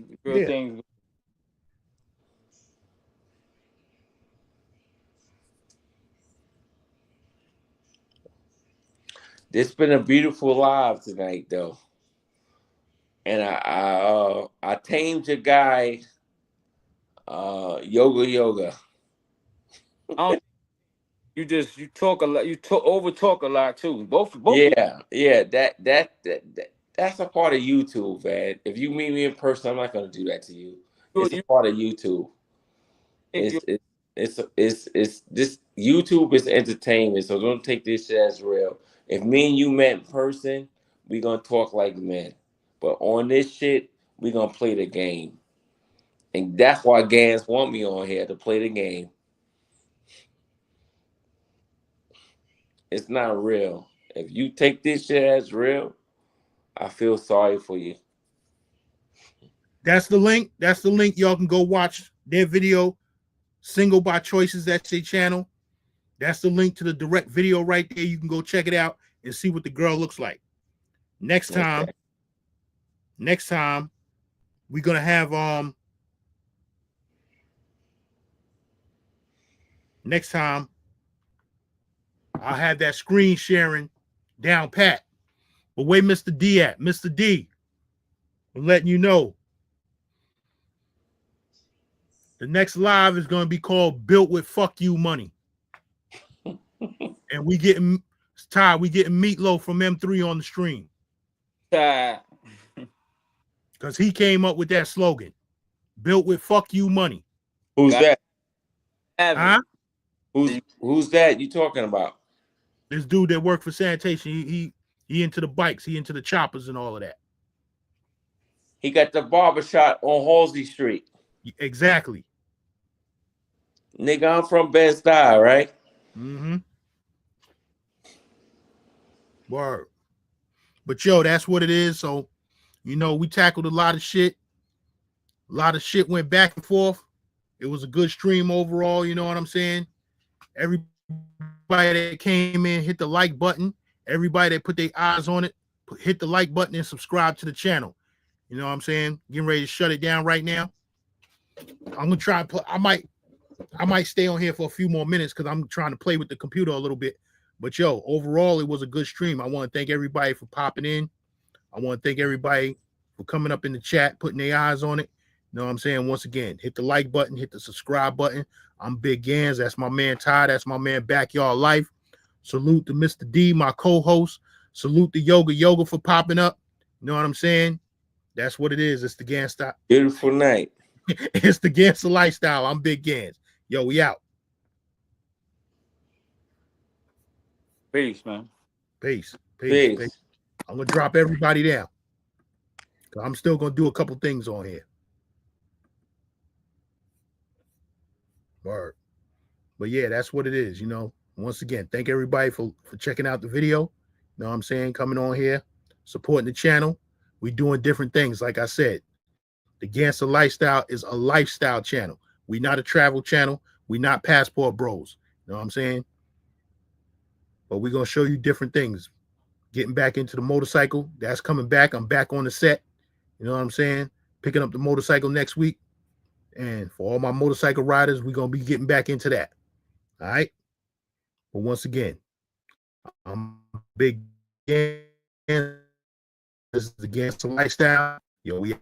It's been a beautiful live tonight, though. And I tamed your guy, Yoga. You talk a lot. You over talk a lot too. Both. Yeah. That's a part of YouTube, man. If you meet me in person, I'm not gonna do that to you. It's a part of YouTube. It's this YouTube is entertainment, so don't take this shit as real. If me and you met in person, we gonna talk like men. But on this shit, we gonna play the game. And that's why Gans want me on here, to play the game. It's not real. If you take this shit as real, I feel sorry for you. That's the link. That's the link. Y'all can go watch their video, Single by Choices. That's their channel. That's the link to the direct video right there. You can go check it out and see what the girl looks like. Next time, we're gonna have next time I'll have that screen sharing down pat. But where Mr. D at? Mr. D, I'm letting you know. The next live is gonna be called Built with Fuck You Money. And we getting Meatloaf from M3 on the stream. Because he came up with that slogan. Built with fuck you money. Who's that? Huh? Who's that you talking about? This dude that worked for sanitation. He into the bikes, he into the choppers and all of that. He got the barbershop on Halsey Street. Exactly. Nigga, I'm from Bed-Stuy, right? Mm-hmm. Word. But yo, that's what it is. So, you know, we tackled a lot of shit. A lot of shit went back and forth. It was a good stream overall, you know what I'm saying? Everybody that came in, hit the like button. Everybody that put their eyes on it, hit the like button and subscribe to the channel. You know what I'm saying? Getting ready to shut it down right now. I'm gonna try and play. I might stay on here for a few more minutes because I'm trying to play with the computer a little bit. But yo, overall, it was a good stream. I want to thank everybody for popping in. I want to thank everybody for coming up in the chat, putting their eyes on it. You know what I'm saying? Once again, hit the like button, hit the subscribe button. I'm Big Gans. That's my man Ty. That's my man Backyard Life. Salute to Mr. D, my co-host. Salute to Yoga for popping up. You know what I'm saying? That's what it is. It's the Gans style. Beautiful night. It's the Gangster lifestyle. I'm Big Gans. Yo, we out. Peace, man. Peace. Peace. I'm gonna drop everybody down. I'm still gonna do a couple things on here. Word. But yeah, that's what it is, you know. Once again, thank everybody for checking out the video. You know what I'm saying? Coming on here, supporting the channel. We doing different things. Like I said, the Gangster Lifestyle is a lifestyle channel. We not a travel channel. We not passport bros. You know what I'm saying? But we're gonna show you different things. Getting back into the motorcycle, that's coming back. I'm back on the set. You know what I'm saying? Picking up the motorcycle next week. And for all my motorcycle riders, we're going to be getting back into that. All right? But once again, I'm Big Gans. This is the Gangster Lifestyle. Yo, we